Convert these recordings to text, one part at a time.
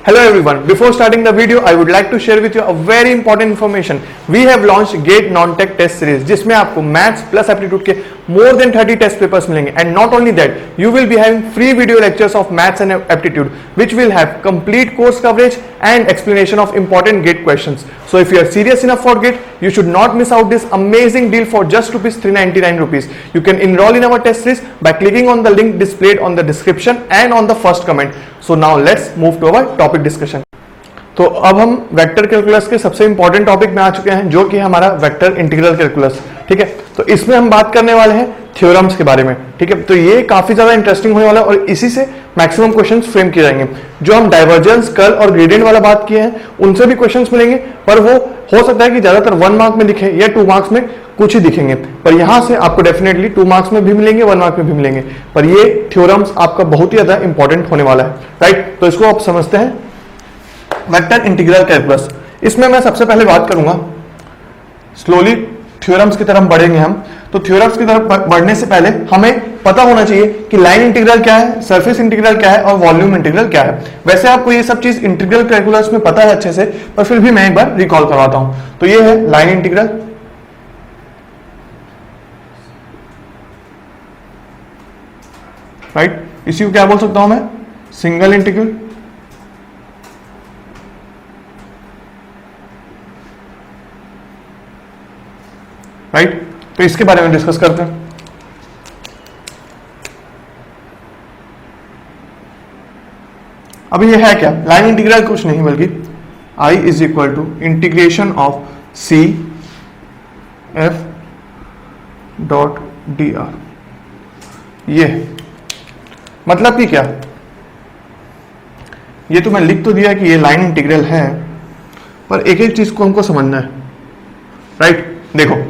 Hello everyone, before starting the video, I would like to share with you a very important information. We have launched GATE Non-Tech Test Series, जिसमें आपको maths plus aptitude के more than 30 test papers मिलेंगे. And not only that, you will be having free video lectures of maths and aptitude, which will have complete course coverage and explanation of important GATE questions. So if you are serious enough for GATE, you should not miss out this amazing deal for just ₹399. You can enroll in our test series by clicking on the link displayed on the description and on the first comment. So now let's move to our topic discussion. तो अब हम vector calculus के सबसे important topic में आ चुके हैं, जो कि हमारा वेक्टर इंटीग्रल कैलकुलस. ठीक है, तो इसमें हम बात करने वाले हैं थ्योरम्स के बारे में. ठीक है, तो ये काफी ज्यादा इंटरेस्टिंग होने वाला है और इसी से मैक्सिमम क्वेश्चंस फ्रेम किए जाएंगे. जो हम डाइवर्जेंस, कर्ल और ग्रेडियंट वाला बात किए हैं, उनसे भी क्वेश्चंस मिलेंगे, पर वो हो सकता है कि ज्यादातर 1 मार्क में दिखे या 2 मार्क्स में कुछ ही दिखेंगे. पर यहां से आपको डेफिनेटली 2 मार्क्स में भी मिलेंगे, 1 मार्क में भी मिलेंगे. पर ये थ्योरम्स आपका बहुत ही ज्यादा इंपॉर्टेंट होने वाला है. राइट, तो इसको आप समझते हैं वेक्टर इंटीग्रल कैलकुलस. इसमें मैं सबसे पहले बात करूंगा, स्लोली थ्योरम्स की तरफ बढ़ेंगे हम. तो थ्योरम्स की तरफ बढ़ने से पहले हमें पता होना चाहिए कि लाइन इंटीग्रल क्या है, सरफेस इंटीग्रल क्या है और वॉल्यूम इंटीग्रल क्या है. वैसे आपको ये सब चीज इंटीग्रल कैलकुलस में पता है अच्छे से, पर फिर भी मैं एक बार रिकॉल करवाता हूं. तो ये है लाइन इंटीग्रल, राइट. इसी को क्या बोल सकता हूं मैं, सिंगल इंटीग्रल. राइट, तो इसके बारे में डिस्कस करते हैं. अब ये है क्या, लाइन इंटीग्रल कुछ नहीं बल्कि I is equal to integration of C F dot D R. ये मतलब कि क्या, ये तो मैं लिख तो दिया कि ये लाइन इंटीग्रल है, पर एक एक चीज को हमको समझना है. राइट, देखो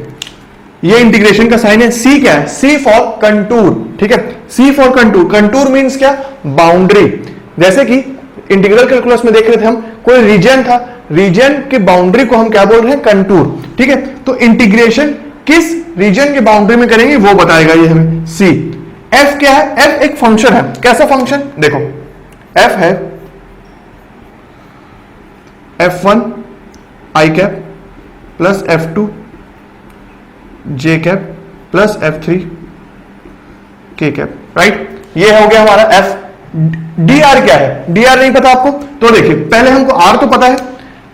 ये इंटीग्रेशन का साइन है. सी क्या है, सी फॉर कंटूर. ठीक है, सी फॉर कंटूर. कंटूर मींस क्या, बाउंड्री. जैसे कि इंटीग्रल कैलकुलस में देख रहे थे हम, कोई रीजन था, रीजन के बाउंड्री को हम क्या बोल रहे हैं, कंटूर. ठीक है, तो इंटीग्रेशन किस रीजन के बाउंड्री में करेंगे वो बताएगा ये हमें. सी. एफ क्या है, एफ एक फंक्शन है. कैसा फंक्शन, देखो एफ है F1 आई कैप प्लस F2 जे कैप प्लस F3 के कैप. राइट, ये हो गया हमारा F. डी आर क्या है, डी आर नहीं पता आपको, तो देखिए पहले हमको आर तो पता है.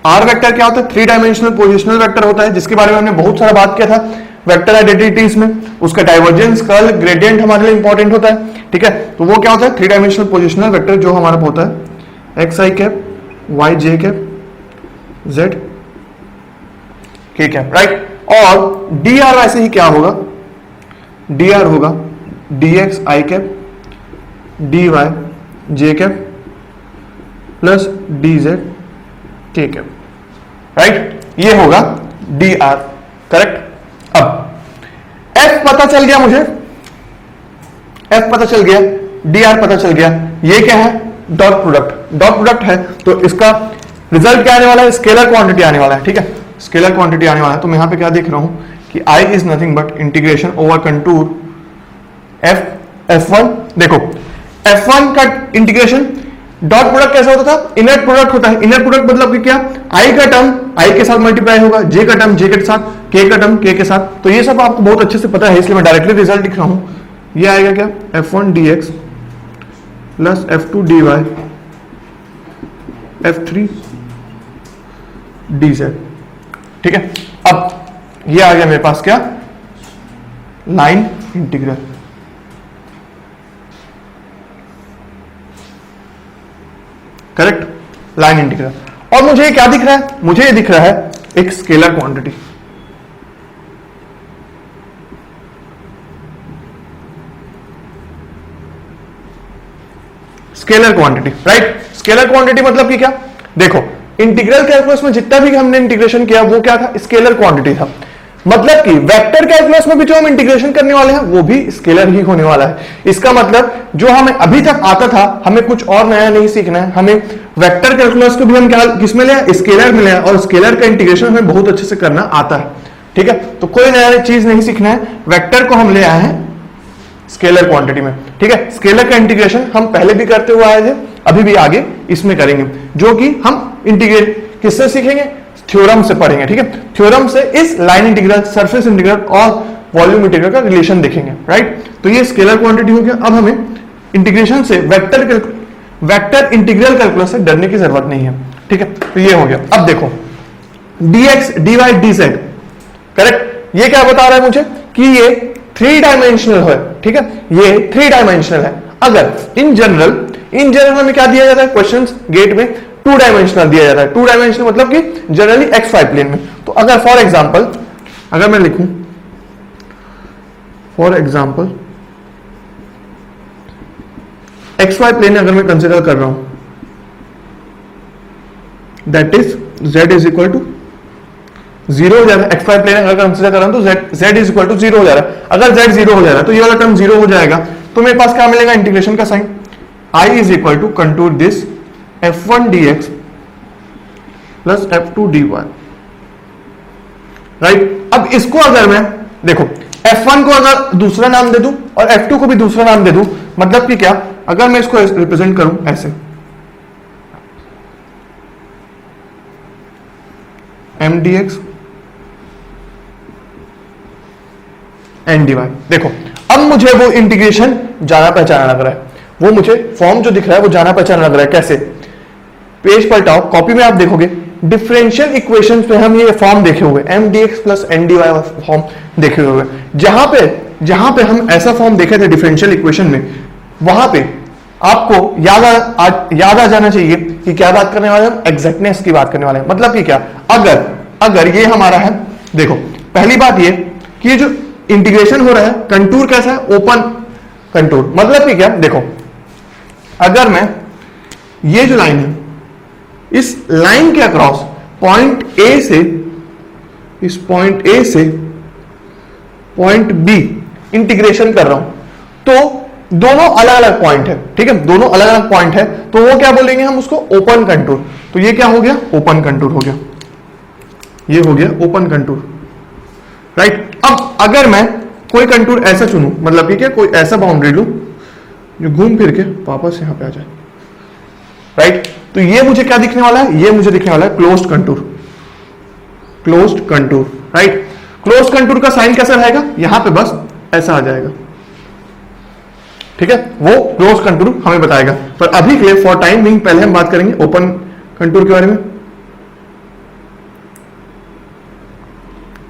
आर वेक्टर क्या होता है, 3 डायमेंशनल पोजिशनल वेक्टर होता है, जिसके बारे में हमने बहुत सारा बात किया था वेक्टर आइडेंटिटीज में. उसका डाइवर्जेंस, कर्ल, ग्रेडियंट हमारे लिए इंपॉर्टेंट होता है. ठीक है, तो वो क्या होता है, 3 डायमेंशनल पोजिशनल वेक्टर जो हमारा होता है एक्स आई कैप, वाई जे कैप, जेड के कैप. राइट, और डी आर वैसे ही क्या होगा, डी आर होगा डी एक्स आई कैप डी वाई जे कैप प्लस डी जेड के कैप. राइट, ये होगा डी आर. करेक्ट. अब एफ पता चल गया मुझे, एफ पता चल गया, डी आर पता चल गया. ये क्या है, डॉट प्रोडक्ट. डॉट प्रोडक्ट है तो इसका रिजल्ट क्या आने वाला है, स्केलर क्वांटिटी आने वाला है. ठीक है, स्केलर क्वांटिटी आने वाला है. तो मैं यहां पे क्या देख रहा हूं कि I is nothing but integration over contour F1. देखो F1 का इंटीग्रेशन, डॉट प्रोडक्ट कैसा होता था, इनर प्रोडक्ट होता है. इनर प्रोडक्ट मतलब कि क्या, I का टर्म I के साथ मल्टीप्लाई होगा, J का टर्म J के साथ, K का टर्म K के साथ. तो ये सब आपको बहुत अच्छे से पता है, इसलिए मैं डायरेक्टली रिजल्ट लिख रहा हूं. ये आएगा क्या, F1 dx plus F2 dy F3 dz. ठीक है, अब ये आ गया मेरे पास क्या, line integral. Correct, line integral. और मुझे ये क्या दिख रहा है, मुझे ये दिख रहा है एक scalar quantity. Scalar quantity. Right, scalar quantity मतलब कि क्या, देखो इंटीग्रल कैलकुलस में जितना भी हमने इंटीग्रेशन किया वो क्या था, स्केलर क्वांटिटी था. मतलब कि वेक्टर कैलकुलस में भी जो हम इंटीग्रेशन करने वाले हैं वो भी स्केलर ही होने वाला है. इसका मतलब जो हमें अभी तक आता था, हमें कुछ और नया नहीं सीखना है. हमें वेक्टर कैलकुलस को भी हम क्या किसमें ले, स्केलर में ले, और स्केलर का इंटीग्रेशन हमें बहुत अच्छे से करना आता है. ठीक है, तो कोई नया चीज नहीं सीखना है. वेक्टर को हम ले आए हैं स्केलर क्वांटिटी में. ठीक है, स्केलर का इंटीग्रेशन हम पहले भी करते हुए आए थे, अभी भी आगे इसमें करेंगे, जो कि हम इंटीग्रेट किससे सीखेंगे, थ्योरम से पढ़ेंगे, ठीक है। थ्योरम से इस लाइन इंटीग्रल, सरफेस इंटीग्रल और वॉल्यूम इंटीग्रल का रिलेशन देखेंगे, राइट। तो ये स्केलर क्वांटिटी हो गया। अब हमें इंटीग्रेशन से वेक्टर इंटीग्रल कैलकुलस से डरने की जरूरत नहीं है, ठीक है। तो ये हो गया। अब देखो dx dy dz, करेक्ट। ये क्या बता रहा है मुझे कि ये 3 डायमेंशनल है, ठीक है, ये 3 डायमेंशनल है। अगर इन जनरल हमें क्या दिया जाता है क्वेश्चंस गेट में, 2 डायमेंशनल दिया जाता है। 2 डायमेंशनल मतलब कि जनरली xy प्लेन में। तो अगर फॉर एग्जांपल अगर मैं लिखूं फॉर एग्जांपल xy प्लेन अगर मैं कंसिडर कर रहा हूं, that is z is equal to 0 हो जा रहा है। xy प्लेन अगर कंसिडर कर रहा हूं तो z इज इक्वल टू 0 हो जा रहा है। अगर z 0 हो जा रहा है तो ये वाला टर्म 0 हो जाएगा। तो मेरे पास क्या मिलेगा इंटीग्रेशन का sign, i is equal to contour this f1 dx plus f2 dy, right. अब इसको अगर मैं देखो f1 को अगर दूसरा नाम दे दूं और f2 को भी दूसरा नाम दे दूं, मतलब कि क्या, अगर मैं इसको रिप्रेजेंट करूं ऐसे m dx n dy, देखो अब मुझे वो इंटीग्रेशन जाना पहचाना लग रहा है, वो मुझे फॉर्म जो दिख रहा है वो जाना पहचाना लग रहा है। कैसे, पेज पलटाओ, कॉपी में आप देखोगे डिफरेंशियल इक्वेशंस पे हम ये फॉर्म देखे हुए m dx plus n dy form देखे हुए। जहां पे हम ऐसा फॉर्म देखे थे डिफरेंशियल इक्वेशन में, वहां पे आपको याद आ जाना चाहिए कि क्या बात करने वाले हम, एग्जैक्टनेस की बात करने वाले हैं। मतलब कि क्या, अगर ये हमारा है, देखो पहली बात ये कि ये जो इंटीग्रेशन हो रहा है कंटूर कैसा है, ओपन कंटूर। मतलब कि क्या, देखो अगर मैं ये जो लाइन है इस लाइन के अक्रॉस पॉइंट ए से पॉइंट बी इंटीग्रेशन कर रहा हूं, तो दोनों अलग अलग पॉइंट है, ठीक है, दोनों अलग अलग पॉइंट है, तो वो क्या बोलेंगे हम उसको, ओपन कंटूर। तो ये क्या हो गया, ओपन कंटूर हो गया, ये हो गया ओपन कंटूर, राइट। अब अगर मैं कोई कंटूर ऐसा चुनूं, मतलब कि क्या, कोई ऐसा बाउंड्री लूं जो घूम फिर के वापस यहां पे आ जाए, राइट। तो ये मुझे क्या दिखने वाला है, ये मुझे दिखने वाला है closed contour, right. Closed contour का साइन कैसा रहेगा, यहां पे बस ऐसा आ जाएगा, ठीक है, वो क्लोज्ड कंटूर हमें बताएगा। पर अभी के लिए फॉर टाइम बीइंग पहले हम बात करेंगे ओपन कंटूर के बारे में,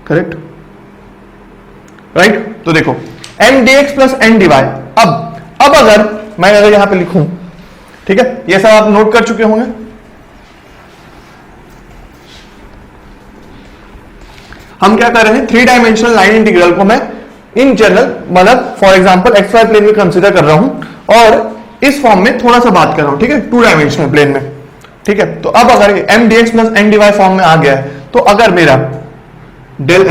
करेक्ट, राइट। तो देखो m dx plus n dy, अब अगर मैं यहां पे लिखूं, ठीक है, ये सब आप नोट कर चुके होंगे। हम क्या कर रहे हैं, 3 डायमेंशनल लाइन इंटीग्रल को मैं इन जनरल, मतलब फॉर एग्जांपल xy प्लेन में कंसीडर कर रहा हूं और इस फॉर्म में थोड़ा सा बात कर रहा हूं, ठीक है, 2 डायमेंशनल प्लेन में, ठीक है। तो अब अगर m dx plus n dy form में आ गया है, तो अगर मेरा del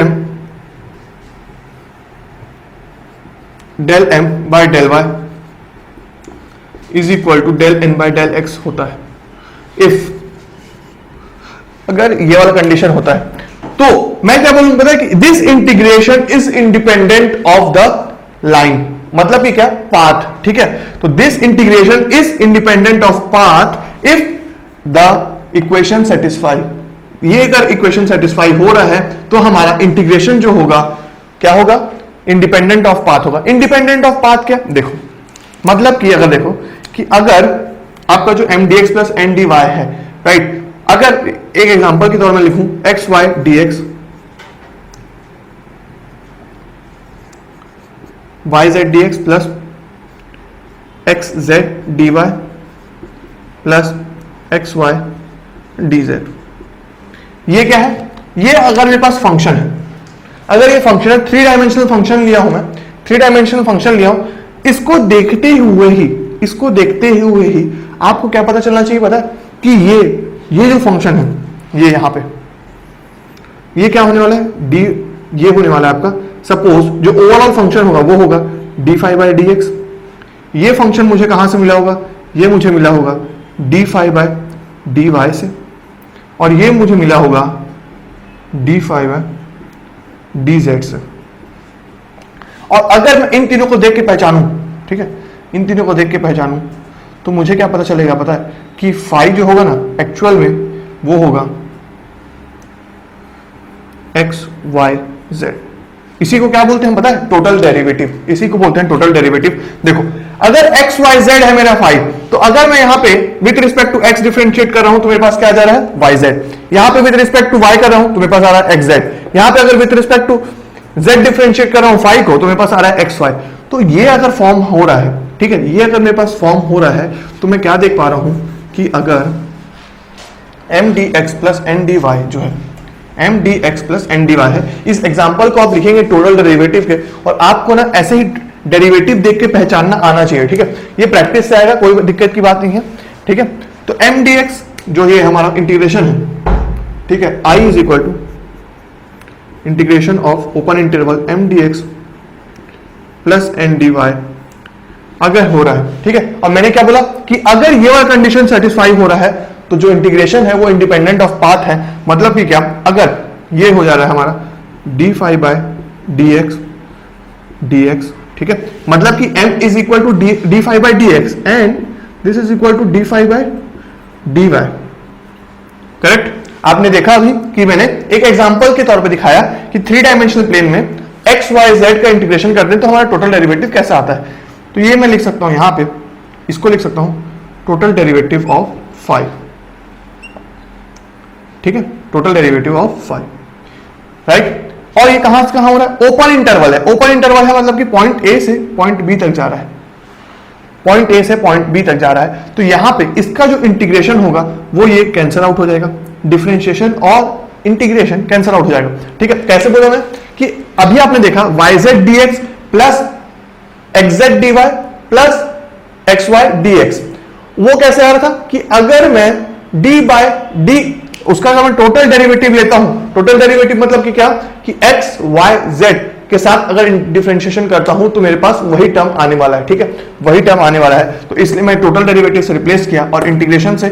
m by del y is equal to del n by del x होता है, इफ अगर ये वाला कंडीशन होता है, तो मैं क्या बोलूंगा पता है कि this integration is independent of the line, मतलब कि क्या, पाथ, ठीक है। तो this integration is independent of path if the equation satisfy, ये अगर इक्वेशन सेटिस्फाई हो रहा है तो हमारा इंटीग्रेशन जो होगा क्या होगा, इंडिपेंडेंट ऑफ पाथ होगा। इंडिपेंडेंट ऑफ पाथ क्या, देखो मतलब कि अगर देखो कि अगर आपका जो m dx plus n dy है, राइट, अगर एक एग्जांपल के तौर में लिखूं x y dx y z dx plus x z dy plus x y dz, ये क्या है, ये अगर मेरे पास फंक्शन है, अगर ये फंक्शन है, 3 डायमेंशनल फंक्शन लिया हूं मैं, 3 डायमेंशनल फंक्शन लिया हूं, इसको देखते हुए ही आपको क्या पता चलना चाहिए, पता है कि ये जो फंक्शन है, ये यहां पे ये क्या होने वाला है, डी, ये होने वाला है आपका, सपोज जो ओवरऑल फंक्शन होगा वो होगा D phi by D X. ये फंक्शन मुझे कहां से मिला होगा, ये मुझे मिला होगा D phi by D Y से, और ये मुझे मिला होगा D phi by D Z से। और अगर मैं इन तीनों को देख के पहचानूं, ठीक है, इन तीनों को देख के पहचानूं, तो मुझे क्या पता चलेगा, पता है कि फाई जो होगा ना एक्चुअल में वो होगा एक्स वाई जेड। इसी को क्या बोलते हैं पता है, टोटल डेरिवेटिव, इसी को बोलते हैं टोटल डेरिवेटिव। देखो अगर एक्स वाई जेड है मेरा फाई, तो अगर मैं यहां पे with respect to X differentiate कर रहा हूं तो मेरे पास क्या आ जा रहा है वाई जेड, यहां पे विद रिस्पेक्ट टू वाई कर रहा हूं तो मेरे पास आ रहा है एक्स जेड, यहां पे अगर with respect to Z differentiate कर रहा हूं फाई को तो मेरे पास आ रहा है एक्स वाई। तो ये अगर फॉर्म हो रहा है, ठीक है, ये अगर मेरे पास फॉर्म हो रहा है तो मैं क्या देख पा रहा हूं कि अगर M D x plus N D Y जो है M D x plus N D Y है, इस एग्जाम्पल को आप लिखेंगे टोटल डेरिवेटिव के, और आपको ना ऐसे ही डेरिवेटिव देख के पहचानना आना चाहिए, ठीक है। ये प्रैक्टिस से आएगा, कोई दिक्कत की बात नहीं है, ठीक है। तो एम डी एक्स जो ये हमारा इंटीग्रेशन है, ठीक है, I is equal to integration of open interval m D x plus N D y अगर हो रहा है, ठीक है। और मैंने क्या बोला कि अगर ये वाला कंडीशन सेटिस्फाई हो रहा है तो जो इंटीग्रेशन है वो इंडिपेंडेंट ऑफ पाथ है। मतलब कि क्या, अगर ये हो जा रहा है हमारा D phi by D X, ठीक है, मतलब कि m is equal to D phi by D X and this is equal to D phi by D Y, correct. आपने देखा अभी कि मैंने एक एग्जांपल के तौर पे दिखाया कि 3 डायमेंशनल प्लेन में एक्स वाई जेड का इंटीग्रेशन करते हैं तो हमारा टोटल डेरिवेटिव कैसा आता है। तो ये मैं लिख सकता हूं यहां पे, इसको लिख सकता हूं टोटल डेरिवेटिव ऑफ फाइव, ठीक है, total derivative of five, right. और ये कहां से कहां हो रहा है, ओपन इंटरवल है, ओपन इंटरवल है मतलब कि पॉइंट ए से पॉइंट बी तक जा रहा है, पॉइंट ए से पॉइंट बी तक जा रहा है। तो यहां पे इसका जो इंटीग्रेशन होगा वो ये कैंसिल आउट हो जाएगा, डिफरेंशिएशन और इंटीग्रेशन कैंसिल आउट हो जाएगा, ठीक है। कैसे बोला मैं कि अभी आपने देखा Y Z D x plus X Z D Y plus X Y D X, वो कैसे आ रहा था कि अगर मैं डी बाय डी उसका अगर मैं टोटल डेरिवेटिव लेता हूं, टोटल डेरिवेटिव मतलब कि क्या कि एक्स वाई जेड के साथ अगर डिफरेंशिएशन करता हूं तो मेरे पास वही टर्म आने वाला है, ठीक है, वही टर्म आने वाला है। तो इसलिए मैं टोटल डेरिवेटिव से रिप्लेस किया और इंटीग्रेशन से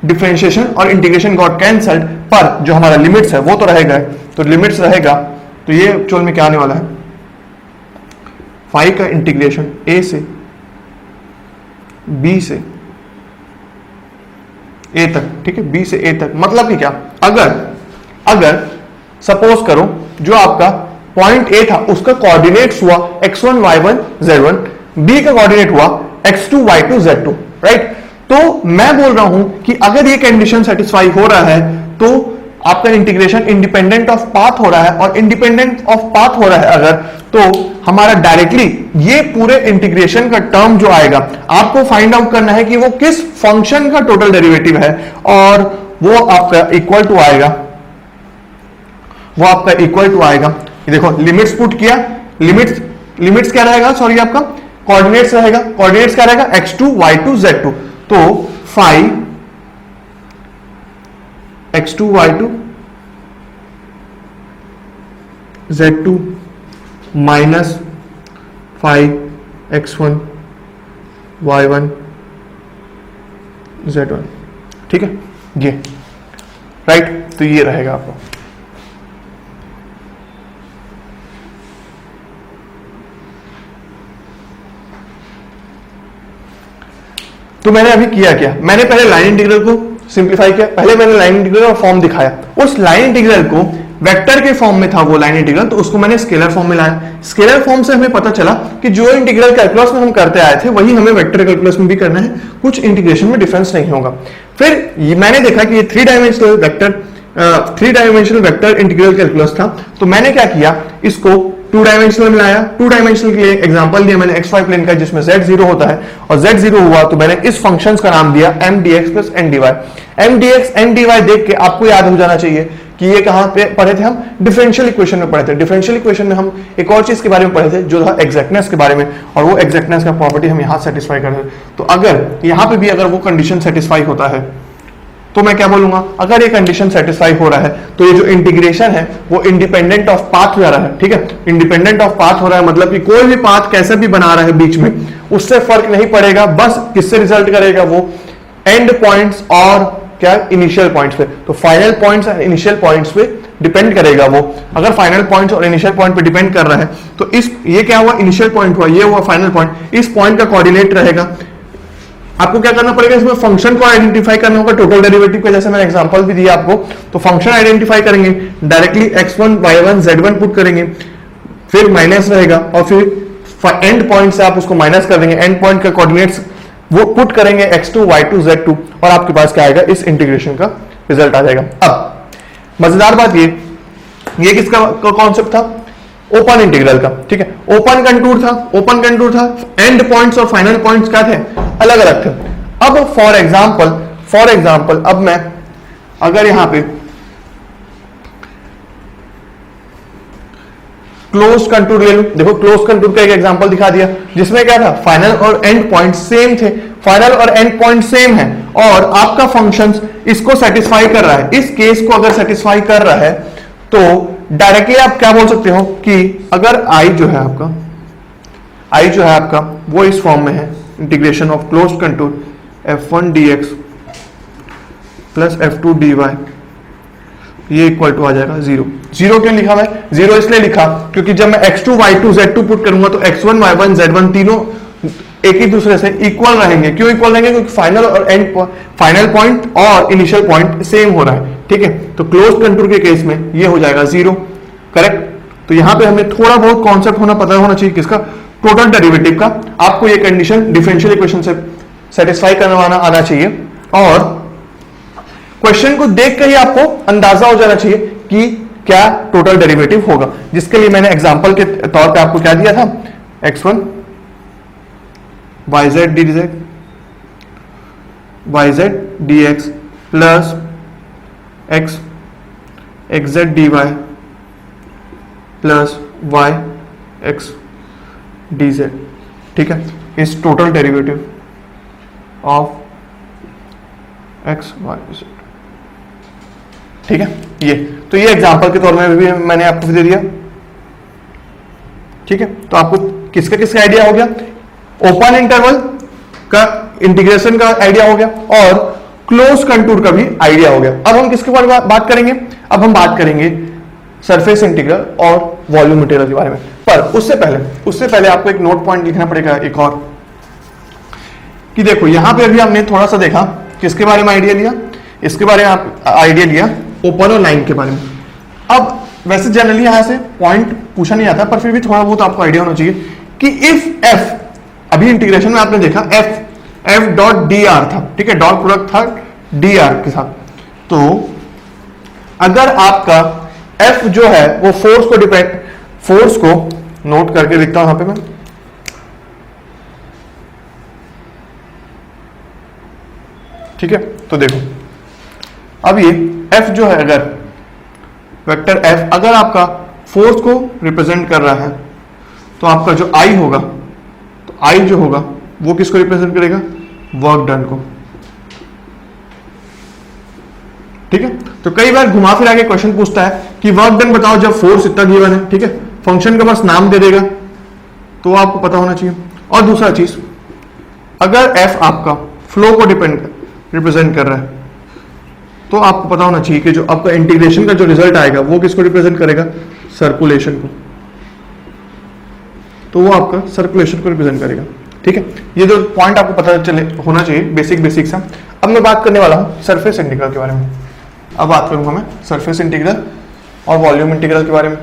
डिफरेंशिएशन और इंटीग्रेशन गॉट कैंसल्ड, पर जो हमारा लिमिट्स है वो तो रहेगा, तो लिमिट्स रहेगा। तो ये एक्चुअल में क्या आने वाला है, फाइव का इंटीग्रेशन ए से बी से ए तक, ठीक है, बी से ए तक। मतलब कि क्या, अगर सपोज करो जो आपका पॉइंट ए था उसका कोऑर्डिनेट्स हुआ x1 y1 z1, बी का कोऑर्डिनेट हुआ x2 y2 z2, राइट। तो मैं बोल रहा हूं कि अगर ये कंडीशन सेटिस्फाई हो रहा है तो आपका इंटीग्रेशन इंडिपेंडेंट ऑफ पाथ हो रहा है, और इंडिपेंडेंट ऑफ पाथ हो रहा है अगर, तो हमारा डायरेक्टली ये पूरे इंटीग्रेशन का टर्म जो आएगा आपको फाइंड आउट करना है कि वो किस फंक्शन का टोटल डेरिवेटिव है, और वो आपका इक्वल टू आएगा, वो आपका इक्वल टू आएगा। ये देखो लिमिट्स पुट किया, लिमिट्स क्या रहेगा, सॉरी आपका कोऑर्डिनेट्स रहेगा, कोऑर्डिनेट्स क्या रहेगा x2 y2 z2, तो five x2 y2 z2 minus 5x1 y1 z1, ठीक है, ये राइट। तो ये रहेगा आपको। तो मैंने अभी किया क्या, मैंने पहले लाइन इंटीग्रल को सिंप्लीफाई किया, पहले मैंने लाइन इंटीग्रल का फॉर्म दिखाया, उस लाइन इंटीग्रल को वेक्टर के फॉर्म में था वो लाइन इंटीग्रल, तो उसको मैंने स्केलर फॉर्म में लाया। स्केलर फॉर्म से हमें पता चला कि जो इंटीग्रल कैलकुलस में हम करते आए थे वही हमें वेक्टर कैलकुलस में भी करना है, कुछ इंटीग्रेशन में डिफरेंस नहीं होगा। फिर मैंने देखा कि ये 3 डायमेंशनल वेक्टर इंटीग्रल कैलकुलस था, तो मैंने क्या किया, इसको 2 डायमेंशनल में लाया। 2 डायमेंशनल के लिए एग्जांपल लिया मैंने xy प्लेन का जिसमें z 0 होता है, और z 0 हुआ तो मैंने इस फंक्शन का नाम दिया mdx plus ndy। mdx ndy देख के आपको याद हो जाना चाहिए कि ये कहां पे पढ़े थे, हम डिफरेंशियल इक्वेशन में पढ़े थे। डिफरेंशियल इक्वेशन में हम एक और चीज के बारे में पढ़े थे जो था एग्जैक्टनेस के बारे में, और वो एग्जैक्टनेस का प्रॉपर्टी हम यहां सेटिस्फाई कर रहे हैं। तो अगर यहां पे भी अगर वो कंडीशन सेटिस्फाई होता है तो मैं क्या बोलूंगा, अगर ये कंडीशन सेटिस्फाई हो रहा है तो ये जो इंटीग्रेशन है वो इंडिपेंडेंट ऑफ पाथ हो रहा है, ठीक है, इंडिपेंडेंट ऑफ पाथ हो रहा है, मतलब कि कोई भी पाथ कैसे भी बना रहा है बीच में उससे फर्क नहीं पड़ेगा, बस किससे रिजल्ट करेगा, वो एंड पॉइंट्स और क्या इनिशियल पॉइंट्स पे। तो फाइनल पॉइंट्स और इनिशियल पॉइंट्स पे डिपेंड करेगा वो। अगर फाइनल पॉइंट्स और इनिशियल पॉइंट पे डिपेंड कर रहा है तो इस ये क्या हुआ, इनिशियल पॉइंट हुआ, ये हुआ फाइनल पॉइंट, इस पॉइंट का कोऑर्डिनेट रहेगा आपको क्या करना पड़ेगा, इसमें फंक्शन को आइडेंटिफाई करना होगा टोटल डेरिवेटिव का, जैसे मैंने एग्जांपल भी दिया आपको। तो फंक्शन आइडेंटिफाई करेंगे, directly x1 y1 z1 put करेंगे, फिर माइनस रहेगा और फिर एंड पॉइंट से आप उसको माइनस कर देंगे, एंड पॉइंट का कोऑर्डिनेट्स वो पुट करेंगे x2 y2 z2 और आपके पास क्या आएगा, इस इंटीग्रेशन का रिजल्ट आ जाएगा। अब मजेदार बात ये किसका कॉन्सेप्ट था, ओपन इंटीग्रल का, ठीक है। ओपन कंटूर था, एंड पॉइंट्स और फाइनल पॉइंट्स क्या थे, अलग अलग थे। अब फॉर एग्जांपल अब मैं अगर यहां पे क्लोज कंटूर ले लूं, देखो क्लोज कंटूर का एक एग्जांपल दिखा दिया जिसमें क्या था, फाइनल और एंड पॉइंट सेम थे, फाइनल और एंड पॉइंट सेम है और आपका फंक्शन इसको सेटिस्फाई कर रहा है, इस केस को अगर सेटिस्फाई कर रहा है तो डायरेक्टली आप क्या बोल सकते हो कि अगर आई जो है आपका वो इस फॉर्म में है, integration of close contour f1 dx plus f2 dy, ये इक्वल टू आ जाएगा 0। क्यों लिखा मैं 0 इसलिए लिखा क्योंकि जब मैं x2 y2 z2 पुट करूंगा तो x1 y1 z1 तीनों एक ही दूसरे से इक्वल रहेंगे। क्यों इक्वल रहेंगे, क्योंकि फाइनल और एंड फाइनल पॉइंट और इनिशियल पॉइंट सेम हो रहा है, ठीक है। तो क्लोज कंटूर के केस में ये हो जाएगा 0, करेक्ट। तो यहां पे हमें थोड़ा बहुत कॉन्सेप्ट पता होना चाहिए किसका, टोटल डेरिवेटिव का। आपको ये कंडीशन डिफरेंशियल इक्वेशन से सेटिस्फाई करवाना आना चाहिए और क्वेश्चन को देख कर ही आपको अंदाजा हो जाना चाहिए कि क्या टोटल डेरिवेटिव होगा, जिसके लिए मैंने एग्जांपल के तौर पे आपको क्या दिया था, x1 yz dx plus x xz dy plus y x dz, ठीक है। इस total derivative of x y z, ठीक है। ये एग्जांपल के तौर में भी मैंने आपको दे दिया, ठीक है। तो आपको किसका आइडिया हो गया, ओपन इंटरवल का इंटीग्रेशन का आइडिया हो गया और क्लोज कंटूर का भी आइडिया हो गया। अब हम किसके बारे में बात करेंगे, अब हम बात करेंगे सरफेस इंटीग्रल और वॉल्यूम इंटीग्रल के बारे में। पर उससे पहले आपको एक नोट पॉइंट लिखना पड़ेगा एक और, कि देखो यहां पे अभी हमने थोड़ा सा देखा किसके बारे में आइडिया लिया, इसके बारे में आइडिया लिया ओपन और लाइन के बारे में। अब वैसे जनरली यहां से पॉइंट पूछा नहीं आता, पर फिर भी थोड़ा बहुत आपको आइडिया होना चाहिए कि इफ एफ, अभी इंटीग्रेशन में आपने देखा एफ डॉट डी आर था, ठीक है, डॉट प्रोडक्ट था डी आर के साथ। तो अगर आपका एफ जो है वो फोर्स को नोट करके लिखता हूं यहां पे मैं, ठीक है। तो देखो अब ये एफ जो है, अगर वेक्टर एफ अगर आपका फोर्स को रिप्रेजेंट कर रहा है तो आपका जो आई होगा, तो आई जो होगा वो किसको रिप्रेजेंट करेगा, वर्क डन को, ठीक है। तो कई बार घुमा फिरा के क्वेश्चन पूछता है कि वर्क डन बताओ जब फोर्स इतना गिवन है, ठीक है, फंक्शन का बस नाम दे देगा, तो आपको पता होना चाहिए। और दूसरा चीज, अगर एफ आपका फ्लो को रिप्रेजेंट कर रहा है तो आपको पता होना चाहिए कि जो आपका इंटीग्रेशन का जो रिजल्ट आएगा वो किसको रिप्रेजेंट करेगा, सर्कुलेशन को, तो वो आपका सर्कुलेशन को रिप्रेजेंट करेगा, ठीक है। ये जो पॉइंट आपको पता चले होना चाहिए बेसिक सा। अब मैं बात करने वाला हूं सरफेस इंटीग्रल के बारे में। अब बात करूंगा मैं सरफेस इंटीग्रल और वॉल्यूम इंटीग्रल के बारे में।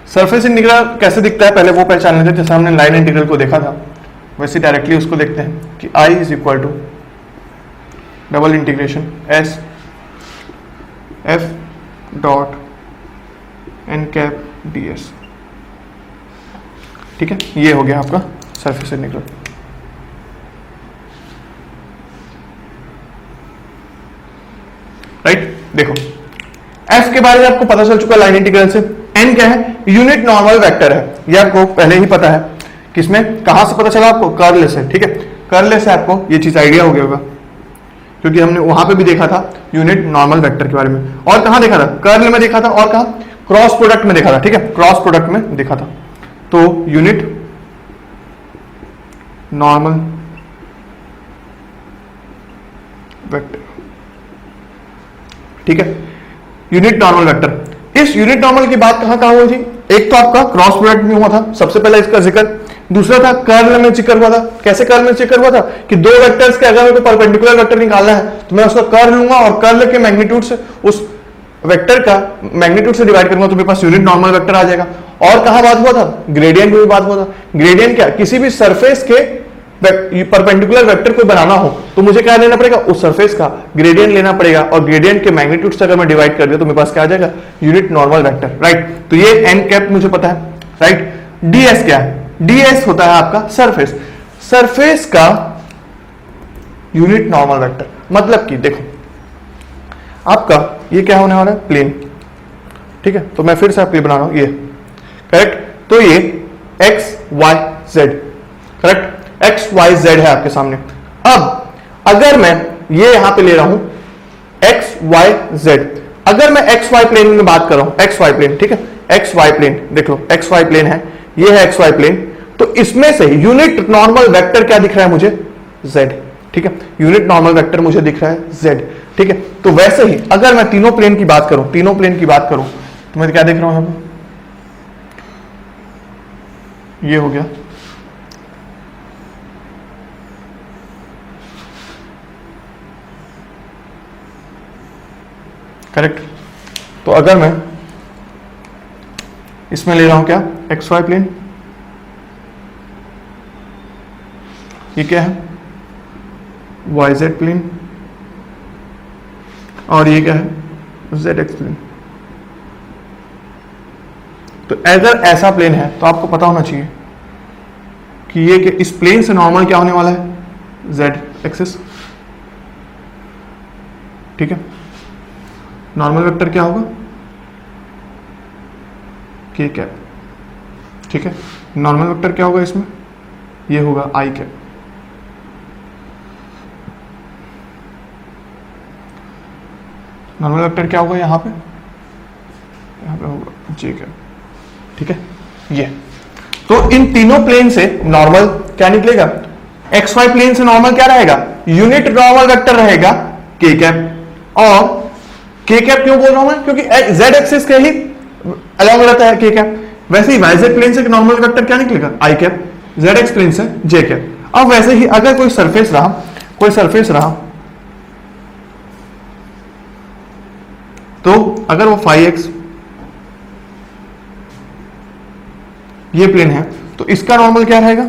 सरफेस इंटीग्रल कैसे दिखता है पहले वो पहचान लेते हैं। जैसे हमने लाइन इंटीग्रल को देखा था वैसे डायरेक्टली उसको देखते हैं कि I is equal to double integration S F dot N cap ds, ठीक है। ये हो गया आपका सरफेस इंटीग्रल। राइट, देखो F के बारे में आपको पता चल चुका लाइन इंटीग्रल से। n क्या है, यूनिट नॉर्मल वेक्टर है, ये आपको पहले ही पता है। किसमें, कहां से पता चला आपको, कर्ल से, ठीक है। कर्ल से आपको ये चीज आइडिया हो गया होगा क्योंकि हमने वहां पे भी देखा था यूनिट नॉर्मल वेक्टर के बारे में। और कहां देखा था, कर्ल में देखा था, और कहां, क्रॉस प्रोडक्ट में देखा था, ठीक है, क्रॉस प्रोडक्ट में देखा था। तो यूनिट नॉर्मल वेक्टर, ठीक है, यूनिट नॉर्मल वेक्टर। इस यूनिट नॉर्मल की बात कहां हुई थी? एक तो आपका क्रॉस प्रोडक्ट में हुआ था, सबसे पहले इसका जिक्र, दूसरा था कर्ल में जिक्र हुआ था। कैसे कर्ल में जिक्र हुआ था कि दो वेक्टर्स के अगर मेरे को परपेंडिकुलर वेक्टर निकालना है तो मैं उसका कर्ल लूंगा और कर्ल के मैग्नीट्यूड से उस वेक्टर का मैग्नीट्यूड से डिवाइड करूंगा तो मेरे पास यूनिट नॉर्मल वेक्टर आ जाएगा। और कहां बात हुआ था? ग्रेडियंट में भी बात हुआ था। ग्रेडियंट क्या? किसी भी सरफेस के परपेंडिकुलर वेक्टर को बनाना हो तो मुझे क्या लेना पड़ेगा? उस सरफेस का ग्रेडियंट लेना पड़ेगा और ग्रेडियंट के मैग्नीट्यूड से अगर मैं डिवाइड कर दिया तो मेरे पास क्या आ जाएगा? Unit normal vector, right. तो ये एन कैप मुझे पता है, राइट। डीएस क्या है? डीएस होता है आपका सरफेस, सरफेस का यूनिट नॉर्मल वेक्टर। मतलब कि देखो आपका ये क्या होने वाला है? प्लेन, ठीक है। तो मैं फिर से आपके लिए बना रहा हूं ये, करेक्ट। तो ये X Y Z, correct, X Y Z है आपके सामने। अब अगर मैं ये यहां पे ले रहा हूं एक्स वाई जेड, अगर मैं एक्स वाई प्लेन में बात कर रहा हूं, एक्स वाई प्लेन, ठीक है, एक्स वाई प्लेन, देख लो एक्स वाई प्लेन है, ये है एक्स वाई प्लेन। तो इसमें से यूनिट नॉर्मल वेक्टर क्या दिख रहा है मुझे? जेड, ठीक है, यूनिट नॉर्मल वेक्टर मुझे दिख रहा है जेड, ठीक है। तो वैसे ही अगर मैं तीनों प्लेन की बात करूं, तीनों प्लेन की बात करूं तो मैं क्या देख रहा हूं यहां पर? ये हो गया, करेक्ट। तो अगर मैं इसमें ले रहा हूं क्या? एक्स वाई प्लेन, ये क्या है? वाई जेड प्लेन, और ये क्या है? Z X plane. तो अगर ऐसा प्लेन है तो आपको पता होना चाहिए कि ये कि इस प्लेन से नॉर्मल क्या होने वाला है? जेड एक्सिस, ठीक है। नॉर्मल वेक्टर क्या होगा? के कैप, ठीक है। नॉर्मल वेक्टर क्या होगा इसमें? ये होगा आई कैप। नॉर्मल वेक्टर क्या होगा यहाँ पे? यहाँ पे होगा जे कैप, ठीक है। ये तो इन तीनों प्लेन से नॉर्मल क्या निकलेगा? एक्स वाई प्लेन से नॉर्मल क्या रहेगा? यूनिट नॉर्मल वेक्टर रहेगा के कैप। और के कैप क्यों बोल रहा हूं मैं? क्योंकि जेड एक्सिस के ही अलॉन्ग रहता है के कैप। वैसे ही वाई जेड प्लेन से नॉर्मल वेक्टर क्या निकलेगा? आई कैप। जेड एक्स प्लेन से जे कैप। अब वैसे ही अगर कोई सरफेस रहा, कोई सरफेस रहा, तो अगर वो फाई एक्स ये प्लेन है तो इसका नॉर्मल क्या रहेगा?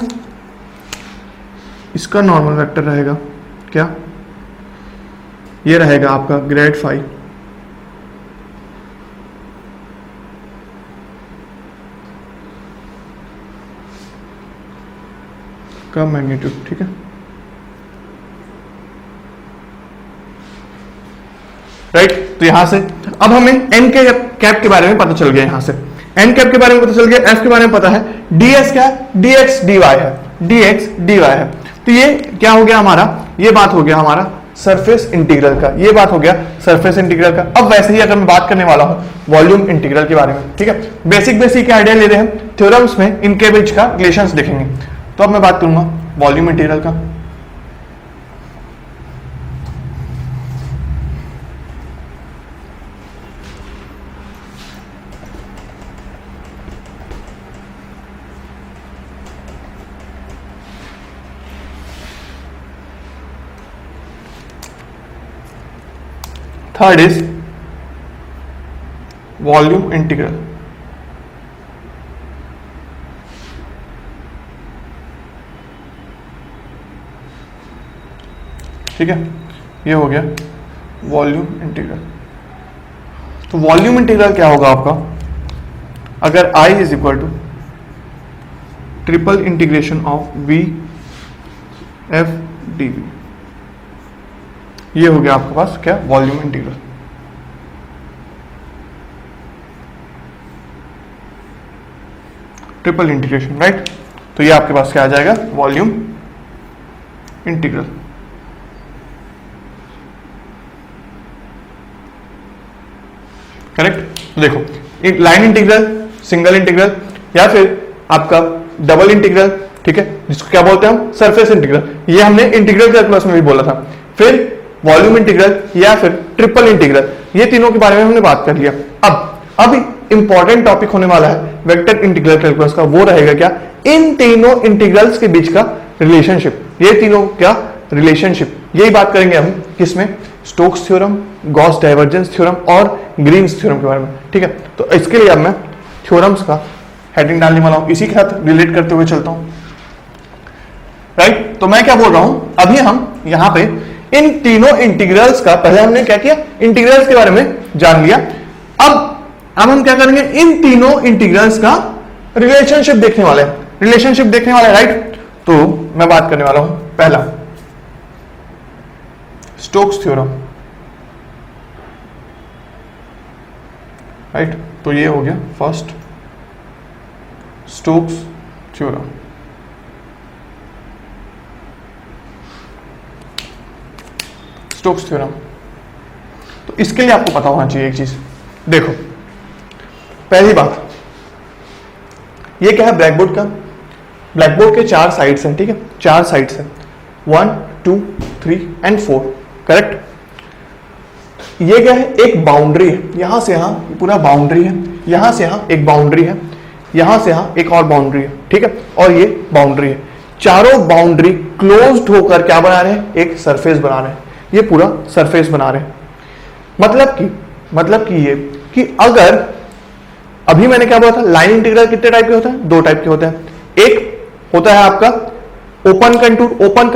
इसका नॉर्मल वेक्टर रहेगा क्या? ये रहेगा आपका ग्रेड फाई का मैग्नीट्यूड, ठीक है, राइट। तो यहां से अब हमें एन के कैप के बारे में पता चल गया, यहां से एन कैप के बारे में पता चल गया, एफ के बारे में पता है, डीएस क्या है? डीएक्स डीवाई है, डीएक्स डीवाई है। तो ये क्या हो गया हमारा? ये बात हो गया हमारा सरफेस इंटीग्रल का, ये बात हो गया सरफेस इंटीग्रल का। अब वैसे ही अगर मैं बात करने वाला हूं वॉल्यूम इंटीग्रल के बारे में, ठीक है, बेसिक बेसिक आइडिया ले रहे हैं, थ्योरम्स में इनके बीच का रिलेशंस देखेंगे। तो अब मैं बात करूंगा वॉल्यूम इंटीग्रल का। थर्ड इज वॉल्यूम इंटीग्रल, ठीक है, ये हो गया वॉल्यूम इंटीग्रल। तो वॉल्यूम इंटीग्रल क्या होगा आपका? अगर I is equal to triple integration of V F dV, ये हो गया आपके पास क्या? Volume integral. Triple integration, right. तो ये आपके पास क्या आ जाएगा? Volume integral. करेक्ट। तो देखो एक लाइन इंटीग्रल, सिंगल इंटीग्रल, या फिर आपका डबल इंटीग्रल, ठीक है, जिसको क्या बोलते हैं हम, सरफेस इंटीग्रल। ये हमने इंटीग्रल कैलकुलस में भी बोला था। फिर वॉल्यूम इंटीग्रल या फिर ट्रिपल इंटीग्रल, ये तीनों के बारे में हमने बात कर लिया। अब इंपॉर्टेंट टॉपिक होने वाला है वेक्टर इंटीग्रल कैलकुलस का, वो रहेगा क्या, इन तीनों इंटीग्रल्स के बीच का रिलेशनशिप। ये तीनों क्या रिलेशनशिप, यही बात करेंगे हम किसमें, Stokes theorem, Gauss divergence theorem और ग्रीन्स थ्योरम के बारे में। ठीक है, तो इसके लिए अब मैं थ्योरम्स का हेडिंग डालने वाला हूं, इसी के साथ रिलेट करते हुए चलता हूं। राइट, तो मैं क्या बोल रहा हूं, अभी हम यहां पे इन तीनों इंटीग्रल्स का, पहले हमने क्या किया, इंटीग्रल्स के बारे में जान लिया। अब हम क्या करेंगे, इन तीनों इंटीग्रल्स का रिलेशनशिप देखने वाले हैं, रिलेशनशिप देखने वाले हैं। राइट, तो मैं बात करने वाला हूं पहला स्टोक्स थ्योरम। राइट, तो ये हो गया first Stokes theorem. Stokes theorem, तो इसके लिए आपको पता होना चाहिए एक चीज। देखो, पहली बात, ये क्या है, ब्लैकबोर्ड का, ब्लैकबोर्ड के 4 साइड्स हैं। ठीक है, 4 साइड्स हैं, 1 2 3 एंड 4, करेक्ट। ये क्या है, एक बाउंड्री है, यहां से यहां पूरा बाउंड्री है, यहां से यहां एक बाउंड्री है, यहां से यहां एक और बाउंड्री है। ठीक है, और ये बाउंड्री है, चारों बाउंड्री क्लोज्ड होकर क्या बना रहे हैं, एक सरफेस बना रहे हैं। ये पूरा सरफेस बना रहे हैं। मतलब कि ये कि अगर अभी मैंने क्या बोला था, लाइन इंटीग्रल कितने टाइप के होते हैं, 2 टाइप के होते हैं। एक होता है आपका ओपन कंटूर। ओपन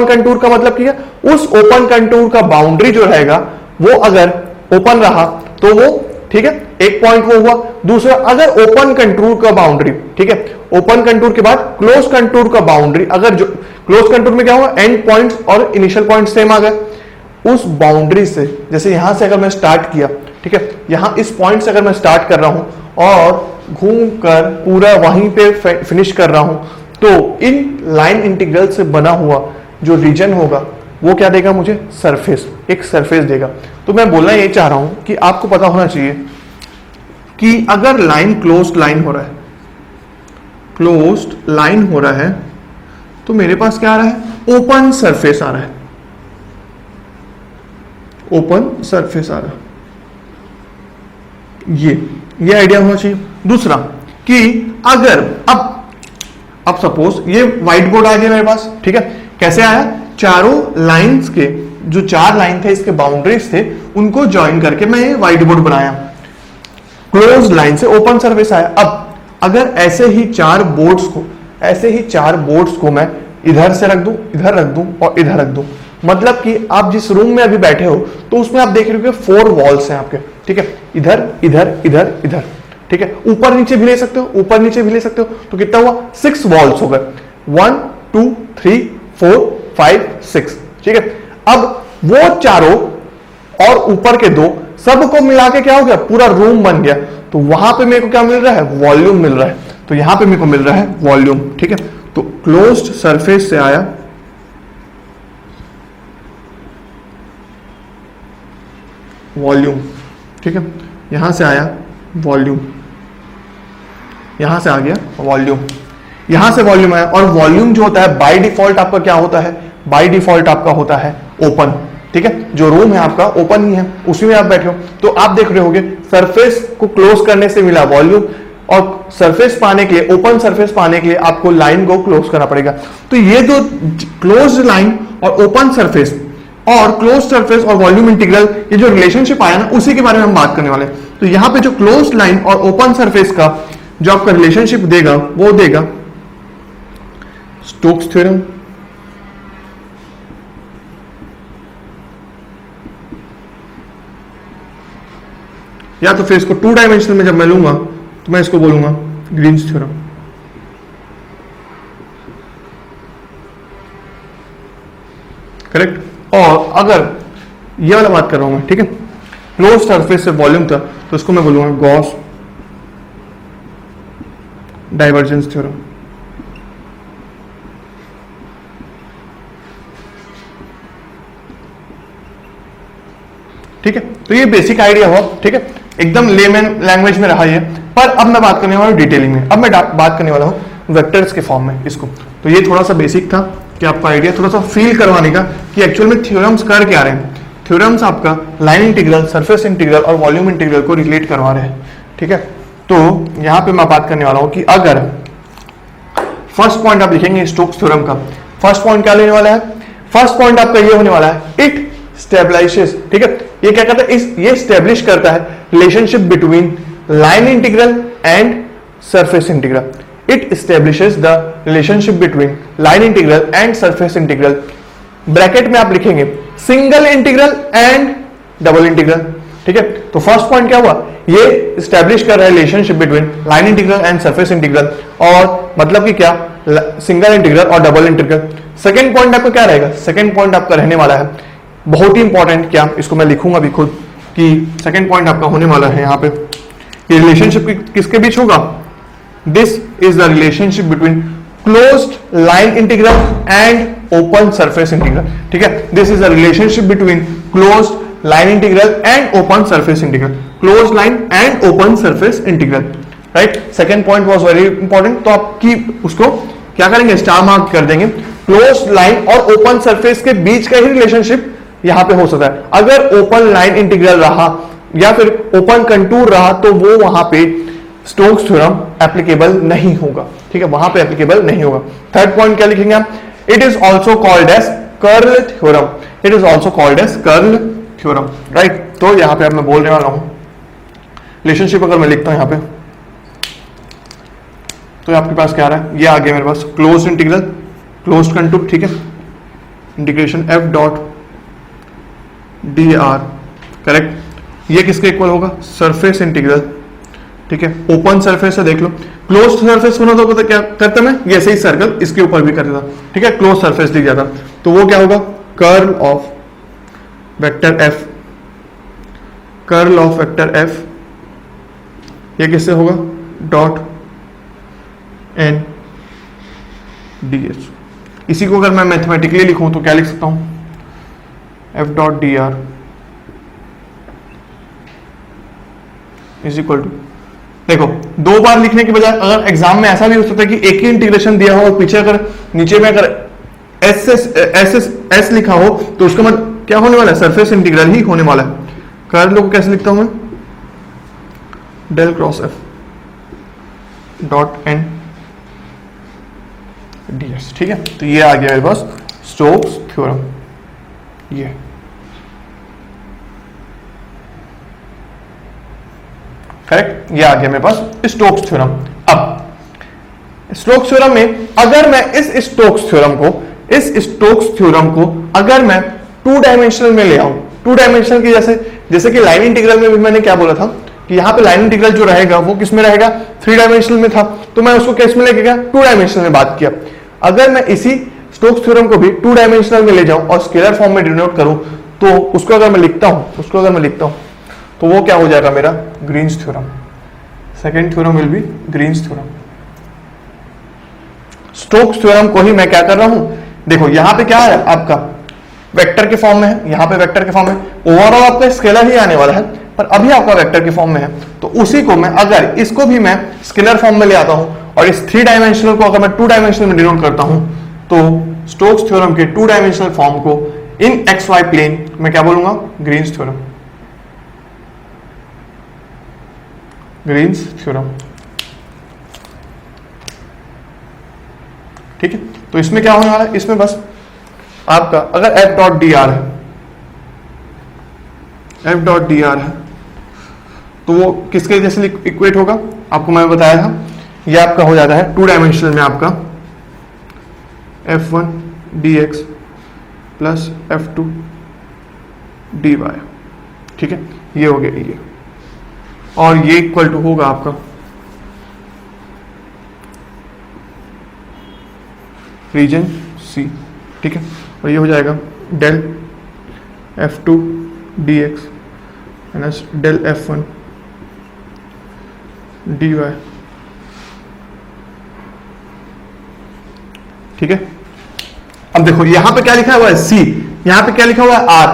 कंटूर का मतलब क्या है, उस ओपन कंटूर का बाउंड्री जो रहेगा वो अगर ओपन रहा तो वो, ठीक है, एक पॉइंट वो हुआ। दूसरा, अगर ओपन कंटूर का बाउंड्री, ठीक है, ओपन कंटूर के बाद क्लोज कंटूर का बाउंड्री, अगर जो क्लोज कंटूर में क्या हुआ, एंड पॉइंट्स और इनिशियल पॉइंट सेम आ गए, उस बाउंड्री से, जैसे यहां से अगर मैं स्टार्ट किया, ठीक है, यहां इस पॉइंट से अगर मैं स्टार्ट कर रहा हूं और घूमकर पूरा वहीं पे फिनिश कर रहा हूं, तो इन लाइन इंटीग्रल से बना हुआ जो रीजन होगा वो क्या देगा मुझे, सरफेस, एक सरफेस देगा। तो मैं बोलना ये चाह रहा हूं कि आपको पता होना चाहिए कि अगर लाइन क्लोज्ड लाइन हो रहा है, क्लोज्ड लाइन हो रहा है, तो मेरे पास क्या आ रहा है, ओपन सरफेस आ रहा है, ओपन सरफेस आ रहा है। ये आइडिया होना चाहिए। दूसरा कि अगर अब सपोज ये व्हाइट बोर्ड आ गया मेरे पास, ठीक है, कैसे आया, चारों लाइंस के जो 4 लाइन थे, इसके बाउंड्रीज थे, उनको ज्वाइन करके मैं ये व्हाइट बोर्ड बनाया, क्लोज लाइन से ओपन सरफेस आया। अब अगर ऐसे ही 4 बोर्ड्स को मैं इधर से रख दूं, इधर रख दूं और इधर रख दूं, मतलब कि आप जिस रूम में अभी बैठे हो तो उसमें आप देख रहे हो कि 4 वॉल्स हैं आपके, ठीक है, इधर इधर इधर इधर, ठीक है, ऊपर नीचे भी ले सकते हो, ऊपर नीचे भी ले सकते हो, तो कितना हुआ, 6 वॉल्स हो गए, 1 2 3 4 5 6, ठीक है। अब वो चारों और ऊपर के 2 सबको मिला के क्या हो गया, पूरा रूम बन गया। तो वहां पे मेरे को क्या मिल रहा है, वॉल्यूम मिल रहा है। तो यहां पे मेरे को मिल रहा है वॉल्यूम, ठीक है। तो क्लोज्ड सरफेस से आया वॉल्यूम, ठीक है, यहां से आया वॉल्यूम, यहां से आ गया वॉल्यूम, यहां से वॉल्यूम आया। और वॉल्यूम जो होता है बाय डिफॉल्ट आपका क्या होता है, बाय डिफॉल्ट आपका होता है ओपन, ठीक है। जो रूम है आपका ओपन ही है, उसी में आप बैठे हो, तो आप देख रहे होगे सरफेस को क्लोज करने से मिला वॉल्यूम, और सरफेस पाने के लिए, ओपन सरफेस पाने के लिए आपको लाइन को क्लोज करना पड़ेगा। तो ये दो क्लोज लाइन और ओपन सरफेस और क्लोज सरफेस और वॉल्यूम इंटीग्रल, ये जो रिलेशनशिप आया ना, उसी के बारे में हम बात करने वाले हैं। तो यहां पे जो क्लोज लाइन और ओपन सरफेस का जो आपका रिलेशनशिप देगा, वो देगा स्टोक्स थ्योरम, या तो फिर इसको 2 डायमेंशनल में जब मैं लूंगा तो मैं इसको बोलूंगा ग्रीन्स थ्योरम। करेक्ट। और अगर ये वाला बात कर रहा हूं मैं, ठीक है, क्लोज सरफेस से वॉल्यूम था, तो इसको मैं बोलूंगा गॉस डाइवर्जेंस थ्योरम। ठीक है, तो ये बेसिक आइडिया हुआ, ठीक है, एकदम लेमैन लैंग्वेज में रहा ये। पर अब मैं बात करने वाला हूं डिटेलिंग में। अब मैं बात करने वाला हूं वेक्टर्स के फॉर्म में इसको। तो ये थोड़ा सा बेसिक था कि आपका आइडिया थोड़ा सा फील करवाने का कि एक्चुअल में थ्योरम्स कर क्या रहे हैं। थ्योरम्स आपका लाइन इंटीग्रल, सरफेस इंटीग्रल और वॉल्यूम इंटीग्रल को रिलेट करवा रहे हैं, ठीक है। तो यहाँ पे मैं बात करने वाला हूँ कि अगर फर्स्ट पॉइंट आप लिखेंगे स्टोक्स थ्योरम का, फर्स्ट पॉइंट क्या लेने वाला है, फर्स्ट पॉइंट आपका ये होने वाला है इट स्टेबलाइजेस, ठीक है। ये क्या करता है, ये स्टेब्लिश करता है relationship between line integral and surface integral. It establishes the relationship between line integral and surface integral. Bracket में आप लिखेंगे single integral and double integral, ठीक है। तो फर्स्ट पॉइंट क्या हुआ, ये स्टैब्लिश कर रहा है relationship between line integral and surface integral, और मतलब कि क्या, सिंगल इंटीग्रल और डबल इंटीग्रल। सेकंड पॉइंट आपका क्या रहेगा, सेकंड पॉइंट आपका रहने वाला है बहुत ही इंपॉर्टेंट, क्या इसको मैं लिखूंगा भी खुद कि सेकंड पॉइंट आपका होने वाला है यहाँ पे, ये रिलेशनशिप किसके बीच होगा, this is the relationship between closed line integral and open surface integral, ठीक है। This is the relationship between closed line integral and open surface integral, closed line and open surface integral, right. Second point was very important, तो आपकी उसको क्या करेंगे, star mark कर देंगे। Closed line और ओपन सरफेस के बीच का ही रिलेशनशिप यहां पे हो सकता है। अगर ओपन लाइन इंटीग्रल रहा या फिर ओपन कंटूर रहा तो वो वहां पे स्टोक्स थ्योरम एप्लीकेबल नहीं होगा, ठीक है, वहां पे एप्लीकेबल नहीं होगा। थर्ड पॉइंट क्या लिखेंगे आप, it is also called as curl theorem, it is also called as curl theorem, right. तो यहां पे अब मैं बोलने वाला हूं रिलेशनशिप, अगर मैं लिखता हूं यहां पे तो आपके पास क्या आ रहा है, ये आ गया मेरे पास क्लोज इंटीग्रल, क्लोज कंटूर, ठीक है, integration F dot D R, correct. ये किसके इक्वल होगा, सरफेस इंटीग्रल, ठीक है। ओपन सरफेस है, देख लो, क्लोज सरफेस बना तो क्या करता मैं, ये ऐसे ही सर्कल इसके ऊपर भी करता, ठीक है, क्लोज सरफेस दिख जाता, तो वो क्या होगा, curl of vector F, curl of vector F, ये किससे होगा, डॉट एन डी एच। इसी को अगर मैं मैथमेटिकली लिखूं तो क्या लिख सकता हूं, F dot D R is equal to, देखो दो बार लिखने के बजाय अगर एग्जाम में ऐसा भी हो सकता है कि एक ही इंटीग्रेशन दिया हो और पीछे अगर नीचे में अगर एस लिखा हो तो उसका मतलब क्या होने वाला है, सरफेस इंटीग्रल ही होने वाला है। कर्ल को कैसे लिखता हूं मैं, del cross F dot N D S, ठीक है। तो ये आ गया मेरे पास स्टोक्स थ्योरम, ये करेक्ट, ये आ गया मेरे पास स्टोक्स थ्योरम। अब स्टोक्स थ्योरम में अगर मैं इस स्टोक्स थ्योरम को अगर मैं टू डायमेंशनल में ले आऊं, टू डायमेंशनल की जैसे कि लाइन इंटीग्रल में भी मैंने क्या बोला था कि यहां पे लाइन इंटीग्रल जो रहेगा वो किस में रहेगा, थ्री डायमेंशनल में था, तो मैं उसको किस में लेके गया, टू डायमेंशनल में बात किया। अगर मैं इसी स्टोक्स थ्योरम को भी टू डायमेंशनल में ले जाऊं और स्केलर फॉर्म में डिनोट करूं तो उसको अगर मैं लिखता हूं तो वो क्या हो जाएगा मेरा, Green's theorem. Second theorem will be Green's theorem. Stokes theorem को ही मैं क्या कर रहा हूं, देखो यहां पे क्या है आपका वेक्टर के फॉर्म में है, यहां पे वेक्टर के फॉर्म में, ओवरऑल आपका स्केलर ही आने वाला है पर अभी आपका वेक्टर के फॉर्म में है, तो उसी को मैं अगर इसको भी मैं स्केलर फॉर्म में ले आता हूं और इस थ्री डायमेंशनल को अगर मैं टू डायमेंशनल में डिनोट करता हूं तो स्टोक्स थ्योरम के टू डायमेंशनल फॉर्म को इन एक्स वाई प्लेन मैं क्या बोलूंगा, ग्रीन्स थ्योरम, ग्रीन्स थ्योरम, ठीक है। तो इसमें क्या होने वाला है, इसमें बस आपका अगर एफ डॉट डी आर है तो वो किसके जैसे इक्वेट होगा, आपको मैं बताया था, ये आपका हो जाता है टू डायमेंशनल में आपका f1 dx plus f2 dy, ठीक है, ये हो गया ये, और ये इक्वल टू होगा आपका रीजन C, ठीक है, और ये हो जाएगा del f2 dx minus del f1 dy, ठीक है। अब देखो यहां पे क्या लिखा हुआ है, C, यहां पे क्या लिखा हुआ है, R,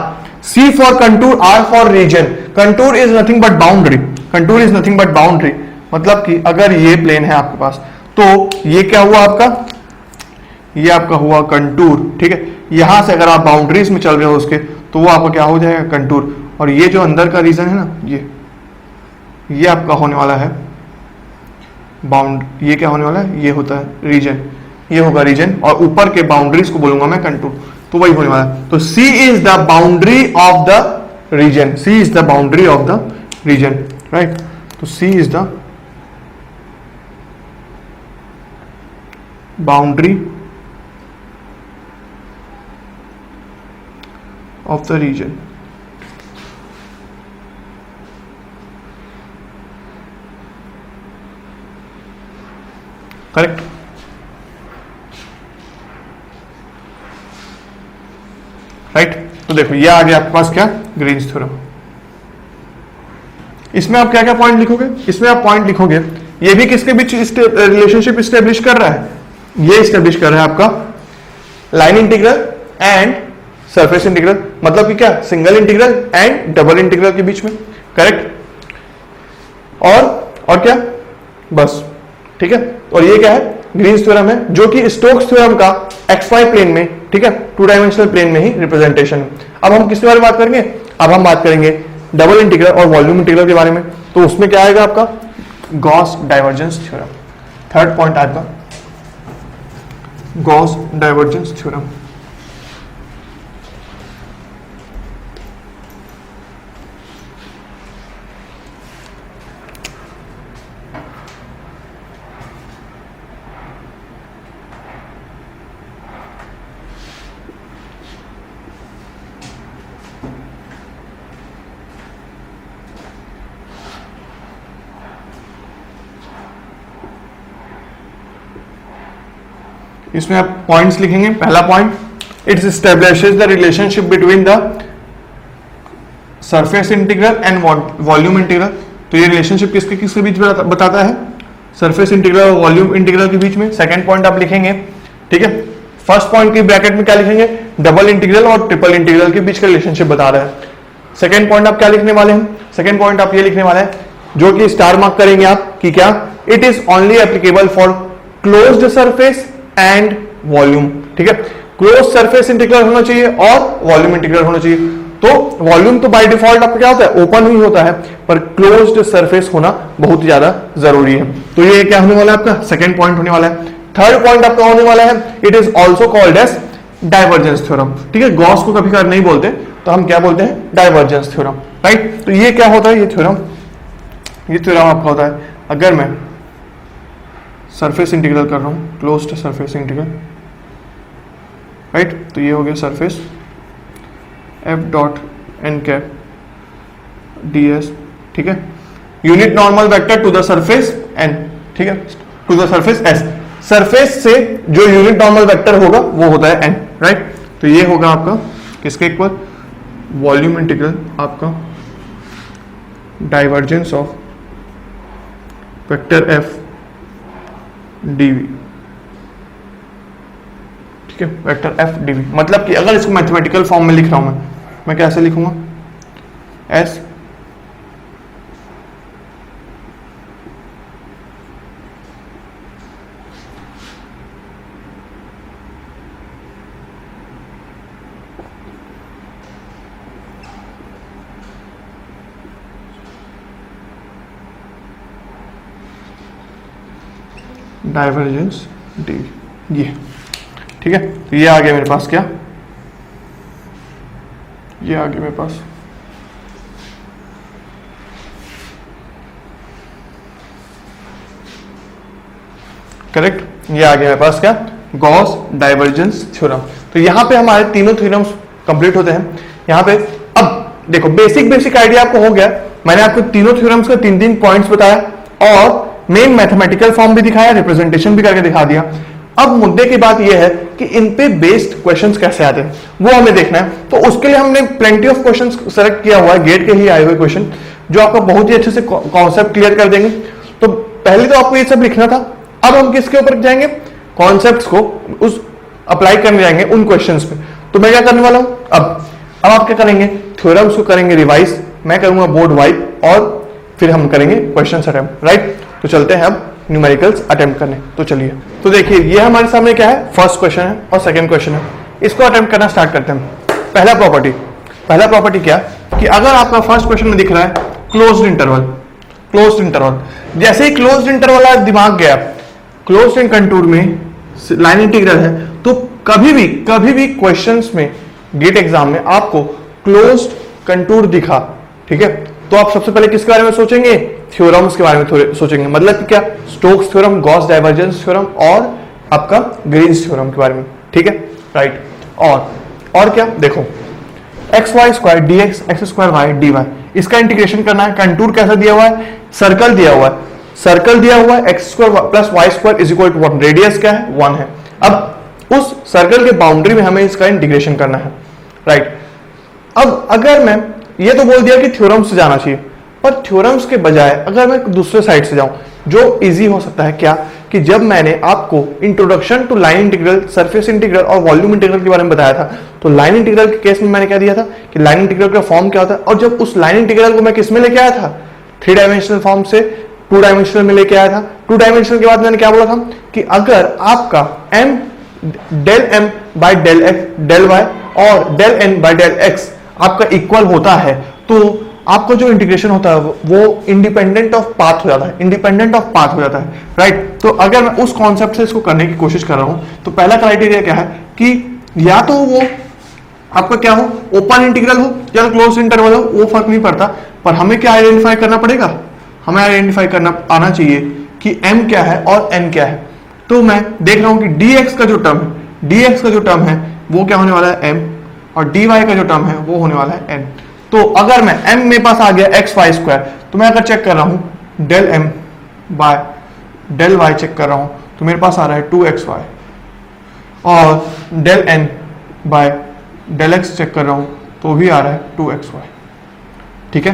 C for contour, R for region. Contour is nothing but boundary, contour is nothing but boundary, मतलब कि अगर ये प्लेन है आपके पास तो ये क्या हुआ आपका, ये आपका हुआ कंटूर, ठीक है। यहां से अगर आप बाउंड्रीज में चल रहे हो उसके, तो वो आपका क्या हो जाएगा, कंटूर। और ये जो अंदर का रीजन है ना, ये आपका होने वाला है बाउंड, ये क्या होने वाला है, ये होता है रीजन, ये होगा रीजन, और ऊपर के बाउंड्रीज को बोलूंगा मैं कंटूर, तो वही होने वाला है। तो C is the boundary of the region, C is the boundary of the region, right. तो C is the boundary of the region. Correct. Right. तो देखो ये आ गया आपके पास क्या, ग्रीन्स थ्योरम। इसमें आप क्या क्या पॉइंट लिखोगे, इसमें आप पॉइंट लिखोगे, ये भी किसके बीच रिलेशनशिप स्टेब्लिश कर रहा है, ये स्टेब्लिश कर रहा है आपका line integral and surface integral, मतलब कि क्या, single integral and double integral के बीच में, करेक्ट। और क्या, बस, ठीक है। और ये क्या है, ग्रीन्स थ्योरम है, जो कि स्टोक्स थ्योरम का XY प्लेन में, ठीक है, 2 डायमेंशनल प्लेन में ही रिप्रेजेंटेशन है। अब हम किसके बारे में बात करेंगे, अब हम बात करेंगे डबल इंटीग्रल और वॉल्यूम इंटीग्रल के बारे में। तो उसमें क्या आएगा आपका, Gauss divergence theorem. Third point आपका गॉस डाइवर्जेंस थ्योरम। इसमें आप पॉइंट्स लिखेंगे। पहला point, it's establishes the relationship between the surface integral and volume integral. तो ये रिलेशनशिप किसके किसके बीच बताता है, सरफेस इंटीग्रल और वॉल्यूम इंटीग्रल के बीच में। सेकंड पॉइंट आप लिखेंगे, ठीक है। फर्स्ट पॉइंट की ब्रैकेट में क्या लिखेंगे, डबल इंटीग्रल और ट्रिपल इंटीग्रल के बीच का रिलेशनशिप बता रहा है। सेकंड पॉइंट आप क्या लिखने वाले हैं, सेकंड पॉइंट आप ये लिखने वाले हैं, जो कि स्टार मार्क करेंगे आप, कि क्या, it is only applicable for closed surface and volume, ठीक है। क्लोज सरफेस इंटीग्रल होना चाहिए और वॉल्यूम इंटीग्रल होना चाहिए। तो वॉल्यूम तो बाय डिफॉल्ट आपका क्या होता है, ओपन ही होता है, पर क्लोज्ड सरफेस होना बहुत ज्यादा जरूरी है। तो ये क्या होने वाला है, आपका सेकंड पॉइंट होने वाला है। थर्ड पॉइंट आपका होने वाला है, it is also called as divergence theorem, ठीक है। गॉस को कभी कभार नहीं बोलते, तो हम क्या बोलते हैं, डाइवर्जेंस थ्योरम, राइट। तो ये क्या होता है, ये थ्योरम आपका होता है, अगर मैं सरफेस इंटीग्रल कर रहा हूं, क्लोज्ड सरफेस इंटीग्रल, राइट। तो ये हो गया surface f dot N cap ds, ठीक है, unit normal vector to the surface n, ठीक है, to the surface s। Surface से जो यूनिट नॉर्मल वेक्टर होगा वो होता है n, राइट। तो ये होगा आपका किसके इक्वल, वॉल्यूम इंटीग्रल आपका divergence of vector f dv, ठीक है, वेक्टर f dv। मतलब कि अगर इसको मैथमेटिकल फॉर्म में लिख रहा हूं मैं कैसे लिखूंगा, s डाइवर्जेंस डी, ये, ठीक है। तो ये आ गया मेरे पास क्या, ये आ गया मेरे पास करेक्ट, ये आ गया मेरे पास क्या, गॉस डाइवर्जेंस थ्योरम। तो यहां पे हमारे तीनों थ्योरम्स कंप्लीट होते हैं। यहां पे अब देखो बेसिक आइडिया आपको हो गया। मैंने आपको तीनों थ्योरम्स का 3 पॉइंट्स बताया और मेन मैथमेटिकल फॉर्म भी दिखाया, रिप्रेजेंटेशन भी करके दिखा दिया। अब मुद्दे की बात यह है कि इन पे बेस्ड क्वेश्चंस कैसे आते हैं वो हमें देखना है। तो उसके लिए हमने प्लेंटी ऑफ क्वेश्चंस सेलेक्ट किया हुआ है, गेट के ही आए हुए क्वेश्चन, जो आपका बहुत ही अच्छे से कॉन्सेप्ट क्लियर कर देंगे। तो पहले तो आपको ये सब लिखना था, अब हम किसके ऊपर जाएंगे, कॉन्सेप्ट्स को उस अप्लाई करने जाएंगे उन क्वेश्चंस पे। तो मैं क्या करने वाला हूं, अब आप क्या करेंगे, थ्योरम्स को करेंगे रिवाइज, मैं करूंगा बोर्ड वाइड और फिर हम करेंगे क्वेश्चन अटेम्प्ट, राइट। तो चलते हैं अब न्यूमेरिकल्स अटेम्प्ट करने। तो चलिए, तो देखिए ये हमारे सामने क्या है, फर्स्ट क्वेश्चन है और सेकंड क्वेश्चन है। इसको अटेम्प्ट करना स्टार्ट करते हैं। पहला प्रॉपर्टी क्या कि अगर आपका फर्स्ट क्वेश्चन में दिख रहा है क्लोज्ड इंटरवल, जैसे ही क्लोज्ड इंटरवल दिमाग गया, क्लोज्ड इन कंटूर में लाइन इंटीग्रल है, तो कभी भी क्वेश्चंस में गेट एग्जाम में आपको क्लोज्ड कंटूर दिखा, ठीक है, तो आप सबसे पहले किसके बारे में सोचेंगे, थ्योरम्स के बारे में सोचेंगे। मतलब कि क्या, Stokes theorem, Gauss divergence theorem और आपका ग्रीन्स थ्योरम के बारे में, ठीक है, राइट। और क्या, देखो X Y square D X square Y D Y, इसका इंटीग्रेशन करना है। कंटूर कैसा दिया हुआ है, सर्कल दिया हुआ है, X square plus Y square is equal to 1, radius क्या है, 1 है। अब उस सर्कल के बाउंड्री में हमें इसका इंटीग्रेशन करना है, राइट। अब अगर मैं ये तो बोल दिया कि थ्योरम्स से जाना चाहिए, पर थ्योरम्स के बजाय अगर मैं दूसरे साइड से जाऊं, जो इजी हो सकता है क्या, कि जब मैंने आपको introduction to line integral, surface integral और वॉल्यूम इंटीग्रल के बारे में बताया था, तो लाइन इंटीग्रल के केस में मैंने क्या दिया था कि लाइन इंटीग्रल का फॉर्म क्या होता है, और जब उस लाइन इंटीग्रल को मैं किस में लेके आया था, 3 डायमेंशनल फॉर्म से 2 डायमेंशनल में लेके आया था। 2 डायमेंशनल के बाद मैंने क्या बोला था कि अगर आपका m del m by del x del y और del n by del x आपका इक्वल होता है, तो आपका जो इंटीग्रेशन होता है वो इंडिपेंडेंट ऑफ पाथ हो जाता है, राइट। तो अगर मैं उस कॉन्सेप्ट से इसको करने की कोशिश कर रहा हूं, तो पहला क्राइटेरिया क्या है कि या तो वो आपका क्या हो, ओपन इंटीग्रल हो या क्लोज इंटरवल हो, वो फर्क नहीं पड़ता, पर हमें क्या आइडेंटिफाई करना पड़ेगा, हमें आइडेंटिफाई करना आना चाहिए कि m क्या है और n क्या है। तो मैं देख रहा हूं कि dx का जो टर्म है वो क्या होने वाला है, m, और dy का जो टर्म है वो होने वाला है n। तो अगर मैं m मेरे पास आ गया एक्स वाई स्क्वायर, तो मैं अगर चेक कर रहा हूं del m by del y check कर रहा हूं, तो मेरे पास आ रहा है 2xy, और del n by del x check कर रहा हूं तो भी आ रहा है 2xy, ठीक है,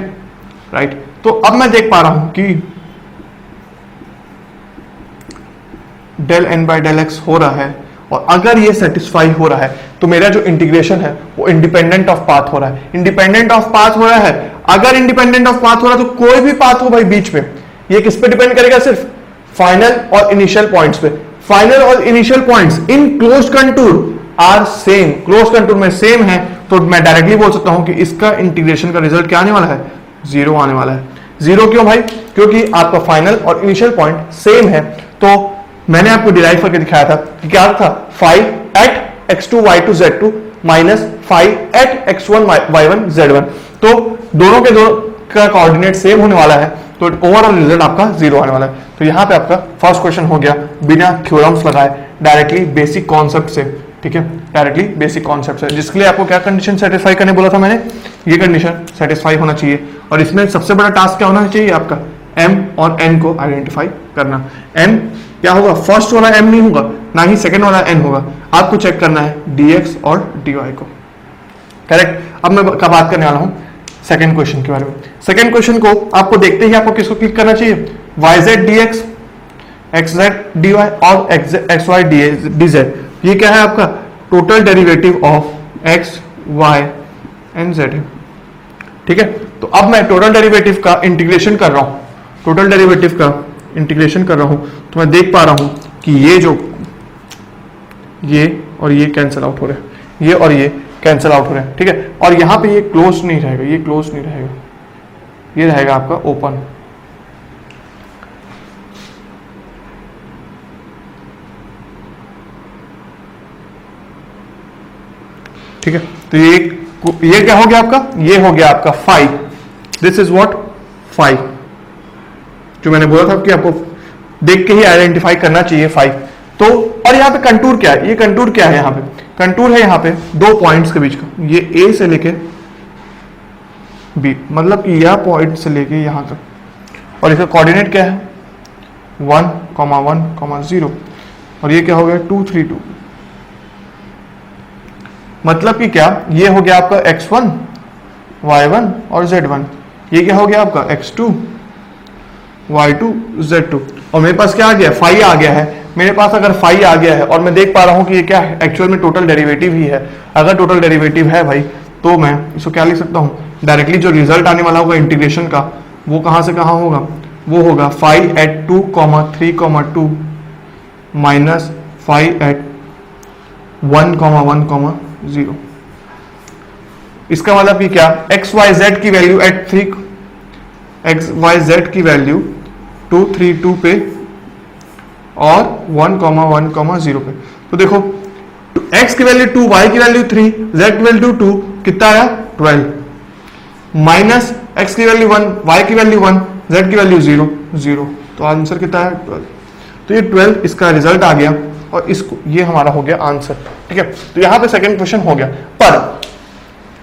राइट। तो अब मैं देख पा रहा हूं कि del n by del x हो रहा है, और अगर ये सेटिस्फाई हो रहा है तो मेरा जो इंटीग्रेशन है वो इंडिपेंडेंट ऑफ पाथ हो रहा है। अगर इंडिपेंडेंट ऑफ पाथ हो रहा है तो कोई भी पाथ हो भाई बीच में, ये किस पे डिपेंड करेगा, सिर्फ फाइनल और इनिशियल पॉइंट्स पे। फाइनल और initial points in closed contour are same, closed contour में सेम है, तो मैं डायरेक्टली बोल सकता हूं कि इसका इंटीग्रेशन का रिजल्ट क्या आने वाला है, 0 आने वाला है। 0 क्यों भाई, क्योंकि आपका फाइनल और इनिशियल पॉइंट सेम है। तो मैंने आपको डिराइव करके दिखाया था कि क्या था, 5 at x2 y2 z2 minus 5 at x1 y1 z1, तो दोनों का कोऑर्डिनेट सेम होने वाला है, तो ओवरऑल रिजल्ट आपका 0 आने वाला है। तो यहाँ पे आपका फर्स्ट क्वेश्चन हो गया बिना थ्योरम्स लगाए, डायरेक्टली बेसिक कॉन्सेप्ट से, ठीक है, डायरेक्टली बेसिक कॉन्सेप्ट से, जिसके लिए आपको क्या कंडीशन सेटिस्फाई करने बोला था मैंने, ये कंडीशन सेटिस्फाई होना चाहिए। और इसमें सबसे बड़ा टास्क क्या होना चाहिए आपका, m और n को आइडेंटिफाई करना। m क्या होगा, फर्स्ट वाला m नहीं होगा, ना ही सेकंड वाला n होगा, आपको चेक करना है dx और dy को, करेक्ट। अब मैं बात करने वाला हूं सेकंड क्वेश्चन के बारे में। सेकंड क्वेश्चन को आपको देखते ही आपको किसको क्लिक करना चाहिए, yz dx, xz dy और xy dz। ये क्या है आपका, total derivative of x y and z है, ठीक है। तो अब मैं टोटल डेरिवेटिव का इंटीग्रेशन कर रहा हूं, तो मैं देख पा रहा हूं कि ये और ये कैंसिल आउट हो रहे हैं, ये और ये कैंसिल आउट हो रहे हैं, ठीक है। और यहां पे ये क्लोज नहीं रहेगा, ये रहेगा आपका ओपन, ठीक है। तो ये क्या हो गया आपका, ये हो गया आपका 5, दिस इज व्हाट 5, जो मैंने बोला था कि आपको देख के ही आइडेंटिफाई करना चाहिए 5। तो और यहाँ पे कंटूर क्या है, ये कंटूर क्या है, यहाँ पे कंटूर है, यहाँ पे 2 पॉइंट्स के बीच का, ये A से लेके B, मतलब कि यह पॉइंट से लेके यहाँ तक, और इसका कोऑर्डिनेट क्या है 1,1,0, और ये क्या हो गया 2, 3, 2, मतलब कि क्या, ये हो गया आपका x1 y1 और z1, ये क्या हो गया आपका x2 y2 z2, और मेरे पास क्या आ गया, फाई आ गया है। मेरे पास अगर फाई आ गया है और मैं देख पा रहा हूं कि ये क्या है, एक्चुअल में टोटल डेरिवेटिव ही है। अगर टोटल डेरिवेटिव है भाई, तो मैं इसको क्या लिख सकता हूं, डायरेक्टली जो रिजल्ट आने वाला होगा इंटीग्रेशन का, वो कहां से कहां होगा, वो होगा 5 at 2, 3, 2 माइनस 5 at 1, 1, 0। इसका मतलब कि क्या, एक्स वाई जेड की value at 3, X Y Z की वैल्यू 2, 3, 2 पे और 1, 1, 0 पे। तो देखो x की वैल्यू 2, y की वैल्यू 3, z की वैल्यू 2, कितना आया 12, माइनस x की वैल्यू 1, y की वैल्यू 1, z की वैल्यू 0, 0। तो आंसर कितना है 12। तो ये 12 इसका रिजल्ट आ गया और इसको ये हमारा हो गया आंसर। ठीक है, तो यहां पे सेकंड क्वेश्चन हो गया। पर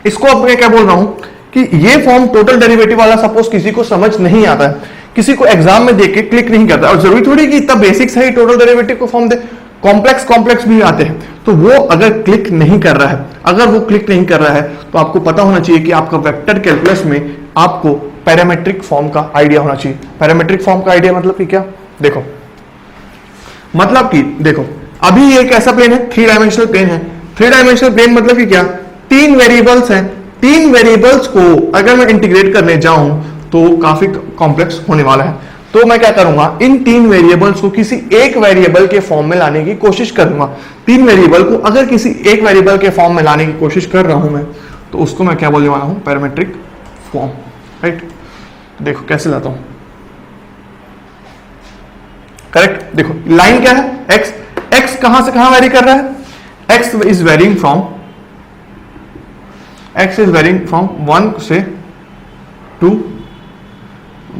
इसको अब मैं क्या बोल रहा हूं कि ये फॉर्म टोटल डेरिवेटिव वाला सपोज किसी को समझ नहीं आता है, किसी को एग्जाम में देख के क्लिक नहीं करता, और जरूरी थोड़ी कि इतना बेसिक्स है टोटल डेरिवेटिव को फॉर्म दे, कॉम्प्लेक्स भी आते हैं, तो वो अगर क्लिक नहीं कर रहा है, अगर वो क्लिक नहीं कर रहा है तो आपको पता होना चाहिए कि आपका वेक्टर कैलकुलस में आपको पैरामेट्रिक फॉर्म का आइडिया होना चाहिए। पैरामेट्रिक फॉर्म का आइडिया मतलब कि क्या, देखो मतलब कि देखो अभी एक ऐसा प्लेन है, 3 डायमेंशनल प्लेन है। 3 डायमेंशनल प्लेन मतलब कि क्या, 3 वेरिएबल्स हैं, 3 वेरिएबल्स को अगर मैं इंटीग्रेट करने जाऊं तो काफी कॉम्प्लेक्स होने वाला है। तो मैं क्या करूंगा, इन 3 वेरिएबल्स को किसी एक वेरिएबल के फॉर्म में लाने की कोशिश करूंगा। 3 वेरिएबल को अगर किसी एक वेरिएबल के फॉर्म में लाने की कोशिश कर रहा हूं मैं, तो उसको मैं क्या बोलने वाला हूं, पैरामेट्रिक फॉर्म। राइट, देखो कैसे लाता हूं, करेक्ट। देखो लाइन क्या है, एक्स, एक्स कहां से कहां वेरी कर रहा है, X is varying from, x is varying from 1 से 2,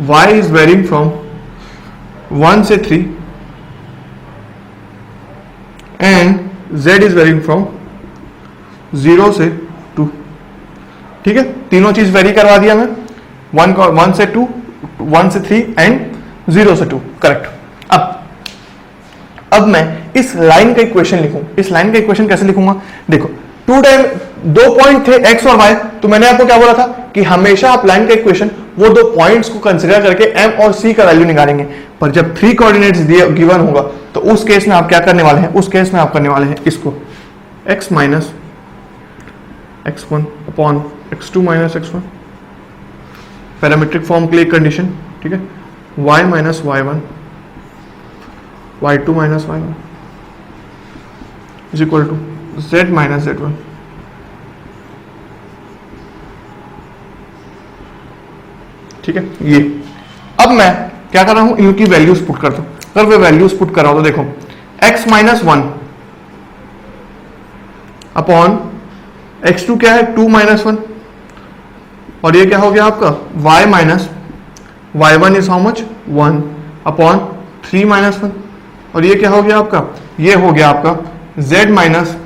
y is varying from 1 से 3 and z is varying from 0 से 2। ठीक है, तीनों चीज वेरी करवा दिया मैं, 1 से 2, 1 से 3 एंड 0 से 2, करेक्ट। अब मैं इस लाइन का इक्वेशन लिखूं, इस लाइन का इक्वेशन कैसे लिखूंगा, देखो 2 पॉइंट थे x और y, तो मैंने आपको क्या बोला था कि हमेशा आप लाइन का इक्वेशन वो 2 पॉइंट्स को कंसीडर करके m और c का वैल्यू निकालेंगे। पर जब 3 कोऑर्डिनेट्स दिए गिवन होगा तो उस केस में आप क्या करने वाले हैं, उस केस में आप करने वाले हैं इसको x minus x1 upon x2 minus x1, parametric form के लिए कंडीशन। ठीक है, y minus y1, y2 minus y1 is equal to z minus z1। ठीक है, ये अब मैं क्या कर रहा हूं, इनकी वैल्यूज पुट करता हूं। अगर वे वैल्यूज पुट कर रहा हूं तो देखो x माइनस 1 अपॉन x2 क्या है 2 माइनस 1, और ये क्या हो गया आपका y minus y1 is how much 1 upon 3 minus 1, और ये क्या हो गया आपका, ये हो गया आपका z माइनस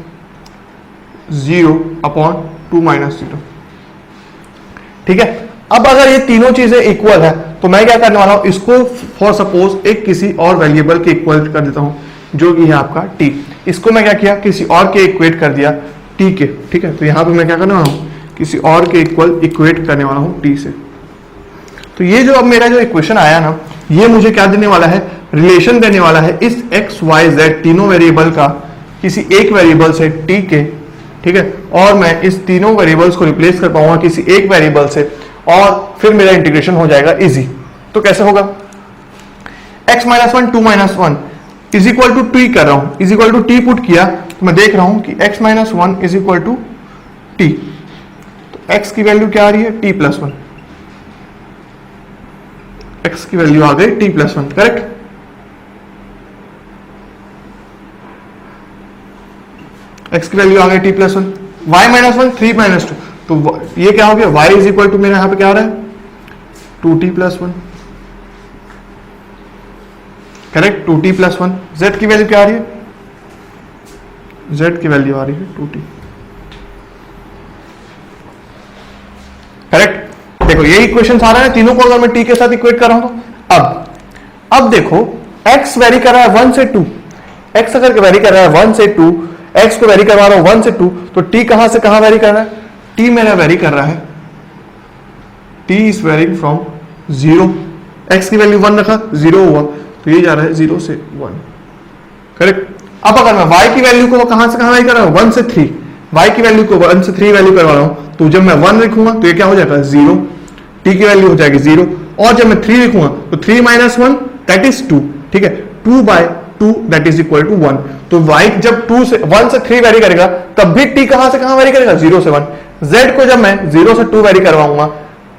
0 अपॉन 2 माइनस 0। ठीक है, अब अगर ये तीनों चीजें इक्वल है तो मैं क्या करने वाला हूं, इसको फॉर सपोज एक किसी और वेरिएबल के इक्वल कर देता हूं जो कि है आपका t। इसको मैं क्या किया, किसी और के इक्वेट कर दिया t के। ठीक है, तो यहां पे मैं क्या करने वाला हूं, किसी और के इक्वल इक्वेट करने वाला हूं t से। तो ये जो अब मेरा जो इक्वेशन आया ना, ये मुझे क्या देने वाला है, रिलेशन देने वाला है इस x y z तीनों वेरिएबल का किसी एक वेरिएबल से t के। ठीक है, और मैं इस तीनों वेरिएबल्स को रिप्लेस कर पाऊंगा किसी एक वेरिएबल से, और फिर मेरा इंटीग्रेशन हो जाएगा इजी। तो कैसे होगा, x minus 1 2 minus 1 is equal to T कर रहा हूं, is equal to T put किया तो मैं देख रहा हूं कि x minus 1 is equal to T. तो x की वैल्यू क्या आ रही है, t प्लस 1, x की वैल्यू आ गई t प्लस 1, करेक्ट। x की वैल्यू आ गई t plus 1, y minus 1 3 minus 2, तो ये क्या हो गया, y इज इक्वल टू मेरा यहां पे क्या आ रहा है 2t plus 1, correct 2t plus 1। z की वैल्यू क्या आ रही है, z की वैल्यू आ रही है 2t, करेक्ट। देखो ये इक्वेशन आ रहा है, तीनों को अगर मैं t के साथ इक्वेट कर रहा हूं तो अब देखो x वेरी कर रहा है 1 से 2, x अगर वेरी कर रहा है 1 से 2, x को वेरी करवा रहा हूं 1 से 2, तो t कहां से कहां वेरी कर रहा है, t मेरा वेरी कर रहा है, t is varying from 0, x की वैल्यू 1 रखा 0 हुआ, तो ये जा रहा है 0 से 1, करेक्ट। अब अगर मैं y की वैल्यू को कहां से कहां वेरी कर रहा हूं 1 से 3, y की वैल्यू को 1 से 3 वैल्यू करवा रहा हूं, तो जब मैं 1 लिखूंगा तो ये क्या हो जाएगा 0, t की वैल्यू हो जाएगी 0, और जब मैं 3 लिखूंगा तो 3 माइनस 1 दैट इज 2, ठीक है, 2/2 दैट इज इक्वल टू 1। तो y जब 1 से 3 वेरी करेगा तब भी t कहां से कहां वेरी करेगा, 0 से 1। z को जब मैं 0 से 2 वेरी करवाऊंगा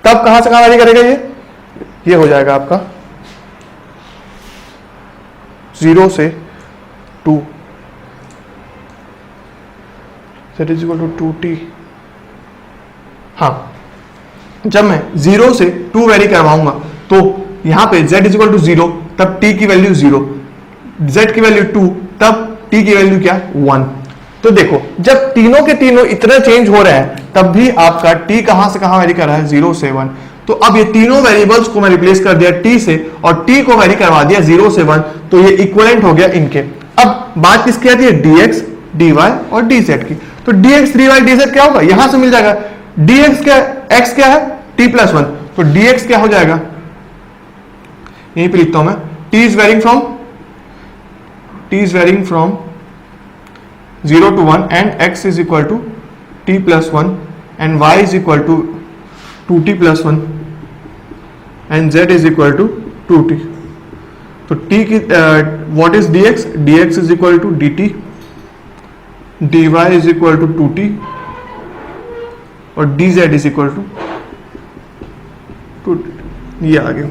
तब कहां से कहां वेरी करेगा, ये हो जाएगा आपका 0 से 2, z is equal to 2t। हाँ, जब मैं 0 से 2 वेरी करवाऊंगा तो यहां पे z इज इक्वल टू 0 तब t की वैल्यू 0, z की वैल्यू 2 तब t की वैल्यू क्या, 1। तो देखो जब तीनों के तीनों इतना चेंज हो रहे हैं तब भी आपका t कहां से कहां वेरी कर रहा है, 0 से 1। तो अब ये तीनों वेरिएबल्स को मैं रिप्लेस कर दिया t से और t को वेरी करवा दिया 0 से 1, तो ये इक्विवेलेंट हो गया इनके। अब बात किसकी आती है, dx dy और dz की। तो dx dy dz क्या होगा, यहां से मिल जाएगा। dx क्या, x क्या है, t प्लस 1, तो dx क्या हो जाएगा, यहीं पे लिखता हूं मैं, t is varying from 0 to 1 and x is equal to t plus 1 and y is equal to 2t plus 1 and z is equal to 2t। तो t की what is dx, dx is equal to dt, dy is equal to 2t और dz is equal to 2t, ये आ गया,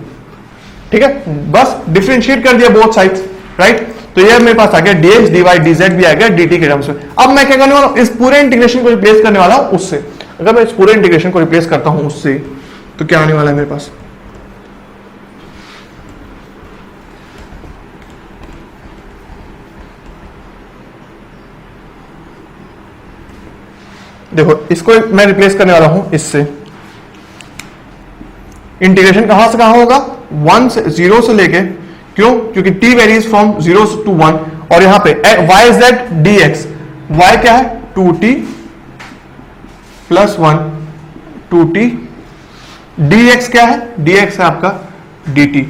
ठीक है। बस differentiate कर दिया बोथ साइड्स, राइट। तो ये मेरे पास आ गया dx dy dz भी आ गया dt के टर्म्स में। अब मैं क्या करने वाला हूं, इस पूरे इंटीग्रेशन को रिप्लेस करने वाला हूं उससे। अगर मैं इस पूरे इंटीग्रेशन को रिप्लेस करता हूं उससे तो क्या आने वाला है मेरे पास, देखो इसको मैं रिप्लेस करने वाला हूं इससे। इंटीग्रेशन कहां से कहां होगा, 1 से 0 से लेके, क्यों, क्योंकि t वेरीज फ्रॉम 0 to 1 और यहां पे y z dx, y क्या है 2t प्लस 1 2t, dx क्या है, dx है आपका dt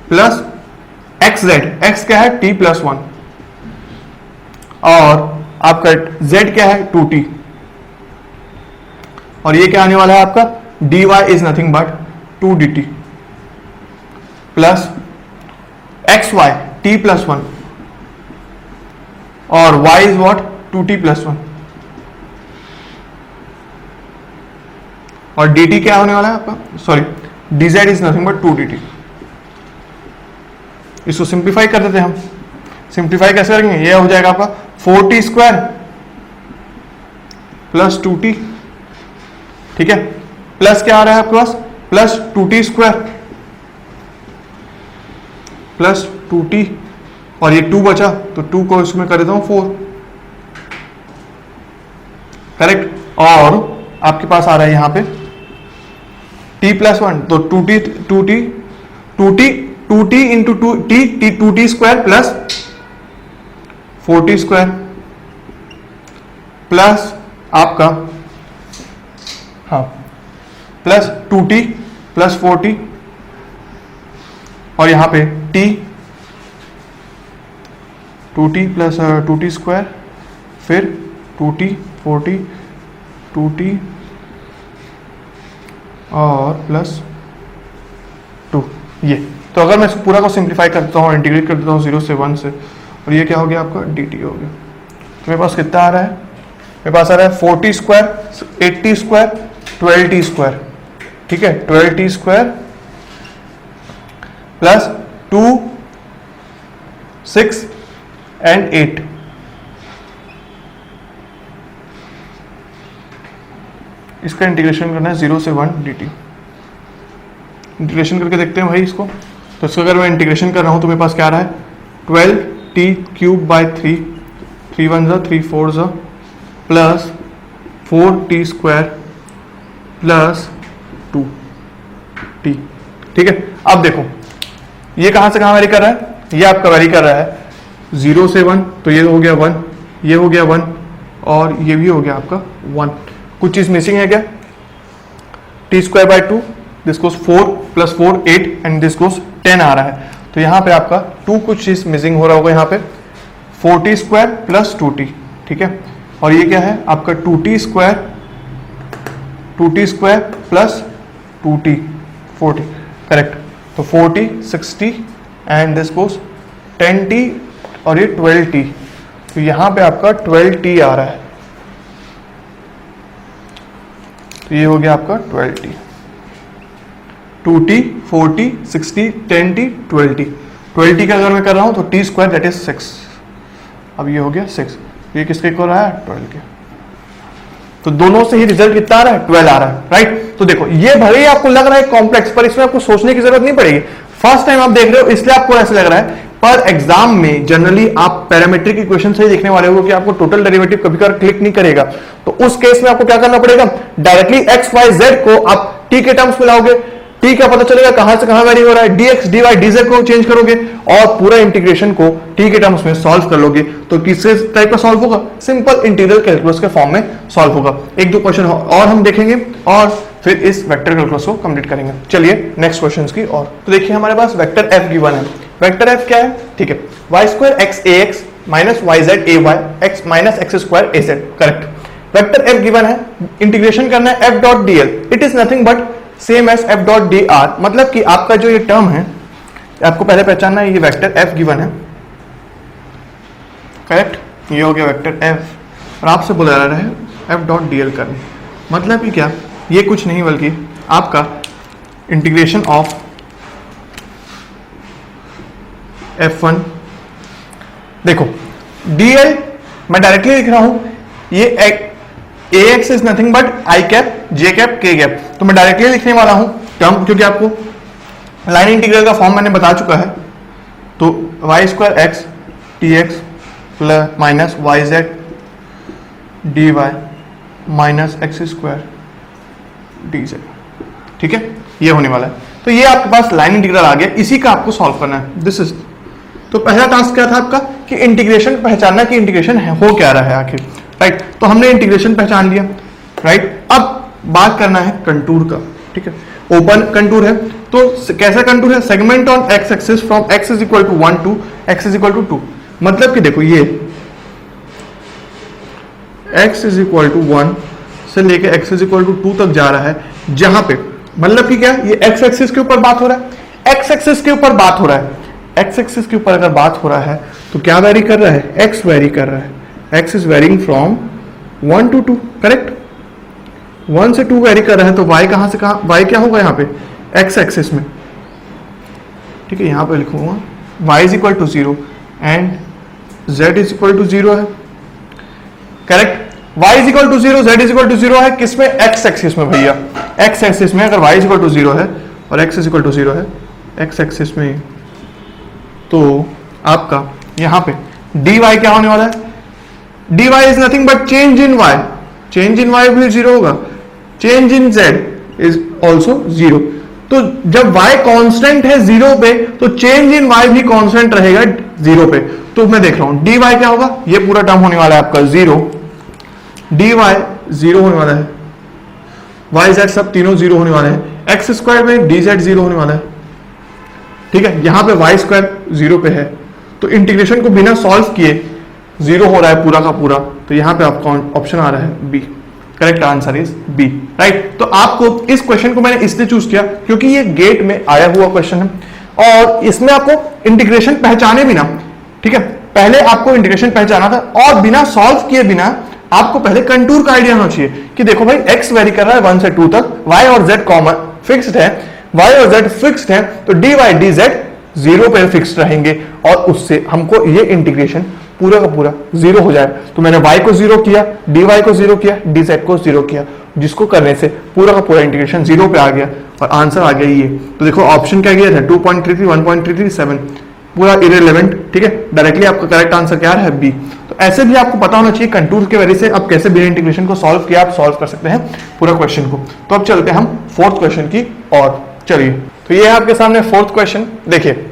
प्लस xz, x क्या है t प्लस 1 और आपका z क्या है 2t और ये क्या आने वाला है आपका dy is nothing but 2 dt plus xy t plus 1 और y is what 2t plus 1 और dt क्या होने वाला है आपका, sorry dz is nothing but 2 dt। इसको सिंप्लीफाई कर देते हैं हम। सिंप्लीफाई कैसे करेंगे, ये हो जाएगा आपका 4t स्क्वायर प्लस 2t, ठीक है, प्लस क्या आ रहा है आपके पास, plus 2t square plus 2t और ये 2 बचा तो 2 को इसमें कर देता हूं 4, करेक्ट। और आपके पास आ रहा है यहां पे t प्लस 1 तो 2t into 2t square plus 4t square plus आपका हाँ प्लस 2t प्लस 4t और यहां पे t 2t plus 2t square फिर 2t 4t 2t और प्लस 2, ये। तो अगर मैं इस पूरा को सिंप्लीफाई कर देता हूँ, इंटीग्रेट कर देता हूँ 0 से 1 से, और ये क्या हो गया आपका dt हो गया। तो मेरे पास कितना आ रहा है, मेरे पास आ रहा है 40 स्क्वायर 80 स्क्वायर 12t स्क्वायर, ठीक है, 12t स्क्वायर प्लस 2 6 एंड 8, इसका इंटीग्रेशन करना है 0 से 1 dt। इंटीग्रेशन करके देखते हैं भाई इसको। तो इसका अगर मैं इंटीग्रेशन कर रहा हूं तो मेरे पास क्या आ रहा है 12t क्यूब बाय 3, 3 1 जा 3 4 जा plus 4t square plus 2t, ठीक है। अब देखो ये कहां से कहां वेरी कर रहा है, ये आपका वेरी कर रहा है 0 से 1, तो ये हो गया 1, ये हो गया 1 और ये भी हो गया आपका 1। कुछ चीज मिसिंग है क्या, t square by 2, this goes 4 plus 4 8 and this goes 10 आ रहा है। तो यहां पे आपका 2 कुछ चीज मिसिंग हो रहा होगा, यहां पे 4t स्क्वायर प्लस 2t, ठीक है। और ये क्या है आपका 2t square plus 2t 4t, correct. तो 40, 60 एंड दिस गोस 10t और ये 12t, तो यहां पे आपका 12t आ रहा है, तो ये हो गया आपका 12t। 2t, 4t, 60, 10t, 12t। 12t का अगर मैं कर रहा हूं तो t स्क्वायर दैट इज 6। अब ये हो गया 6, ये किसके इक्वल आ रहा है? 12 के। तो दोनों से ही रिजल्ट कितना आ रहा है? 12 आ रहा है, राइट। तो देखो ये भले ही आपको लग रहा है कॉम्प्लेक्स, पर इसमें आपको सोचने की जरूरत नहीं पड़ेगी। फर्स्ट टाइम आप देख रहे हो इसलिए आपको ऐसा लग रहा है, पर एग्जाम में जनरली आप पैरामीट्रिक इक्वेशन से ही देखने वाले हो कि आपको टोटल डेरिवेटिव कभी कभार क्लिक नहीं करेगा। तो उस केस में आपको क्या करना पड़ेगा? डायरेक्टली एक्स वाई जेड को आप टी के टर्म्स में लाओगे, टी का पता चलेगा कहां से कहां वेरी हो रहा है, dx dy dz को चेंज करोगे और पूरा इंटीग्रेशन को टी के टर्म्स में सॉल्व कर लोगे। तो किस टाइप का सॉल्व होगा? सिंपल इंटीग्रल कैलकुलस के फॉर्म में सॉल्व होगा। एक दो क्वेश्चन और हम देखेंगे और फिर इस वेक्टर कैलकुलस को कंप्लीट करेंगे। चलिए नेक्स्ट क्वेश्चंस की और। तो देखिए हमारे पास वेक्टर f गिवन है। वेक्टर f क्या है? ठीक है, y square x ax minus yz ay x minus x square az, correct. Vector f given है, इंटीग्रेशन करना है f dot dl, it is nothing but same as f dot dr, मतलब कि आपका जो ये टर्म है आपको पहले पहचानना है, ये वेक्टर f गिवन है, करेक्ट। ये हो गया वेक्टर f और आपसे बोला जा रहा है f डॉट dl करना, मतलब कि क्या? ये कुछ नहीं बल्कि आपका इंटीग्रेशन ऑफ f1, देखो dl मैं डायरेक्टली लिख रहा हूं, ये ax is nothing but i cap j cap k cap, तो मैं डायरेक्टली लिखने वाला हूं टर्म, क्योंकि आपको लाइन इंटीग्रल का फॉर्म मैंने बता चुका है। तो y square X T X plus minus Y Z D Y minus X square D Z, ठीक है, ये होने वाला है। तो ये आपके पास लाइन इंटीग्रल आ गया, इसी का आपको सॉल्व करना है। दिस इज, तो पहला टास्क क्या था आपका कि इंटीग्रेशन पहचानना कि इंटीग्रेशन हो क्या रहा है आखिर, राइट। तो हमने इंटीग्रेशन पहचान लिया, राइट। अब बात करना है कंटूर का, ठीक है। ओपन कंटूर है, तो कैसा कंटूर है? Segment on X axis from X is equal to 1 to X is equal to 2, मतलब कि देखो ये एक्स इज इक्वल टू 1 से लेके एक्स इज इक्वल टू 2 तक जा रहा है, जहां पे मतलब कि क्या, ये एक्स एक्सिस के ऊपर बात हो रहा है, एक्स एक्सिस के ऊपर बात हो रहा है। एक्स एक्सिस के ऊपर अगर बात हो रहा है तो क्या वेरी कर रहा है? एक्स वेरी कर रहा है, X is varying from 1 to 2, correct. 1 से 2 वेरी कर रहा है, तो y कहां से कहां, y क्या होगा यहाँ पे? x एक्सिस में, ठीक है। यहां पे लिखूंगा y is equal to 0 and z is equal to 0 है, correct. y is equal to 0, z is equal to 0 है किसमें? x एक्सिस में भैया, x एक्सिस में। अगर y इज इक्वल टू 0 है और x इज इक्वल टू 0 है x एक्सिस में, तो आपका यहां पे dy क्या होने वाला है? dy is nothing but change in y, change in y भी 0 होगा, change in z is also 0। तो जब y कांस्टेंट है 0 पे, तो चेंज इन y भी कांस्टेंट रहेगा 0 पे। तो मैं देख रहा हूं dy क्या होगा, ये पूरा टर्म होने वाला है आपका 0, dy 0 होने वाला है, yz सब तीनों 0 होने वाले हैं, एक्स स्क्वायर में dz 0 होने वाला है, ठीक है। यहां पे y स्क्वायर 0 पे है, तो इंटीग्रेशन को बिना सॉल्व किए 0 हो रहा है पूरा का पूरा, तो यहां पे आपका ऑप्शन आ रहा है B, correct answer is B, right. तो आपको इस क्वेश्चन को मैंने इसलिए चूज किया क्योंकि ये गेट में आया हुआ क्वेश्चन है और इसमें आपको इंटीग्रेशन पहचाने बिना, ठीक है, पहले आपको इंटीग्रेशन पहचाना था और बिना सॉल्व किए बिना आपको पहले कंटूर का आइडिया होना चाहिए कि देखो भाई x वेरी कर रहा है 1 से 2 तक, y और z कॉमन फिक्स्ड है, y और z फिक्स्ड है, तो dy dz 0 पे फिक्स्ड रहेंगे और उससे हमको ये इंटीग्रेशन पूरा का पूरा 0 हो जाए। तो मैंने y को 0 किया, dy को 0 किया, dz को 0 किया, जिसको करने से पूरा का पूरा इंटीग्रेशन 0 पे आ गया और आंसर आ गया ये। तो देखो ऑप्शन क्या गया था 2.33, 1.337, पूरा इररिलेवेंट, ठीक है। डायरेक्टली आपका करेक्ट आंसर क्या है? बी। तो ऐसे भी आपको पता होना चाहिए कंटूर के वजह से आप कैसे बिना इंटीग्रेशन को सॉल्व किया, आप सॉल्व कर सकते हैं पूरा क्वेश्चन को। तो अब चलते हैं हम फोर्थ क्वेश्चन की और, चलिए। तो ये है आपके सामने फोर्थ क्वेश्चन, देखिए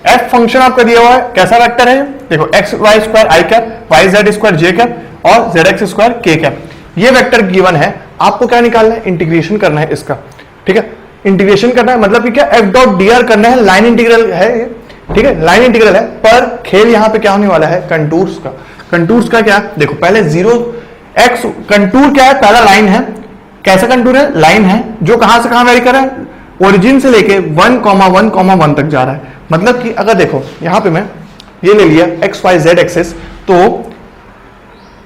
f फंक्शन आपका दिया हुआ है, कैसा वेक्टर है? देखो एक्स वाई स्क्वायर आई कैप, वाई जेड स्क्वायर जे कैप और जेड एक्स स्क्वायर के कैप, ये वेक्टर गिवन है। आपको क्या निकालना है? इंटीग्रेशन करना है इसका, ठीक है। इंटीग्रेशन करना है मतलब कि क्या, एफ डॉट डी आर करना है, लाइन इंटीग्रल है ये, ठीक है, लाइन इंटीग्रल है। पर खेल यहाँ पे क्या होने वाला है? कंटूर्स का। कंटूर्स का क्या? देखो पहले 0 x कंटूर क्या है? पहला लाइन है, कैसा कंटूर है? लाइन है जो कहां से कहां वेरी कर रहा है? ओरिजिन से लेके 1,1,1 तक जा रहा है। मतलब कि अगर देखो यहां पे मैं ये ले लिया एक्स वाई जेड एक्सेस, तो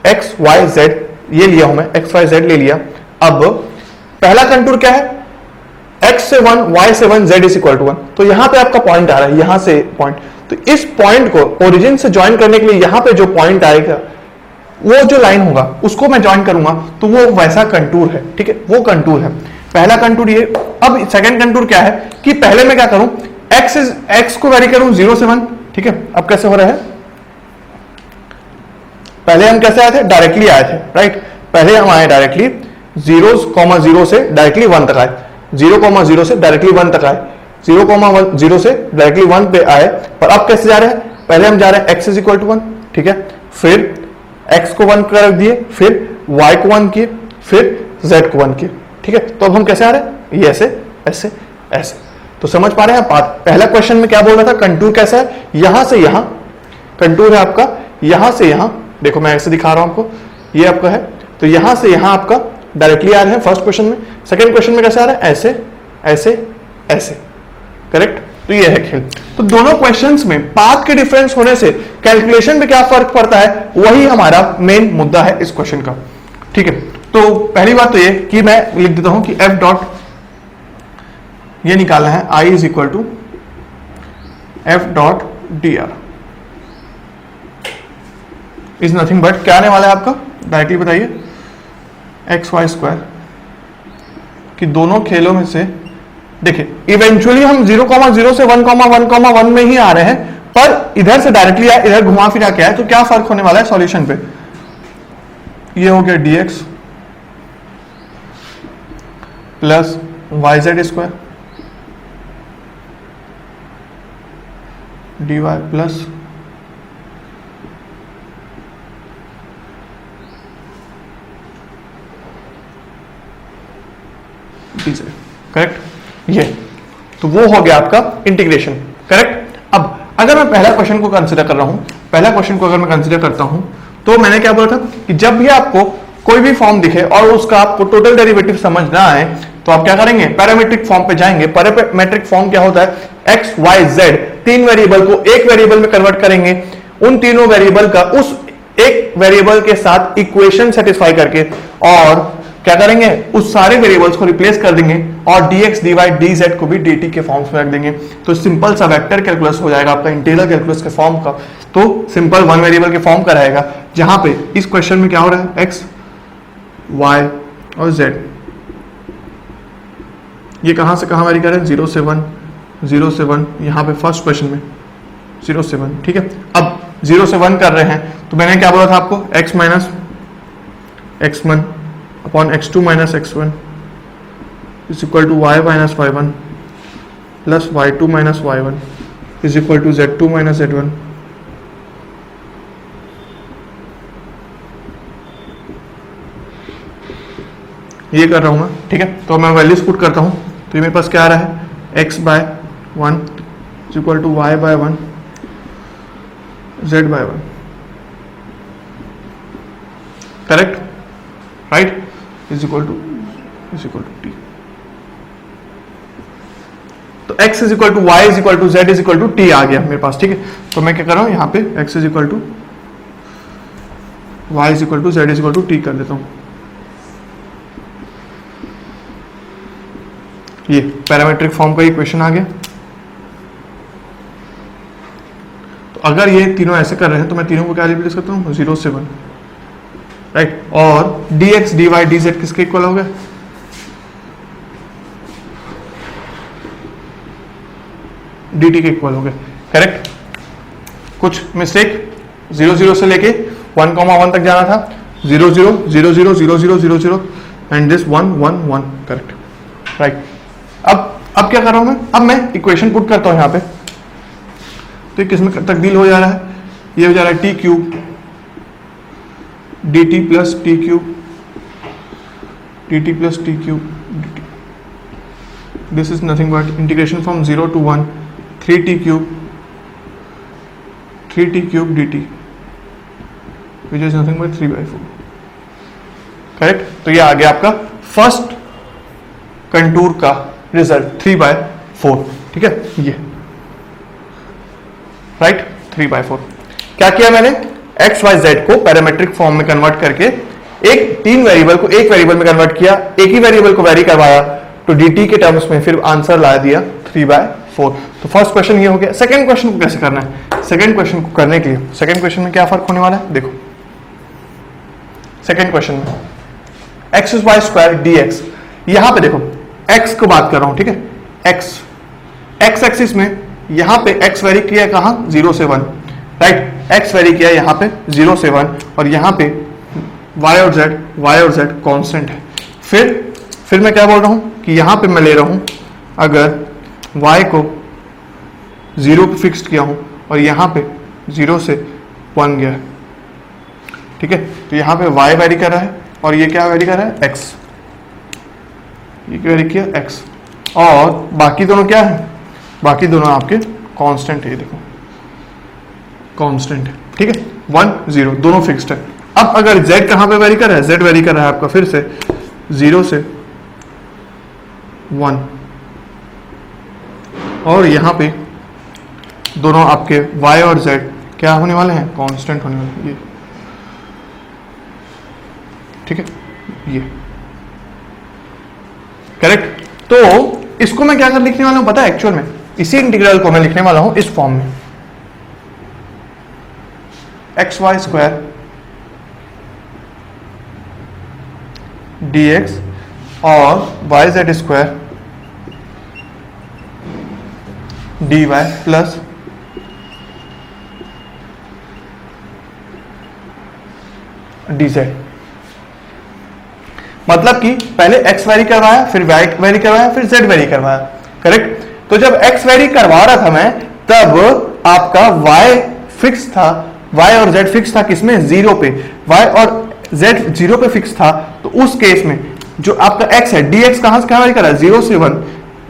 एक्स वाई जेड ये लिया हूं मैं, एक्स वाई जेड ले लिया। अब पहला कंटूर क्या है, x से 1, y से 1, z इज इक्वल टू 1। तो यहां पे आपका पॉइंट आ रहा है, यहां से पॉइंट, तो इस पॉइंट को ओरिजिन से ज्वाइन करने के लिए यहां पे जो पॉइंट आएगा, वो जो लाइन होगा उसको मैं ज्वाइन करूंगा, तो वो वैसा कंटूर है, ठीक है, वो कंटूर है पहला कंटूर ये। अब सेकंड कंटूर क्या है कि पहले मैं क्या करूं, x को वेरी करूं 0 से 1, ठीक है। अब कैसे हो रहा है, पहले हम कैसे आए थे, डायरेक्टली आए थे, राइट। पहले हम आए डायरेक्टली 0,0 से डायरेक्टली 1 तक आए, 0,0 से डायरेक्टली 1 तक आए, 0,0 से डायरेक्टली 1 पे आए। पर अब कैसे जा रहे हैं, पहले हम जा रहे हैं x इज इक्वल टू 1, ठीक है, फिर x को 1 कर दिए, फिर y को 1 किए, फिर z को 1 किए, ठीक है। तो अब हम कैसे आ रहे हैं, ये ऐसे ऐसे ऐसे। तो समझ पा रहे हैं आप, पहला क्वेश्चन में क्या बोल रहा था, कंटूर कैसा है, यहां से यहां कंटूर है आपका, यहां से यहां, देखो मैं ऐसे दिखा रहा हूं आपको, ये आपका है, तो यहां से यहां आपका डायरेक्टली आ रहे हैं फर्स्ट क्वेश्चन में। सेकंड क्वेश्चन में कैसे आ रहा है, ऐसे ऐसे ऐसे, करेक्ट। तो ये है खेल। तो दोनों क्वेश्चंस में पाथ के डिफरेंस होने से कैलकुलेशन में क्या फर्क पड़ता है, वही हमारा मेन मुद्दा है इस क्वेश्चन का, ठीक है। तो पहली बात तो ये कि मैं लिख देता हूं कि एफ डॉट ये निकालना है, I is equal to F dot D R is nothing but क्या आने वाला है आपका, डायरेक्टली बताइए, एक्स वाई स्क्वायर। कि दोनों खेलों में से देखिए इवेंचुअली हम 0,0 से 1,1,1 में ही आ रहे हैं, पर इधर से डायरेक्टली आया, इधर घुमा फिरा के आया, तो क्या फर्क होने वाला है सॉल्यूशन पे, ये हो गया dx plus Y Z square dy plus dz, correct. ये तो वो हो गया आपका इंटीग्रेशन, करेक्ट। अब अगर मैं पहला क्वेश्चन को कंसीडर कर रहा हूं, पहला क्वेश्चन को अगर मैं कंसीडर करता हूं, तो मैंने क्या बोला था कि जब भी आपको कोई भी फॉर्म दिखे और उसका आपको टोटल डेरिवेटिव समझ ना आए, तो आप क्या करेंगे, पैरामीट्रिक फॉर्म पे जाएंगे। पैरामीट्रिक फॉर्म क्या होता है, एक्स वाई जेड तीन वेरिएबल को एक वेरिएबल में कन्वर्ट करेंगे, उन तीनों वेरिएबल का उस एक वेरिएबल के साथ इक्वेशन सेटिस्फाई करके, और क्या करेंगे, उस सारे वेरिएबल्स को रिप्लेस कर देंगे और dx dy dz को भी dt के फॉर्म्स में रख देंगे। तो सिंपल सा वेक्टर कैलकुलस हो जाएगा आपका इंटीग्रल कैलकुलस के फॉर्म का। तो सिंपल वन वेरिएबल के फॉर्म का रहेगा, जहां पे इस क्वेश्चन में क्या हो रहा है, x y और z ये कहां से कहां वेरी कर रहे हैं, 0 से 1, 0 से 1, यहां पे फर्स्ट क्वेश्चन में 0 से 1, ठीक है। अब 0 से 1 कर रहे हैं, तो मैंने क्या बोला था आपको, x minus x1 upon x2 minus x1 is equal to y minus y1 plus y2 minus y1 is equal to z2 minus z1। ये कर रहा हूं मैं, ठीक है। तो मैं वैल्यूज पुट करता हूं, तो ये मेरे पास क्या आ रहा है, x by 1 is equal to y by 1 z by 1, correct, right, is equal to T. तो x is equal to Y is equal to Z is equal to t आ गया मेरे पास, ठीक है। तो मैं क्या कर रहा हूं, यहां पे x is equal to Y is equal to Z is equal to T कर देता हूं। ये पैरामीट्रिक फॉर्म का इक्वेशन आ गया। तो अगर ये तीनों ऐसे कर रहे हैं, तो मैं तीनों को क्या रिप्लेस करता हूं, 0 से 1, राइट। और dx dy dz किसके इक्वल हो गया, dt के इक्वल हो गए, करेक्ट। कुछ मिस्टेक, 0 0 से लेके 1,1 तक जाना था, 0 0 0 0 0 0 0 0 एंड दिस 1 1 1, करेक्ट, राइट। अब क्या कर रहा हूं मैं, अब मैं इक्वेशन पुट करता हूं यहां पे, तो ये किसमें तब्दील हो जा रहा है, ये हो जा रहा है T cube dt plus T cube dt plus T cube dt, this is nothing but integration from 0 to 1 3t cube dt which is nothing but 3/4, correct. तो ये आ गया आपका फर्स्ट कंटूर का रिजल्ट 3/4, ठीक है, ये राइट 3/4। क्या किया मैंने, एक्स वाई जेड को पैरामेट्रिक फॉर्म में कन्वर्ट करके एक 3 वेरिएबल को एक वेरिएबल में कन्वर्ट किया, एक ही वेरिएबल को वेरी करवाया तो dt के टर्म्स में, फिर आंसर ला दिया 3/4। तो फर्स्ट क्वेश्चन ये हो गया। सेकंड क्वेश्चन को कैसे करना है, सेकंड क्वेश्चन को करने के लिए सेकंड क्वेश्चन में क्या फर्क होने वाला है, देखो सेकंड क्वेश्चन में एक्स वाई स्क्वायर dx, यहां पे देखो x को बात कर रहा हूं, ठीक है, x एक्सिस में यहां पे x वेरी किया कहां, 0 से 1, राइट, x वेरी किया यहां पे 0 से 1, और यहां पे y और z कांस्टेंट है। फिर मैं क्या बोल रहा हूं कि यहां पे मैं ले रहा हूं, अगर y को 0 पे फिक्स किया हूं और यहां पे 0 से 1 गया, ठीक है, तो यहां पे y वेरी कर रहा है और ये क्या वेरी कर रहा है, x, ये क्या वेरी किया x, और बाकी दोनों क्या है, बाकी दोनों आपके कांस्टेंट है, ये देखो कांस्टेंट है, ठीक है, 1 0 दोनों फिक्स्ड है। अब अगर z कहां पे वेरी कर रहा है, z वेरी कर रहा है आपका फिर से 0 से 1, और यहां पे दोनों आपके y और z क्या होने वाले हैं, कांस्टेंट होने वाले हैं, ये ठीक है, ये करेक्ट। तो इसको मैं क्या कर लिखने वाला हूं पता है, एक्चुअल में इसी इंटीग्रल को मैं लिखने वाला हूं इस फॉर्म में, एक्स वाई स्क्वायर dx और Y Z square dy plus dz। मतलब कि पहले x वेरी करवाया, फिर y वेरी करवाया, फिर z वेरी करवाया, करेक्ट। तो जब x वेरी करवा रहा था मैं, तब आपका y फिक्स था, y और z फिक्स था किसमें, 0 पे, y और z 0 पे फिक्स था। तो उस केस में जो आपका x है, dx कहां से कहां वेरी कर रहा है, 0 से 1,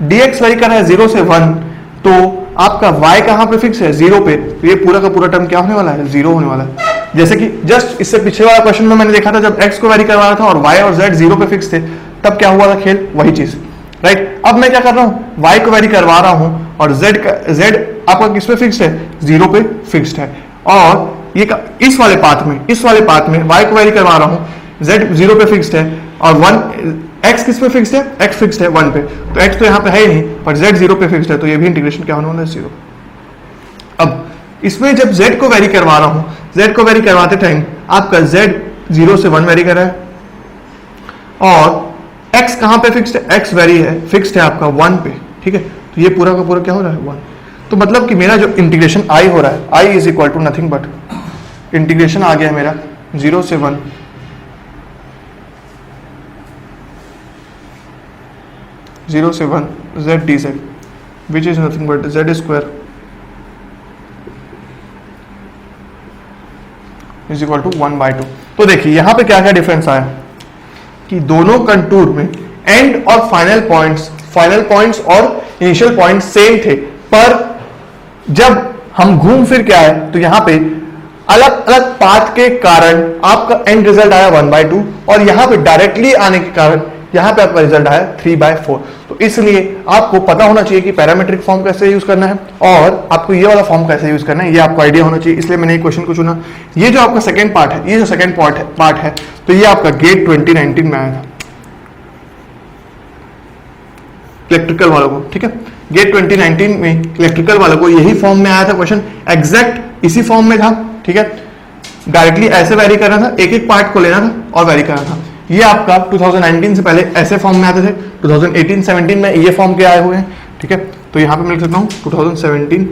dx वेरी कर रहा है 0 से 1, तो आपका y कहां पे फिक्स है, 0 पे, तो ये पूरा का पूरा टर्म क्या होने वाला है, 0 होने वाला है। जैसे कि जस्ट इससे पिछले वाला क्वेश्चन में मैंने देखा था, जब x को वेरी करवा रहा था और y और z 0 पे फिक्स थे, तब क्या हुआ था खेल, वही चीज, राइट। अब मैं क्या कर रहा हूं, y को वेरी करवा रहा हूं और z आपका किस पे फिक्स्ड है, 0 पे फिक्स्ड है, और ये इस वाले पाथ में y को वेरी करवा रहा हूं, z 0 पे फिक्स्ड है, और 1 x किस पे फिक्स्ड है, x फिक्स्ड है 1 पे, तो x तो यहाँ पे है ही नहीं, पर z 0 पे फिक्स्ड है, तो ये भी इंटीग्रेशन क्या होने वाला है, 0। अब इसमें जब z को वेरी करवा रहा हूं, z को वेरी करवाते टाइम आपका z 0 से 1 वेरी कर रहा है, और x कहां पे फिक्स्ड है, x वेरी है, फिक्स्ड है आपका 1 पे, ठीक है, तो ये पूरा का पूरा क्या हो रहा है, 1। तो मतलब कि मेरा जो इंटीग्रेशन i हो रहा है, i is equal to nothing but, integration आ गया मेरा 0 से 1 z dz, which is nothing but z square is equal to 1/2। तो देखिए यहां पे क्या क्या डिफरेंस आया कि दोनों कंटूर में एंड और फाइनल पॉइंट्स और इनिशियल पॉइंट्स सेम थे, पर जब हम घूम फिर के आए तो यहां पे अलग अलग पाथ के कारण आपका एंड रिजल्ट आया 1/2, और यहां पे डायरेक्टली आने के कारण यहां पे आपका रिजल्ट आया 3/4। तो इसलिए आपको पता होना चाहिए कि पैरामीट्रिक फॉर्म कैसे यूज करना है और आपको ये वाला फॉर्म कैसे यूज करना है, ये आपको आइडिया होना चाहिए, इसलिए मैंने ये क्वेश्चन को चुना। ये जो आपका सेकंड पार्ट है, ये जो सेकंड पार्ट है, तो ये आपका गेट 2019 में आया था इलेक्ट्रिकल वालों को, ठीक है, गेट 2019 में इलेक्ट्रिकल वालों को यही फॉर्म में आया था क्वेश्चन, एग्जैक्ट इसी फॉर्म में था, ठीक है, डायरेक्टली ऐसे वेरी करना था, एक एक पार्ट को लेना था और वेरी करना था। ये आपका 2019 से पहले ऐसे फॉर्म में आते थे, 2018-17 में ये फॉर्म के आए हुए हैं, ठीक है। तो यहां पे मैं लिख सकता हूं 2017,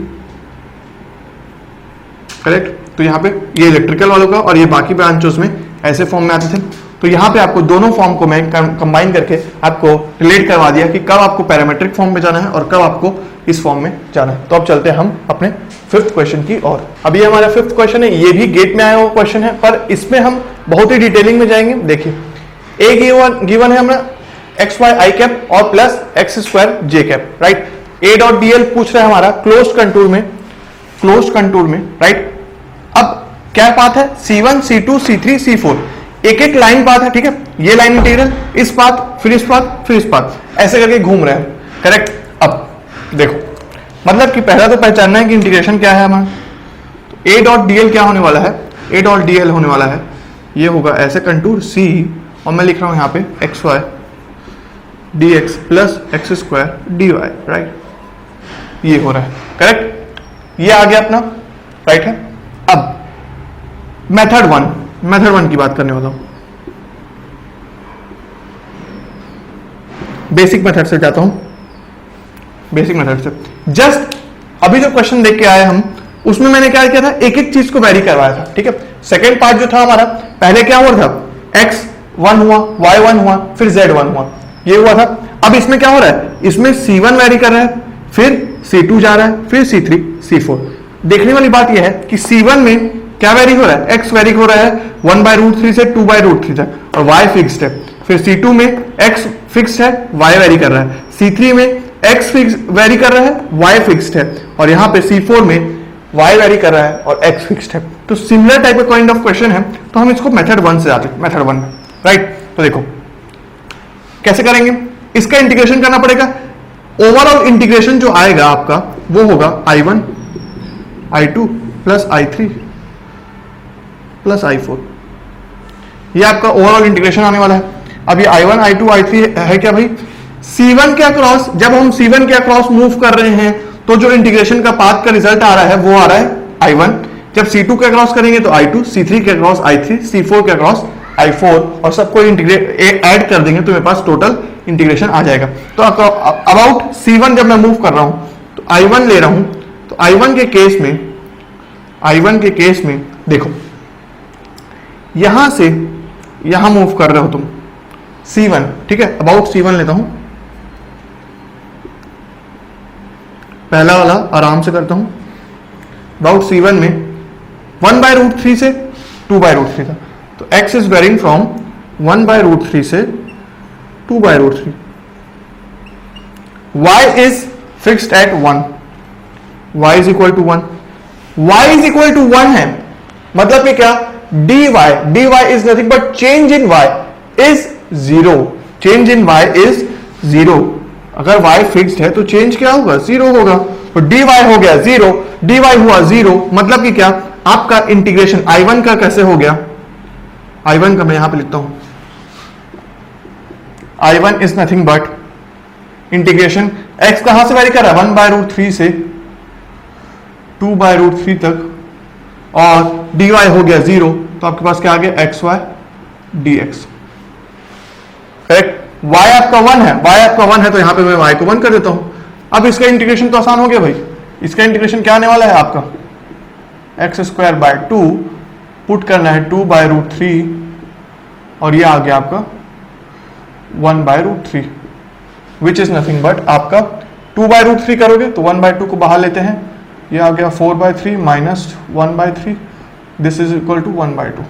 करेक्ट। तो यहाँ पे ये इलेक्ट्रिकल वालों का और ये बाकी ब्रांचों में ऐसे फॉर्म में आते थे। तो यहाँ पे आपको दोनों फॉर्म को मैं कंबाइन करके आपको रिलेट करवा दिया कि कब आपको पैरामेट्रिक फॉर्म में जाना है और कब आपको इस फॉर्म में जाना है। तो अब चलते हैं हम अपने फिफ्थ क्वेश्चन की ओर। अब ये हमारा फिफ्थ क्वेश्चन है, ये भी गेट में आया हुआ क्वेश्चन है, पर इसमें हम बहुत ही डिटेलिंग में जाएंगे। देखिए ए गिवन है हमारा एक्स वाई आई कैप और प्लस एक्स स्क्वायर जे कैप, राइट। ए डॉट डीएल पूछ रहा है हमारा क्लोज्ड कंटूर में, राइट। अब क्या पाथ है, C1 C2 C3 C4, एक एक लाइन पाथ है, ठीक है। ये लाइन इंटीग्रल, इस पाथ, फिर इस पाथ, फिर इस पाथ, ऐसे करके घूम रहे हैं। करेक्ट। अब देखो, मतलब कि पहला तो पहचानना है कि इंटीग्रेशन क्या है हमारा। तो ए डॉट डी एल क्या होने वाला है, ए डॉट डी एल होने वाला है, ये होगा ऐसे कंटूर सी, और मैं लिख रहा हूं यहां पे x Y D x plus x square d y, right, ये हो रहा है, करेक्ट, ये आ गया अपना, राइट है। अब मेथड वन की बात करने वाला हूं, बेसिक मेथड से जाता हूं, बेसिक मेथड से। जस्ट अभी जो क्वेश्चन देख के आए हम, उसमें मैंने क्या किया था, एक एक चीज को वेरी करवाया था, ठीक है। सेकेंड पार्ट जो था हमारा, पहले क्या हुआ था, x 1 हुआ, y 1 हुआ, फिर z 1 हुआ, ये हुआ था। अब इसमें क्या हो रहा है, इसमें c1 वेरी कर रहा है, फिर c2 जा रहा है, फिर c3 c4। देखने वाली बात यह है कि c1 में क्या वेरी हो रहा है, x वेरी हो रहा है 1/√3 से 2/√3 तक, और y फिक्स्ड है। फिर c2 में x फिक्स्ड है, y वेरी कर रहा है। c3 में x फिक्स वेरी कर रहा है, y फिक्स्ड है, और यहां पे c4 में y वेरी कर रहा है और x फिक्स्ड है। तो सिमिलर टाइप का काइंड ऑफ क्वेश्चन है, तो हम इसको मेथड 1 से आते हैं, मेथड 1, राइट। तो देखो कैसे करेंगे, इसका इंटीग्रेशन करना पड़ेगा। ओवरऑल इंटीग्रेशन जो आएगा आपका वो होगा i1 i2 plus i3 plus i4, ये आपका ओवरऑल इंटीग्रेशन आने वाला है। अब ये i1 i2 i3 है क्या भाई, c1 के अक्रॉस, जब हम c1 के अक्रॉस मूव कर रहे हैं तो जो इंटीग्रेशन का पाथ का रिजल्ट आ रहा है वो आ रहा है i1, जब c2 के अक्रॉस करेंगे तो i2, c3 के अक्रॉस i3, c4 के अक्रॉस i4, और सबको इंटीग्रेट ऐड कर देंगे तो मेरे पास टोटल इंटीग्रेशन आ जाएगा। तो अबाउट c1 जब मैं मूव कर रहा हूं तो i1 ले रहा हूं, तो i1 के केस में देखो, यहां से यहां मूव कर रहे हो तुम c1, ठीक है, अबाउट c1 लेता हूं, पहला वाला आराम से करता हूं। अबाउट c1 में 1/√3 से 2/√3 था, तो x इज वेरिंग फ्रॉम 1/√3 से 2/√3, y is fixed at 1, y is equal to 1, y is equal to 1 है, मतलब कि क्या, dy is nothing but change in y is 0, change in y is 0। अगर y फिक्स्ड है तो चेंज क्या होगा, 0 होगा, तो dy हो गया 0, dy हुआ 0, मतलब कि क्या, आपका इंटीग्रेशन i1 का कैसे हो गया, i1 का मैं यहां पे लिखता हूं, i1 is nothing but integration x कहां से वेरी कर रहा है, 1/√3 से 2/√3 तक, और dy हो गया 0, तो आपके पास क्या आ गया, xy dx, करेक्ट। y आपका 1 है, y आपका 1 है, तो यहां पे मैं y को 1 कर देता हूं। अब इसका इंटीग्रेशन तो आसान हो गया भाई, इसका इंटीग्रेशन क्या आने वाला है आपका, x²/2 पुट करना है 2/√3, और ये आ गया आपका 1/√3, विच इज नथिंग बट आपका 2/√3 करोगे तो 1/2 को बाहर लेते हैं, ये आ गया 4/3 minus 1/3, this is equal to 1/2।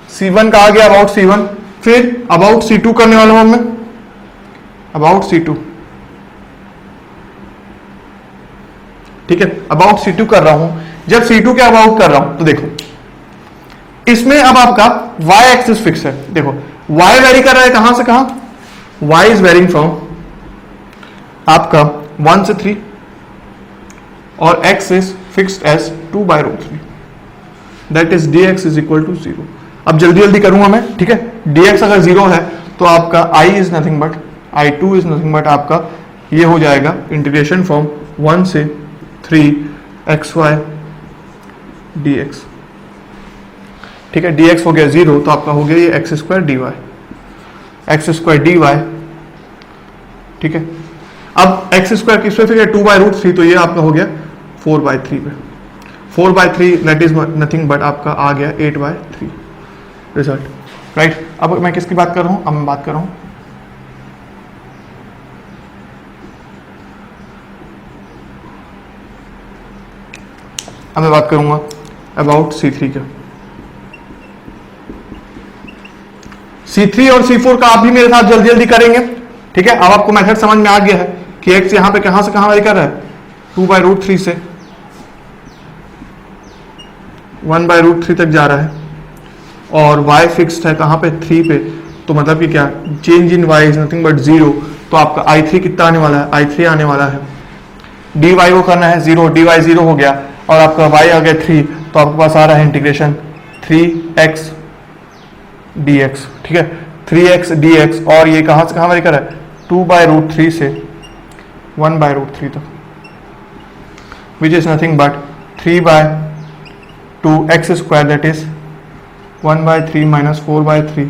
c1 का आ गया अबाउट c1, फिर अबाउट c2 करने वाला हूं मैं, अबाउट c2, ठीक है, अबाउट c2 कर रहा हूं। जब c2 के अबाउट कर रहा हूं तो देखो इसमें अब आपका y एक्सिस फिक्स है, देखो y वेरी कर रहा है कहां से कहां, y इज वेरिंग फ्रॉम आपका 1 से 3, और x is fixed as 2/√3, that is dx is equal to 0। अब जल्दी जल्दी करूंगा मैं, ठीक है, dx अगर 0 है तो आपका i is nothing but, i2 is nothing but आपका ये हो जाएगा इंटीग्रेशन फ्रॉम 1 से 3 xy dx, ठीक है, dx हो गया 0, तो आपका हो गया ये x² dy, ठीक है। अब x² किस पे फिर 2/√3, तो ये आपका हो गया 4/3 पे, 4/3 दैट इज नथिंग बट आपका आ गया 8/3 रिजल्ट, राइट। अब मैं किसकी बात कर रहा हूं, अब मैं बात कर रहा हूं अब मैं बात करूंगा अबाउट c3 का। c3 और c4 का आप भी मेरे साथ जल्दी जल्दी करेंगे, ठीक है। अब आपको मेथड समझ में आ गया है कि x यहां पे कहां से कहां वेरी कर रहा है, 2/√3 से 1/√3 तक जा रहा है, और y फिक्स्ड है कहां पे, 3 पे, तो मतलब कि क्या, change in y is nothing but 0, तो आपका I3 कितना आने वाला है, I3 आने वाला है, dy को करना है 0, dy 0 हो गया और आपका y आ गया 3, तो आपके पास आ रहा है इंटीग्रेशन 3x dx, ठीक है, 3x dx, और ये कहाँ से कहाँ वैरी कर रहा है, 2/√3 से 1/√3 तक, which is nothing but 3/2x square, that is 1/3 minus 4/3,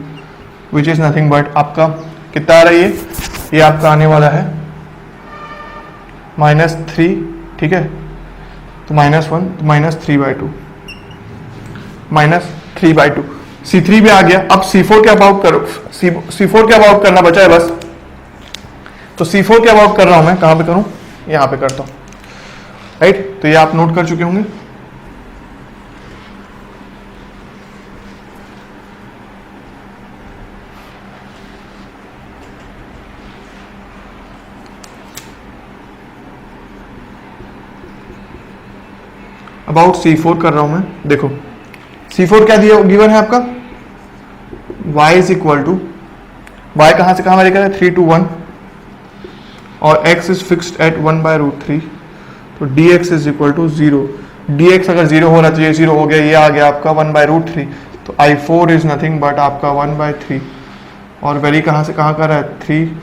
which is nothing but आपका कितना आ रहा है, ये आपका आने वाला है -3, ठीक है, तो -1 तो -3/2, -3/2, C3 भी आ गया। अब C4 के अबाउट करो, C4 के अबाउट करना बचा है बस, तो C4 के अबाउट कर रहा हूं मैं, कहां पे करूं, यहां पे करता हूं, राइट, तो ये आप नोट कर चुके होंगे। अबाउट C4 कर रहा हूं मैं, देखो C4 क्या दिया गिवन है आपका, y is equal to, y कहां से कहां वैरी कर रहा है, 3 to 1, और x इज फिक्स्ड एट 1/√3, तो dx is equal to 0, dx अगर 0 हो रहा तो ये 0 हो गया, ये आ गया आपका 1/√3, तो I4 इज नथिंग बट आपका 1/3, और वैरी कहां से कहां कर रहा है, 3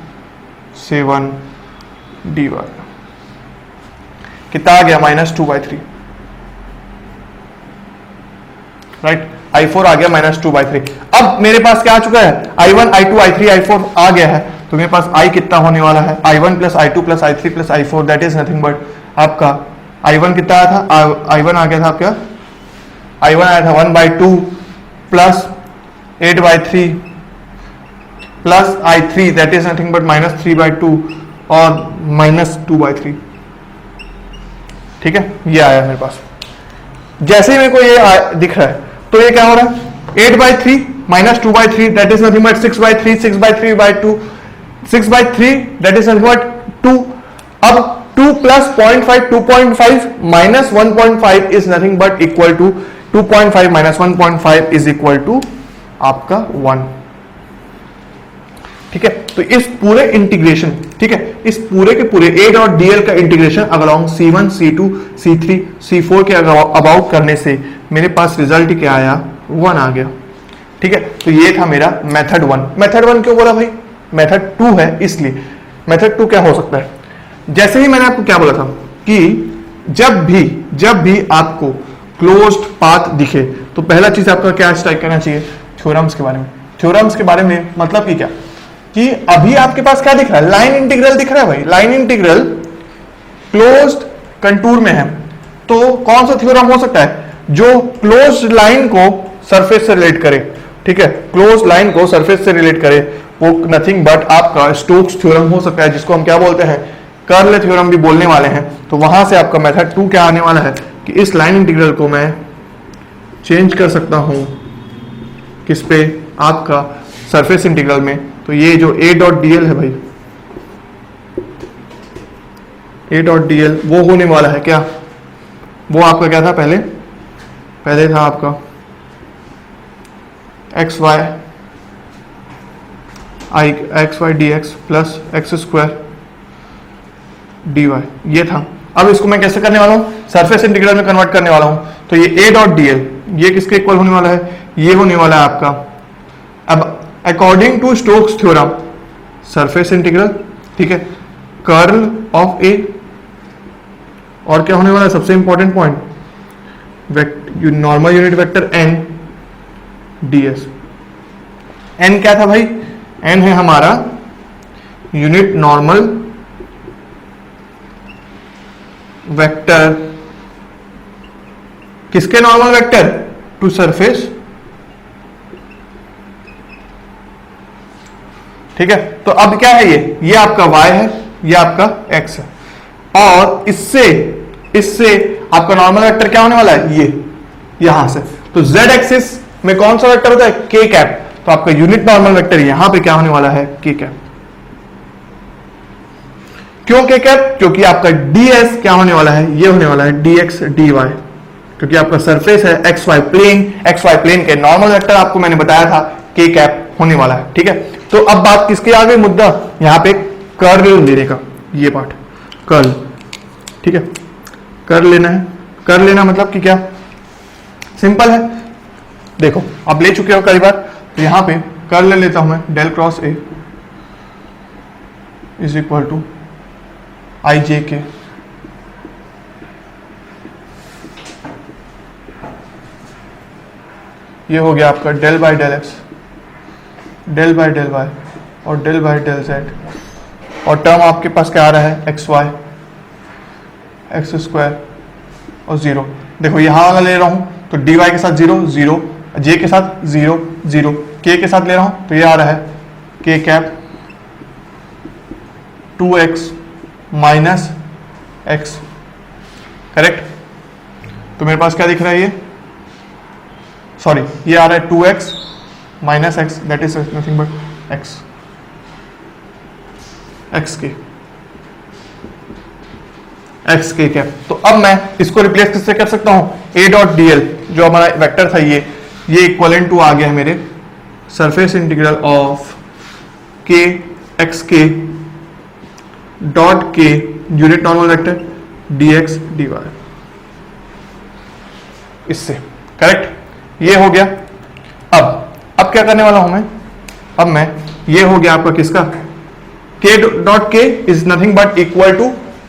से 1 dy, कितना आ गया, -2/3, राइट, I4 आ गया -2/3। अब मेरे पास क्या आ चुका है, I1 I2 I3 I4 आ गया है, तो मेरे पास I कितना होने वाला है, I1 + I2 + I3 + I4, that is nothing but आपका I1 कितना आया था, I1 आ गया था आपका, I1 आया था 1/2 + 8/3 + I3, that is nothing but -3/2 और -2/3, ठीक है, ये आया मेरे पास। जैसे ही मेरे को ये दिख रहा है, तो ये क्या हो रहा है, 8/3 -2/3, that is nothing but 6/3, 6/3/2, 6/3, that is nothing but 2, अब 2 + 0.5, 2.5 - 1.5 is nothing but equal to 2.5 - 1.5 is equal to आपका 1, ठीक है। तो इस पूरे इंटीग्रेशन, ठीक है, इस पूरे के पूरे A डॉट dl का integration along C1 C2 C3 C4 के अबाउट करने से मेरे पास रिजल्ट क्या आया, 1 आ गया, ठीक है। तो ये था मेरा मेथड 1। मेथड 1 क्यों बोला भाई, मेथड 2 है इसलिए। मेथड 2 क्या हो सकता है, जैसे ही मैंने आपको क्या बोला था कि जब भी आपको क्लोज्ड पाथ दिखे तो पहला चीज आपका क्या स्ट्राइक करना चाहिए, थ्योरम्स के बारे में। थ्योरम्स के बारे में मतलब कि क्या, कि अभी आपके पास क्या दिख रहा है, लाइन इंटीग्रल दिख रहा है भाई, लाइन इंटीग्रल क्लोज्ड कंटूर में है, तो कौन सा थ्योरम हो सकता है, जो क्लोज्ड लाइन को सरफेस से रिलेट करे, ठीक है, क्लोज्ड लाइन को सरफेस से रिलेट करे, वो नथिंग बट आपका स्टोक्स थ्योरम हो सकता है, जिसको हम क्या बोलते हैं, कर्ल थ्योरम भी बोलने वाले हैं। तो वहां से आपका मेथड 2 क्या आने वाला है कि इस लाइन इंटीग्रल को मैं चेंज कर सकता हूं किस पे, आपका सरफेस इंटीग्रल में। तो ये जो A डॉट dl है भाई, A डॉट dl वो होने वाला है क्या, वो आपका क्या था, पहले था आपका x y dx plus x² dy, ये था। अब इसको मैं कैसे करने वाला हूं, सरफेस इंटीग्रल में कन्वर्ट करने वाला हूं। तो ये A डॉट dl ये किसके इक्वल होने वाला है, ये होने वाला है आपका, अब according to Stokes theorem surface integral, ठीक है, कर्ल ऑफ ए, और क्या होने वाला है सबसे important point, normal unit vector n ds। n क्या था भाई, n है हमारा यूनिट नॉर्मल वेक्टर, किसके नॉर्मल वेक्टर, टू सरफेस, ठीक है। तो अब क्या है, ये आपका y है, ये आपका x है, और इससे आपका नॉर्मल वेक्टर क्या होने वाला है, ये यहां से। तो z एक्सिस में कौन सा वेक्टर होता है, k कैप, तो आपका यूनिट नॉर्मल वेक्टर यहां पे क्या होने वाला है, k कैप। क्यों k कैप, क्योंकि आपका ds क्या होने वाला है, ये होने वाला है dx dy, क्योंकि आपका सरफेस है xy प्लेन के नॉर्मल वेक्टर आपको मैंने बताया था k कैप होने वाला है, ठीक है। तो अब बात किसकी आ गई, मुद्दा यहाँ पे कर्ल लेने का, ये पार्ट कर्ल, ठीक है, कर्ल लेना है। कर्ल लेना मतलब कि क्या, सिंपल है, देखो आप ले चुके हो कई बार, तो यहां पे कर्ल ले लेता हूं मैं, del cross A is equal to i j k, ये हो गया आपका del by del x, del by del y और डेल बाय डेल जेड, और टर्म आपके पास क्या आ रहा है, एक्स वाई, एक्स स्क्वायर और जीरो। देखो यहां वाला ले रहा हूं तो डी वाई के साथ जीरो जीरो, जे के साथ जीरो जीरो, के के साथ ले रहा हूं तो ये आ रहा है के cap 2x minus x, correct. तो मेरे पास क्या दिख रहा है, ये सॉरी ये आ रहा है 2x minus x, that is nothing but x, x के कैप। तो अब मैं इसको रिप्लेस किससे कर सकता हूं, a डॉट डी एल, जो हमारा वेक्टर था ये इक्वलेंट टू आ गया है मेरे surface integral of k x k dot k unit normal vector d x d y, इससे, करेक्ट, ये हो गया। अब क्या करने वाला हूं मैं, अब मैं, ये हो गया आपका किसका, k dot k is nothing but equal to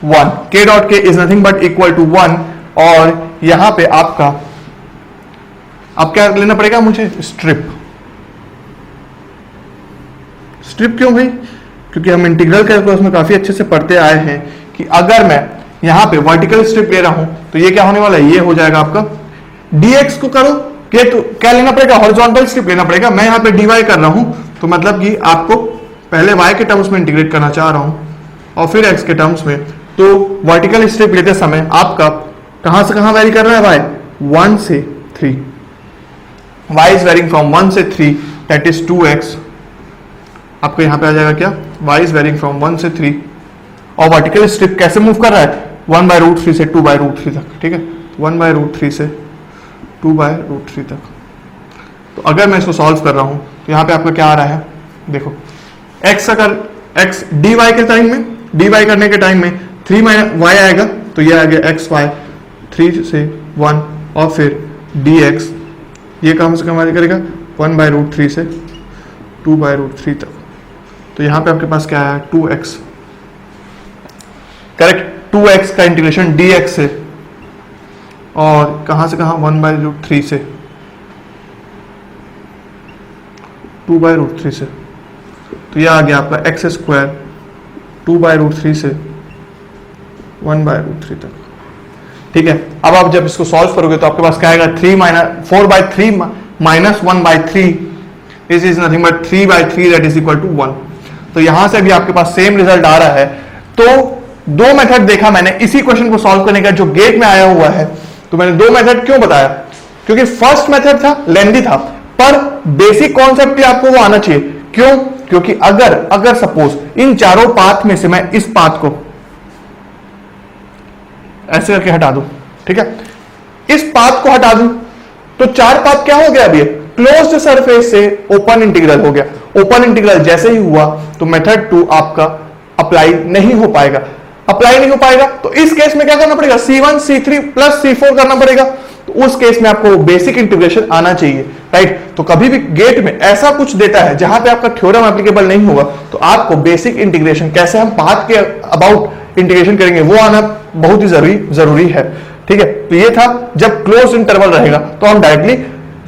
1, k dot k is nothing but equal to 1, और यहां पे आपका अब क्या लेना पड़ेगा मुझे, स्ट्रिप। स्ट्रिप क्यों भाई, क्योंकि हम इंटीग्रल कैलकुलस में काफी अच्छे से पढ़ते आए हैं कि अगर मैं यहां पे वर्टिकल स्ट्रिप ले रहा हूं तो ये क्या होने वाला है, ये हो जाएगा आपका dx को करो तो क्या लेना पड़ेगा, हॉरिजॉन्टल स्ट्रिप लेना पड़ेगा। मैं यहां पे dy कर रहा हूं तो मतलब कि आपको पहले y के टर्म्स में इंटीग्रेट करना चाह रहा हूं और फिर x के टर्म्स में। तो वर्टिकल स्ट्रिप लेते समय आपका कहां से कहां वेरी कर रहा है, y 1 से 3, y इज वेरिंग फ्रॉम 1 से 3 दैट इज 2x, आपको यहां पे आ जाएगा क्या, y इज वेरिंग फ्रॉम 1 से 3, और वर्टिकल स्ट्रिप कैसे मूव कर रहा है, 1/√3 से 2/√3 तक, ठीक है, 1/√3 से 2/√3 तक। तो अगर मैं इसको सॉल्व कर रहा हूं तो यहां पे आपका क्या आ रहा है, देखो x अगर x dy के टाइम में, dy करने के टाइम में 3 - y आएगा तो ये आ गया x y 3 से 1, और फिर dx ये कम से कम करेगा 1/√3 से 2/√3 तक। तो यहां पे आपके पास क्या आया, 2x, करेक्ट, 2x का इंटीग्रेशन dx से, और कहां से कहां 1/√3 से 2/√3 से, तो यह आ गया आपका एक्स स्क्वायर 2/√3 से 1/√3 तक, ठीक है। अब आप जब इसको सॉल्व करोगे तो आपके पास क्या आएगा, 4/3 minus 1/3 is nothing but 3/3 that is equal to 1। तो यहां से भी आपके पास सेम रिजल्ट आ रहा है। तो दो मेथड देखा मैंने इसी क्वेश्चन को सॉल्व करने का जो गेट में आया हुआ है। तो मैंने दो मेथड क्यों बताया, क्योंकि फर्स्ट मेथड था लेंदी था, पर बेसिक कॉन्सेप्ट भी आपको वो आना चाहिए। क्यों, क्योंकि अगर सपोज इन चारों पाथ में से मैं इस पाथ को ऐसे करके हटा दूं, ठीक है, इस पाथ को हटा दूं तो चार पाथ क्या हो गया, अभी क्लोज्ड सरफेस से ओपन इंटीग्रल हो गया। ओपन इंटीग्रल जैसे ही हुआ तो मेथड 2 आपका अप्लाई नहीं हो पाएगा। अप्लाई नहीं हो पाएगा तो इस केस में क्या करना पड़ेगा, C1 C3 प्लस C4 करना पड़ेगा। तो उस केस में आपको बेसिक इंटीग्रेशन आना चाहिए, राइट। तो कभी भी गेट में ऐसा कुछ देता है जहां पे आपका थ्योरम एप्लीकेबल नहीं होगा तो आपको बेसिक इंटीग्रेशन कैसे हम पाथ के अबाउट इंटीग्रेशन करेंगे वो आना बहुत ही जरूरी है, ठीक है। तो ये था जब क्लोज इंटरवल रहेगा तो हम डायरेक्टली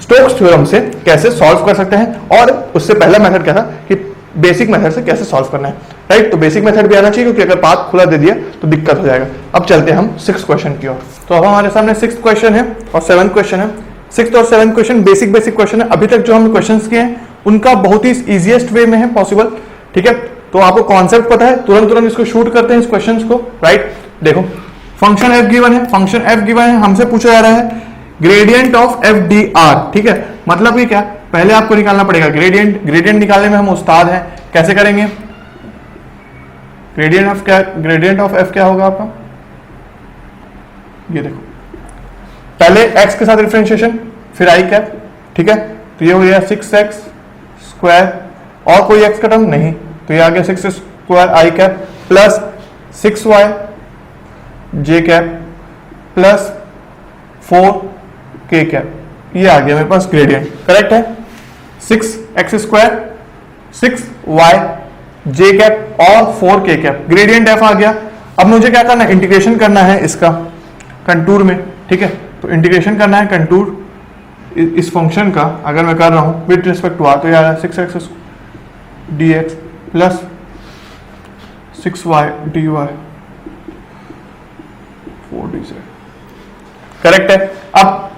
स्टोक्स थ्योरम से कैसे सॉल्व कर सकते हैं, और उससे पहला मेथड क्या था कि बेसिक मेथड से कैसे सॉल्व करना है, राइट। तो बेसिक मेथड भी आना चाहिए क्योंकि अगर पाथ खुला दे दिया तो दिक्कत हो जाएगा। अब चलते हैं हम 6th क्वेश्चन की ओर। तो अब हमारे सामने 6th क्वेश्चन है और 7th क्वेश्चन है। 6th और 7th क्वेश्चन बेसिक क्वेश्चन है। अभी तक जो हमने क्वेश्चंस किए हैं उनका बहुत ही इजीएस्ट वे में है पॉसिबल, ठीक है। तो आपको कॉन्सेप्ट पता है, तुरंत इसको शूट करते हैं इस क्वेश्चन को, राइट। देखो फंक्शन एफ गिवन है, फंक्शन एफ गिवन है, हमसे पूछा जा रहा है gradient of F D R, ठीक है। मतलब कि क्या, पहले आपको निकालना पड़ेगा ग्रेडियंट निकालने में हम उस्ताद हैं। कैसे करेंगे, ग्रेडियंट ऑफ एफ क्या होगा आपका, ये देखो पहले x के साथ डिफरेंशिएशन फिर i कैप, ठीक है। तो ये हो गया 6x स्क्वायर, और कोई x का टर्म नहीं, तो ये आ गया 6 स्क्वायर आई कैप प्लस 6y जे कैप प्लस 4k कैप, ये आ गया मेरे पास ग्रेडियंट। करेक्ट है? 6x स्क्वायर 6y जे कैप और 4k कैप, ग्रेडियंट f आ गया। अब मुझे क्या करना है, इंटीग्रेशन करना है इसका कंटूर में, ठीक है। तो इंटीग्रेशन करना है कंटूर इस फंक्शन का, अगर मैं कर रहा हूं विद रिस्पेक्ट टू r, तो यार 6x dx plus 6y dy 4dz। Correct है? अब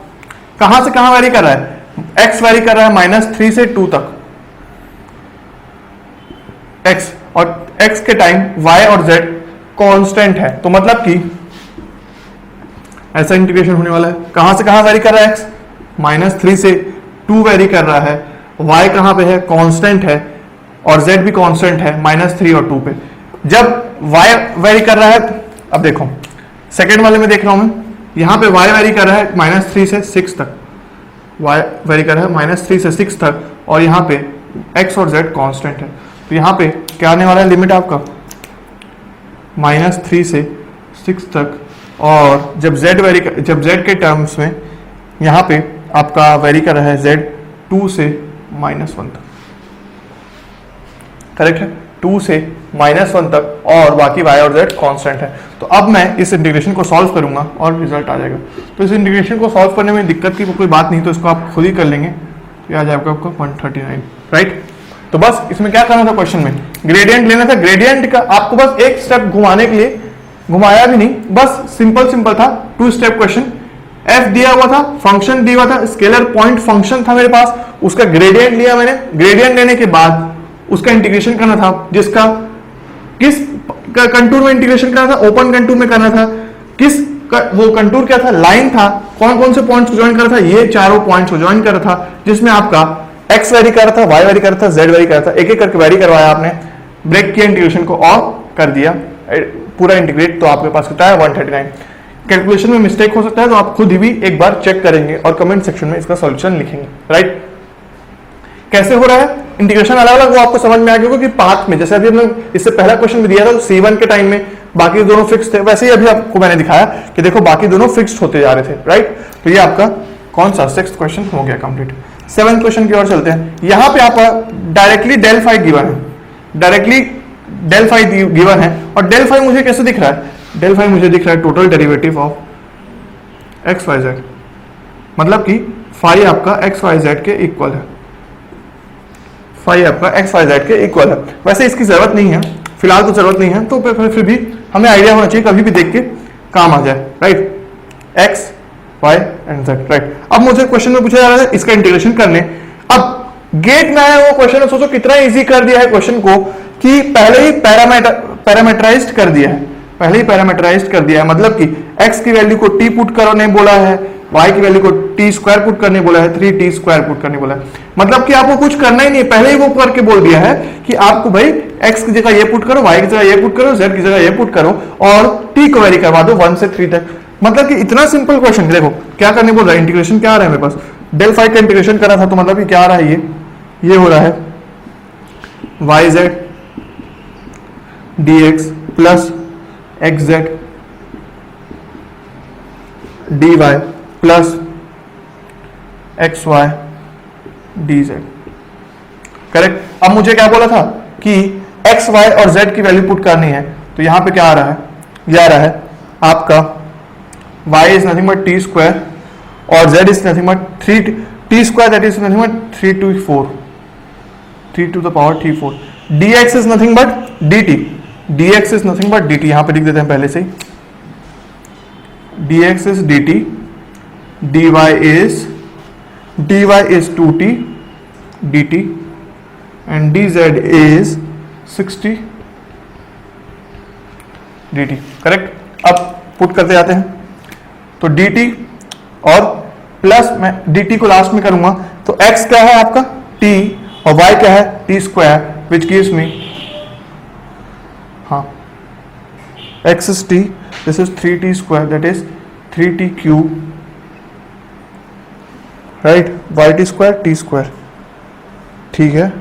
कहां से कहां वेरी कर रहा है, x वेरी कर रहा है -3 से 2 तक x, और x के टाइम y और z कांस्टेंट है, तो मतलब कि ऐसा इंटीग्रेशन होने वाला है। कहां से कहां वेरी कर रहा है x, -3 से 2 वेरी कर रहा है, y कहां पे है, कांस्टेंट है, और z भी कांस्टेंट है -3 और 2 पे। जब y वेरी कर रहा है, अब देखो सेकेंड वाले में देख रहा हूं मैं, यहां पे y वेरी कर रहा है -3 से 6 तक, y वेरी कर रहा है -3 से 6 तक, और यहाँ पे x और z कांस्टेंट है, तो यहाँ पे क्या आने वाला है लिमिट आपका -3 से 6 तक, और जब z के टर्म्स में यहाँ पे आपका वेरी कर रहा है z 2 से -1 तक। करेक्ट है? 2 से -1 तक, और बाकी y और z कांस्टेंट है। तो अब मैं इस इंटीग्रेशन को सॉल्व करूंगा और रिजल्ट आ जाएगा। तो इस इंटीग्रेशन को सॉल्व करने में दिक्कत की कोई बात नहीं, तो इसको आप खुद ही कर लेंगे, तो आ जाएगा आपको 139। राइट? तो बस इसमें क्या करना था, क्वेश्चन में ग्रेडियंट लेना था। ग्रेडियंट का आपको बस एक स्टेप घुमाने के लिए, घुमाया भी नहीं, बस सिंपल था, 2 स्टेप क्वेश्चन। f दिया हुआ था, फंक्शन दिया हुआ था, स्केलर पॉइंट फंक्शन था मेरे पास, उसका ग्रेडियंट लिया मैंने। ग्रेडियंट लेने के बाद उसका इंटीग्रेशन करना था, जिसका किस कंटूर में इंटीग्रेशन करना था, ओपन कंटूर में करना था। वो कंटूर क्या था, लाइन था, कौन कौन से पॉइंट्स को ज्वाइन कर रहा था, ये चारों पॉइंट्स को ज्वाइन कर रहा था, जिसमें आपका x वेरी कर रहा था, y वेरी कर रहा था, z वेरी कर रहा था, एक एक करके वेरी करवाया आपने, ब्रेक किया इंटीग्रेशन को और कर दिया पूरा इंटीग्रेट, तो आपके पास कितना है 139। कैलकुलेशन में मिस्टेक हो सकता है, तो आप खुद भी एक बार चेक करेंगे और कमेंट सेक्शन में इसका सॉल्यूशन लिखेंगे। राइट? कैसे हो रहा है इंटीग्रेशन अलग अलग, वो आपको समझ में आ गया कि पाथ में, जैसे अभी हमने इससे पहला क्वेश्चन भी दिया था, तो C1 के टाइम में बाकी दोनों फिक्स थे, वैसे ही अभी आपको मैंने दिखाया कि देखो बाकी दोनों फिक्स्ड होते जा रहे थे। राइट? तो ये आपका कौन सा 6th क्वेश्चन हो गया कंप्लीट। 7th क्वेश्चन की ओर चलते हैं। यहां पे आपका डायरेक्टली डेल फाई गिवन है, डायरेक्टली डेल फाई गिवन है, और डेल फाई मुझे कैसे दिख रहा है, डेल फाई मुझे दिख रहा है total derivative of x Y z, मतलब कि फाई आपका एक्स वाई जेड के इक्वल है, फाई आपका एक्स वाई जेड के इक्वल है। वैसे इसकी जरूरत नहीं है, फिलहाल तो जरूरत नहीं है, तो फिर भी हमें आइडिया होना चाहिए, कभी भी देख के काम आ जाए। Right? X y and z. Right? अब मुझे क्वेश्चन में पूछा जा रहा है इसका इंटीग्रेशन करने। अब गेट में आया वो क्वेश्चन, सोचो कितना इजी कर दिया है क्वेश्चन को, कि पहले ही पैरामीटराइज्ड कर दिया है, पहले ही पैरामीटराइज्ड कर दिया है, मतलब कि x की वैल्यू को t पुट करने बोला है, y की वैल्यू को t स्क्वायर पुट करने बोला है, 3t स्क्वायर पुट करने बोला है, मतलब कि आपको कुछ करना ही नहीं, पहले ही वो करके बोल दिया है कि आपको भाई x की जगह ये पुट करो, y की जगह ये पुट करो, z की जगह ये पुट करो, और t को वेरी करवा दो 1 से 3 तक। मतलब कि इतना सिंपल क्वेश्चन। देखो क्या करने बोल रहा है, इंटीग्रेशन क्या आ रहा है मेरे पास, डेल फाई का इंटीग्रेशन करा था, तो मतलब कि क्या आ रहा है, ये हो रहा है yz dx plus xz dy plus xy dz। Correct? अब मुझे क्या बोला था कि x, y और z की वैल्यू पुट करनी है, तो यहां पे क्या आ रहा है, ये आ रहा है आपका y is nothing but t square और z is nothing but 3t square, that is nothing but 3 to 4, 3 to the power 3 4। dx is nothing but dt, dx is nothing but dt, यहां पे लिख देते हैं पहले से ही, dx is dt, dy is 2t dt and dz is 60 dt। Correct? अब put करते जाते हैं, तो dt और प्लस मैं dt को लास्ट में करूंगा, तो x क्या है आपका t और y क्या है t square, which gives me, हाँ x is t, this is 3t square, that is 3t cube, right, yt square t square, ठीक है,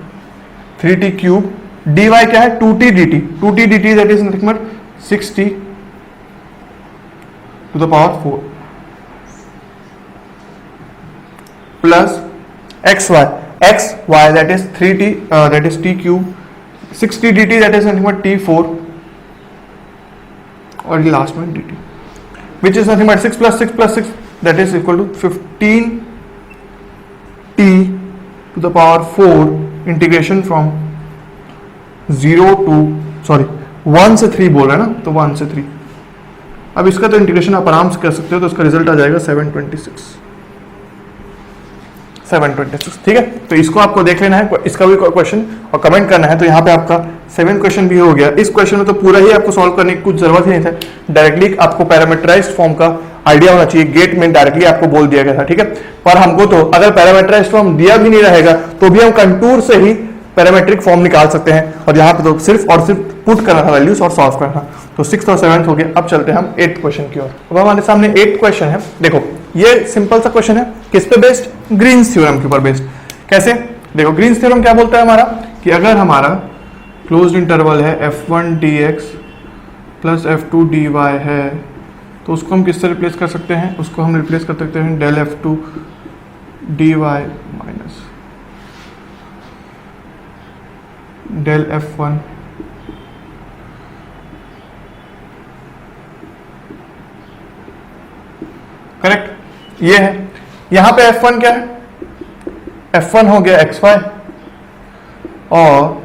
3t cube dy क्या है 2t dt, 2t dt that is nothing but 6t to the power 4 plus xy that is 3t that is t cube, 6t dt that is nothing but t4 और ये last में dt which is nothing but 6 plus 6 that is equal to 15t to the power 4 integration from 1 से 3 बोल रहा है ना, तो 1 से 3। अब इसका तो इंटीग्रेशन आप आराम से कर सकते हो, तो इसका रिजल्ट आ जाएगा 726, ठीक है। तो इसको आपको देख लेना है, इसका भी क्वेश्चन और कमेंट करना है। तो यहाँ पे आपका 7 क्वेश्चन भी हो गया। इस क्वेश्चन में तो पूरा ही आपको सॉल्व करने की कुछ जरूरत ही नहीं था, डायरेक्टली आपको पैरामीटराइज्ड फॉर्म का आइडिया होना चाहिए। गेट में डायरेक्टली आपको बोल दिया गया था, ठीक है। पर हमको तो अगर पैरामीटराइज्ड फॉर्म दिया भी नहीं रहेगा तो भी हम कंटूर से ही पैरामेट्रिक फॉर्म निकाल सकते हैं, और यहाँ पे तो सिर्फ और सिर्फ पुट करना था वैल्यूज और सॉल्व करना। तो 6th और 7th हो गया। अब चलते हैं हम 8th क्वेश्चन की ओर। अब हमारे सामने 8th क्वेश्चन है। देखो ये सिंपल सा क्वेश्चन है, किस पे बेस्ड? ग्रीन्स थ्योरम के ऊपर बेस्ड। कैसे? देखो ग्रीन्स थ्योरम क्या बोलता है हमारा कि अगर हमारा क्लोज्ड इंटरवल है f1 dx plus f2 dy है, तो उसको हम किससे रिप्लेस कर सकते हैं? उसको हम रिप्लेस कर सकते हैं del f2 dy minus del f1 correct. ये है, यहां पे f1 क्या है? f1 हो गया xy और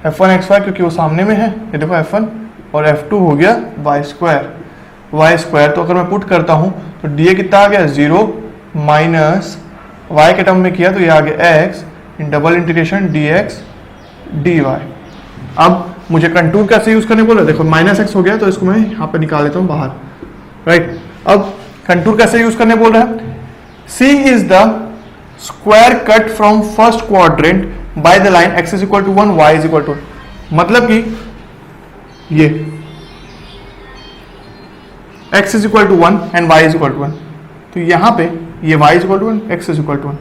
f1 xy क्योंकि वो सामने में है, ये देखो f1, और f2 हो गया y स्क्वायर। तो अगर मैं पुट करता हूं तो dA कितना आ गया 0 माइनस y के टर्म में किया तो ये आ गया x in double integration dx dy। अब मुझे कंटूर कैसे यूज करने बोला? देखो माइनस x हो गया तो इसको मैं यहाँ पे निकाल लेता हूँ बाहर, राइट। अब कंटूर कैसे यूज करने बोल रहा है? C is the square cut from first quadrant by the line x is equal to 1 y is equal to, मतलब कि ये x is equal to 1 and y is equal to 1, तो यहां पे ये y is equal to 1, x is equal to 1,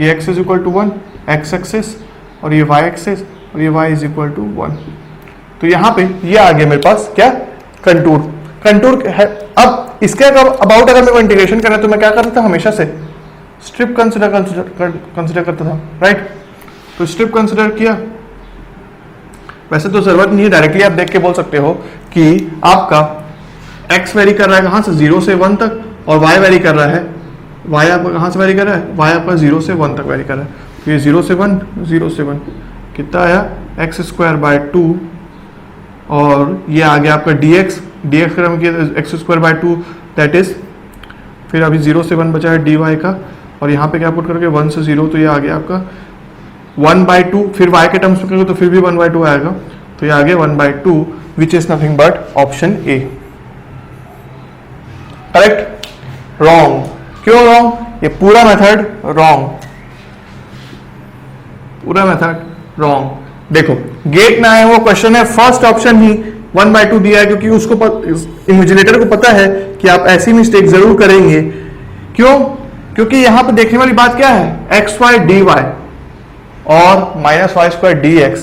ये x is equal to 1 x axis और ये y एक्सिस और ये y इज इक्वल टू 1। तो यहां पे ये आ गया मेरे पास क्या? कंटूर है। अब इसके अबाउट अगर मेरे को इंटीग्रेशन करना है तो मैं क्या करता था? हमेशा से स्ट्रिप कंसिडर करता था, राइट। तो स्ट्रिप कंसिडर किया, वैसे तो जरूरत नहीं है, डायरेक्टली आप देख के बोल सकते हो कि आपका x वेरी कर रहा है कहां से? 0 से 1 तक, और y वेरी कर रहा है, y आपका कहां से वेरी कर रहा है? y आपका 0 से 1 तक वेरी कर रहा है। तो ये 0 से 1 कितना आया? x स्क्वायर बाय 2, और ये आ गया आपका dx कर हम किया x square by 2 that is, फिर अभी 0 से 1 बचा है dy का, और यहाँ पे क्या पुट करके 1 से 0, तो ये आ गया आपका 1/2, फिर y के टर्म्स में करोगे तो फिर भी 1/2 आएगा, तो ये आ गया 1/2 which is nothing but option A. Correct? Wrong. क्यों रॉन्ग? ये पूरा मेथड रॉन्ग, पूरा मेथड रॉन्ग। देखो गेट में आया वो क्वेश्चन है, फर्स्ट ऑप्शन ही 1/2 दिया है, क्योंकि उसको इन्विजिलेटर को पता है कि आप ऐसी मिस्टेक जरूर करेंगे। क्यों? क्योंकि यहां पे देखने वाली बात क्या है? xy dy और minus y square dx।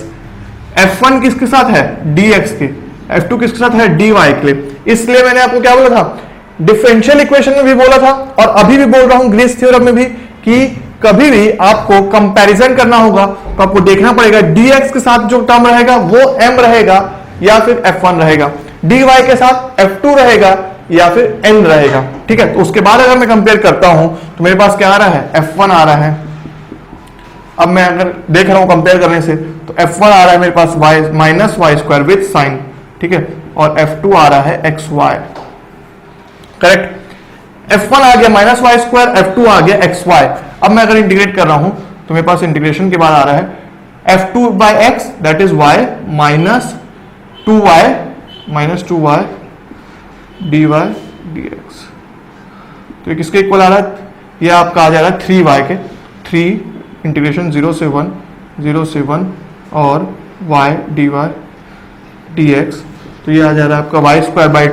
f1 किसके साथ है? dx के। f2 किसके साथ है? dy के लिए। इसलिए मैंने आपको क्या बोला था? डिफरेंशियल इक्वेशन में भी बोला था और अभी भी बोल रहा हूं ग्रीन्स थ्योरम में भी, कि कभी भी आपको कंपैरिजन करना होगा तो आपको देखना पड़ेगा dx के साथ जो टर्म रहेगा वो m रहेगा या फिर f1 रहेगा, dy के साथ f2 रहेगा या फिर n रहेगा, ठीक है। तो उसके बाद अगर मैं कंपेयर करता हूं तो मेरे पास क्या आ रहा है? f1 आ रहा है। अब मैं अगर देख रहा हूं कंपेयर करने से तो f1 आ रहा है मेरे पास y minus y square with sign, ठीक है, और f2 आ रहा है xy। करेक्ट? f1 आ गया माइनस वाई स्क्वायर, f2 आ गया xy। अब मैं अगर इंटीग्रेट कर रहा हूं तो मेरे पास इंटीग्रेशन के बाद आ रहा है f2 by x that is y minus 2y dy dx। तो ये किसके इक्वल आ रहा है? ये आपका आ जा रहा है 3y के, 3 इंटीग्रेशन 0 से 1 और y dy dx। तो ये आ जा रहा है आपका y square by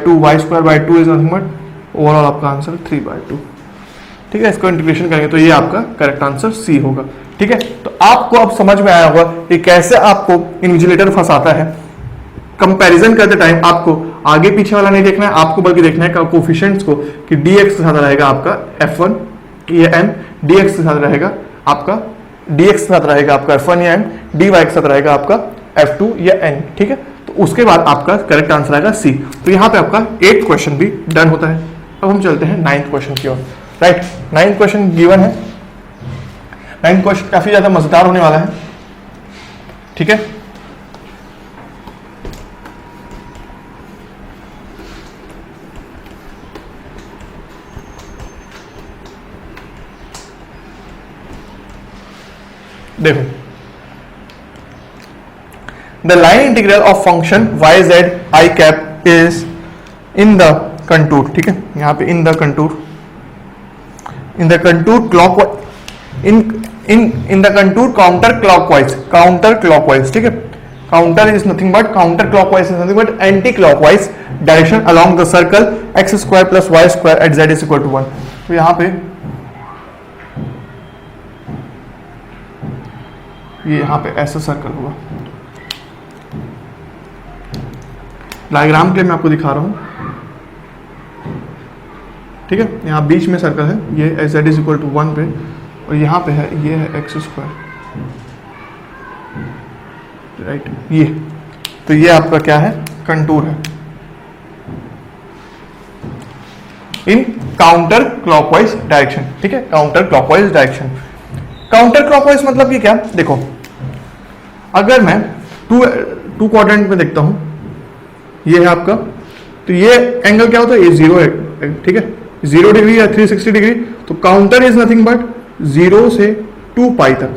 2 is nothing but overall आपका आंसर 3/2, ठीक है। इसको इंटीग्रेशन करेंगे तो ये आपका करेक्ट आंसर सी होगा, ठीक है। तो आपको अब समझ में आया होगा कि कैसे आपको आपको इन्विजिलेटर फंसाता है, कंपैरिजन करते टाइम आपको आगे पीछे वाला नहीं देखना है, आपको बल्कि देखना है कोफिशिएंट्स को कि dx के साथ रहेगा आपका f1 या m, dx के साथ रहेगा आपका dx के साथ रहेगा आपका f1 या m, dy के साथ रहेगा आपका f2 या n। ठीक है, तो उसके बाद आपका करेक्ट आंसर आएगा सी। तो यहाँ पे आपका 8th क्वेश्चन भी डन होता है। अब हम चलते हैं 9th क्वेश्चन की ओर। राइट, 9th क्वेश्चन गिवन है। 9th क्वेश्चन काफी ज्यादा मजेदार होने वाला है। ठीक है, देखो, the line integral of function y z I cap is in the contour। ठीक है, यहाँ पे in the contour clockwise in the contour counter clockwise। ठीक है, counter is nothing but anti clockwise direction along the circle x square plus y square at z is equal to 1। तो यहाँ पे ये यहाँ पे ऐसा सर्कल होगा। डायग्राम के मैं आपको दिखा रहा हूं। ठीक है, यहाँ बीच में सर्कल है, ये z इज इक्वल टू 1 पे, और यहाँ पे है ये है एक्स स्क्वायर। राइट, ये तो ये आपका क्या है, कंटूर है इन काउंटर क्लॉकवाइज डायरेक्शन। ठीक है, counter clockwise direction. Counter clockwise मतलब ये क्या, देखो अगर मैं टू क्वाड्रेंट में देखता हूं, ये है आपका, तो ये एंगल क्या होता है, ये 0 है। ठीक है, 0 डिग्री या 360 डिग्री। तो काउंटर इज नथिंग बट 0 से 2 पाई तक,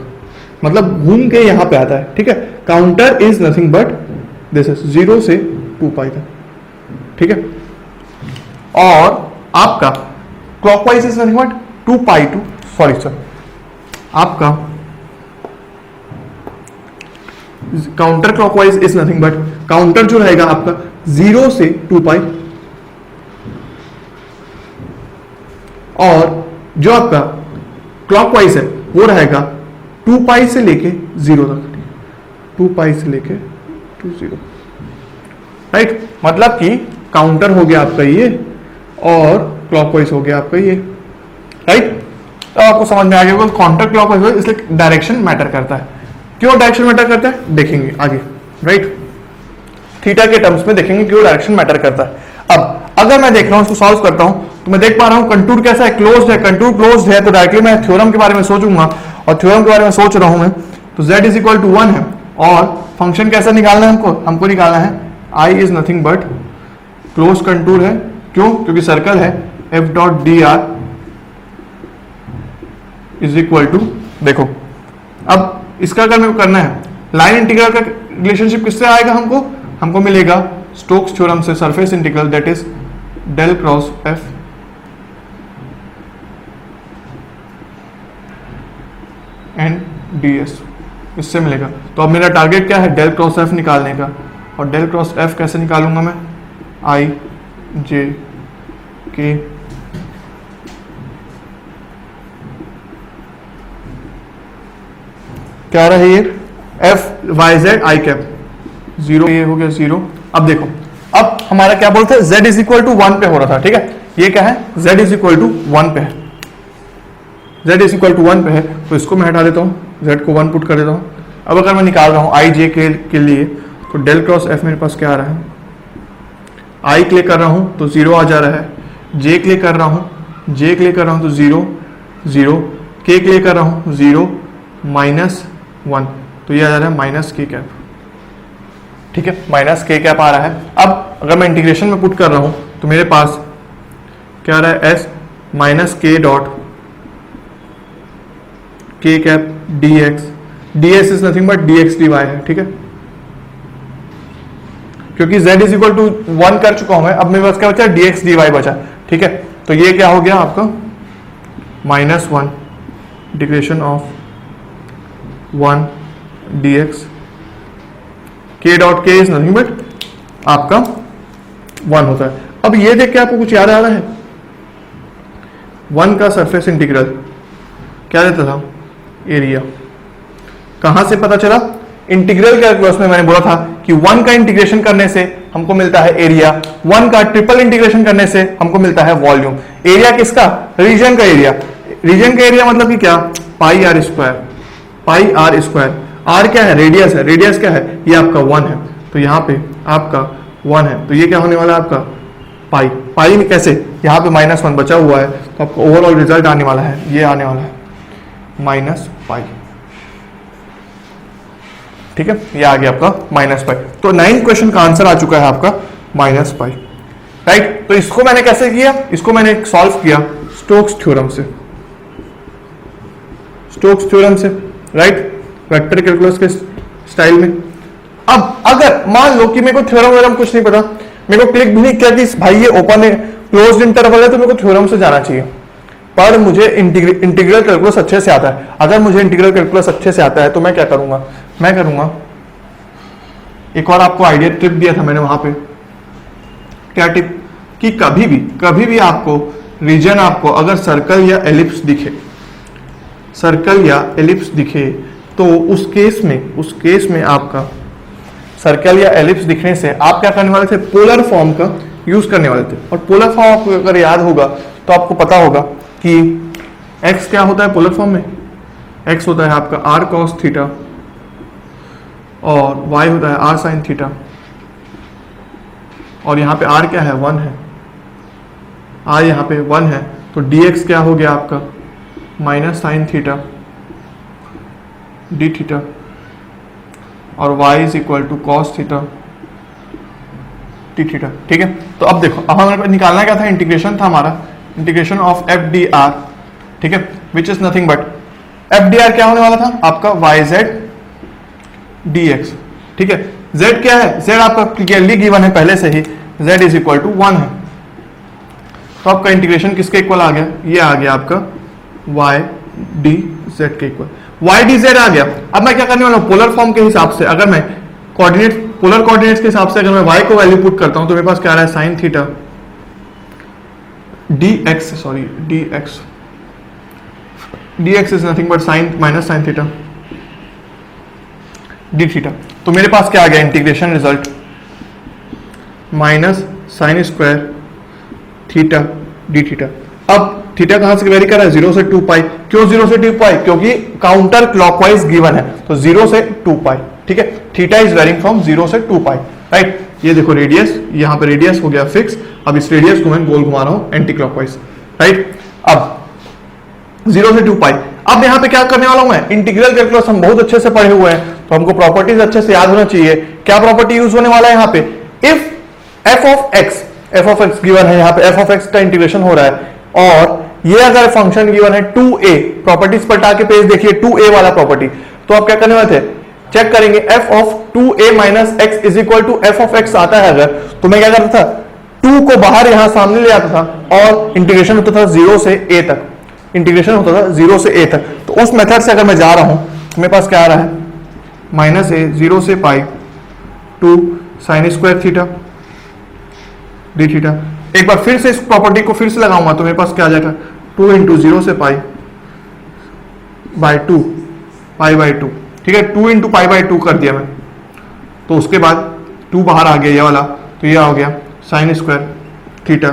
मतलब घूम के यहां पे आता है। ठीक है, counter is nothing but this is 0 से 2 पाई तक। ठीक है, और आपका clockwise is nothing but 2 pi to आपका counter clockwise is nothing but, counter जो रहेगा आपका 0 से 2 पाई, और जो आपका क्लॉकवाइज है वो रहेगा 2 पाई से लेके 0 तक। 2 पाई से लेके 0। राइट, मतलब कि काउंटर हो गया आपका ये और क्लॉकवाइज हो गया आपका ये। राइट, तो आपको समझ में आ गया काउंटर क्लॉकवाइज, इसलिए डायरेक्शन मैटर करता है। क्यों डायरेक्शन मैटर करता है देखेंगे आगे। राइट, थीटा के टर्म्स में देखेंगे क्यों डायरेक्शन मैटर करता है। अब अगर मैं देख रहा हूं, इसको सॉल्व करता हूं, तो मैं देख पा रहा हूं कंटूर कैसा है, क्लोज्ड है। कंटूर क्लोज्ड है तो डायरेक्टली मैं थ्योरम के बारे में सोचूंगा, और थ्योरम के बारे में सोच रहा हूं मैं, तो z इज इक्वल टू 1 है। और फंक्शन कैसा निकालना है हमको निकालना है i is nothing but closed contour है। क्यों, क्योंकि सर्कल है f dot D R is equal to, देखो अब इसका अगर मेरे को करना है, लाइन इंटीग्रल का रिलेशनशिप किससे आएगा, हमको मिलेगा स्टोक्स थ्योरम से, surface integral that is del cross f and ds, इससे मिलेगा। तो अब मेरा टारगेट क्या है, डेल क्रॉस एफ निकालने का। और डेल क्रॉस एफ कैसे निकालूंगा मैं, i j k क्या रहा है ये, f y z i cap 0, ये हो गया 0। अब देखो, अब हमारा क्या बोलते हैं, z इज इक्वल टू 1 पे हो रहा था। ठीक है, ये क्या है, z इज इक्वल टू 1 पे है, z इज इक्वल टू 1 पे है, तो इसको मैं हटा देता हूँ, z को 1 पुट कर देता हूँ। अब अगर मैं निकाल रहा हूँ आई जे के लिए, तो डेल क्रॉस एफ मेरे पास क्या आ रहा है, आई के लिए कर रहा हूँ तो 0 आ जा रहा है, जे के लिए कर रहा हूँ तो 0 0, के लिए कर रहा हूँ 0 -1, तो ये आ जा रहा है माइनस के कैप। ठीक है, माइनस के कैप आ रहा है। अब अगर मैं इंटीग्रेशन में पुट कर रहा हूं तो मेरे पास क्या आ रहा है, s minus k dot k cap d x, d s is nothing but d x d Y है। ठीक है, क्योंकि z इज इक्वल टू 1 कर चुका हूं मैं, अब मेरे पास क्या बचा, डी एक्स डी वाई बचा। ठीक है, तो ये क्या हो गया आपका -1 integration of 1 dx, k dot k is nothing but आपका 1 होता है। अब ये देख के आपको कुछ याद आ रहा है, 1 का सरफेस इंटीग्रल क्या देता था, एरिया। कहां से पता चला, इंटीग्रल कैलकुलस में मैंने बोला था कि 1 का इंटीग्रेशन करने से हमको मिलता है एरिया, 1 का ट्रिपल इंटीग्रेशन करने से हमको मिलता है वॉल्यूम। एरिया किसका? रीजन का एरिया। रीजन का एरिया मतलब कि क्या? Pi R square, pi R square. R क्या है? रेडियस है। रेडियस क्या है? ये आपका 1 है, तो यहाँ पे आपका 1 है, तो ये क्या होने वाला है आपका पाई। पाई में कैसे? यहाँ पे -1 बचा हुआ है, तो आपको ओवरऑल रिजल्ट आने वाला है, ये आने वाला है -पाई। ठीक है, ये आ गया आपका -पाई। तो 9 क्वेश्चन का आंसर आ चुका है आपका -पाई, राइट। तो इसको मैंने कैसे किया? इसको मैंने सॉल्व किया स्टोक्स थ्योरम से, स्टोक्स थ्योरम से, राइट, वेक्टर कैलकुलस के स्टाइल में। अब अगर मान लो कि मेरे को थ्योरम वगैरह कुछ नहीं पता, मेरे को क्लिक भी नहीं किया कि भाई ये ओपन है, क्लोज्ड इंटरवल है, तो मेरे को थ्योरम से जाना चाहिए, पर मुझे इंटीग्रल कैलकुलस अच्छे से आता है। अगर मुझे इंटीग्रल कैलकुलस अच्छे से आता है तो मैं क्या करूंगा? मैं करूंगा एक और आपको आइडिया टिप दिया था मैंने वहां पे। क्या टिप? कि कभी भी आपको रीजन, आपको अगर सर्कल या एलिप्स दिखे, सर्कल या एलिप्स दिखे, तो उस केस में आपका सर्कल या एलिप्स दिखने से आप क्या करने वाले थे? पोलर फॉर्म का यूज करने वाले थे। और पोलर फॉर्म आपको अगर याद होगा तो आपको पता होगा कि x क्या होता है पोलर फॉर्म में? x होता है आपका r cos थीटा और y होता है r sin थीटा, और यहाँ पे r क्या है? 1 है, r यहाँ पे 1 है, तो dx क्या हो गया आपका? Minus sine theta d theta, और y is equal to cos theta t theta. ठीक है, तो अब देखो, अब हमारे पास निकालना क्या था? इंटीग्रेशन था हमारा, integration of F D R, ठीक है, which is nothing but F D R क्या होने वाला था? आपका वाई जेड डी एक्स। ठीक है, z क्या है? z आपका क्लियरली गिवन है पहले से ही, z इज इक्वल टू 1 है, तो आपका इंटीग्रेशन किसके इक्वल आ गया? ये आ गया आपका y डी z के इक्वल, y डी z आ गया। अब मैं क्या करने वाला हूँ? पोलर फॉर्म के हिसाब से अगर मैं कोऑर्डिनेट, पोलर कोऑर्डिनेट्स के हिसाब से अगर मैं y को वैल्यू पुट करता हूं तो मेरे पास क्या आ रहा है? Sine theta dx, sorry dx is nothing but sine minus sine theta d theta. तो मेरे पास क्या आ गया? Integration result minus sine square theta d theta. अब थीटा कहां से वेरी कर रहा है? 0 से 2 पाई। क्यों 0 से 2 पाई? क्योंकि काउंटर क्लॉकवाइज गिवन है, तो 0 से 2 पाई। ठीक है, थीटा इज वेरिंग फ्रॉम 0 से 2 पाई, राइट। ये देखो रेडियस, यहाँ पे रेडियस हो गया फिक्स, अब इस रेडियस को मैं गोल घुमा रहा हूं एंटी क्लॉकवाइज, राइट। अब 0 से 2 पाई। अब यहाँ पे क्या करने वाला हूं मैं? इंटीग्रल कैलकुलस हम बहुत अच्छे से पढ़े हुए हैं, तो हमको प्रॉपर्टीज अच्छे से याद होना चाहिए। क्या प्रॉपर्टी यूज होने वाला है यहाँ पे? If F of x given है, यहाँ पे एफ ऑफ एक्स का इंटीग्रेशन हो रहा है, और ये अगर फंक्शन गिवन है 2a, प्रॉपर्टीज पलटा के पेज देखिए 2a वाला प्रॉपर्टी, तो आप क्या करने वाले थे? चेक करेंगे f of 2a minus x is equal to f of x आता है अगर, तो मैं क्या करता था? 2 को बाहर यहां सामने ले आता था और इंटीग्रेशन होता था 0 से a तक, इंटीग्रेशन होता था 0 से a तक। तो उस मेथड से अगर मैं जा रहा हूं तो मेरे पास क्या आ रहा है? माइनस a 0 से पाई 2 sign square theta d theta. एक बार फिर से इस प्रॉपर्टी को फिर से लगाऊंगा तो मेरे पास क्या आ जाएगा? 2 इंटू 0 से पाई बाय 2 पाई बाय 2। ठीक है, 2 इंटू पाई बाय 2 कर दिया मैं, तो उसके बाद 2 बाहर आ गया ये वाला, तो ये हो गया sign square theta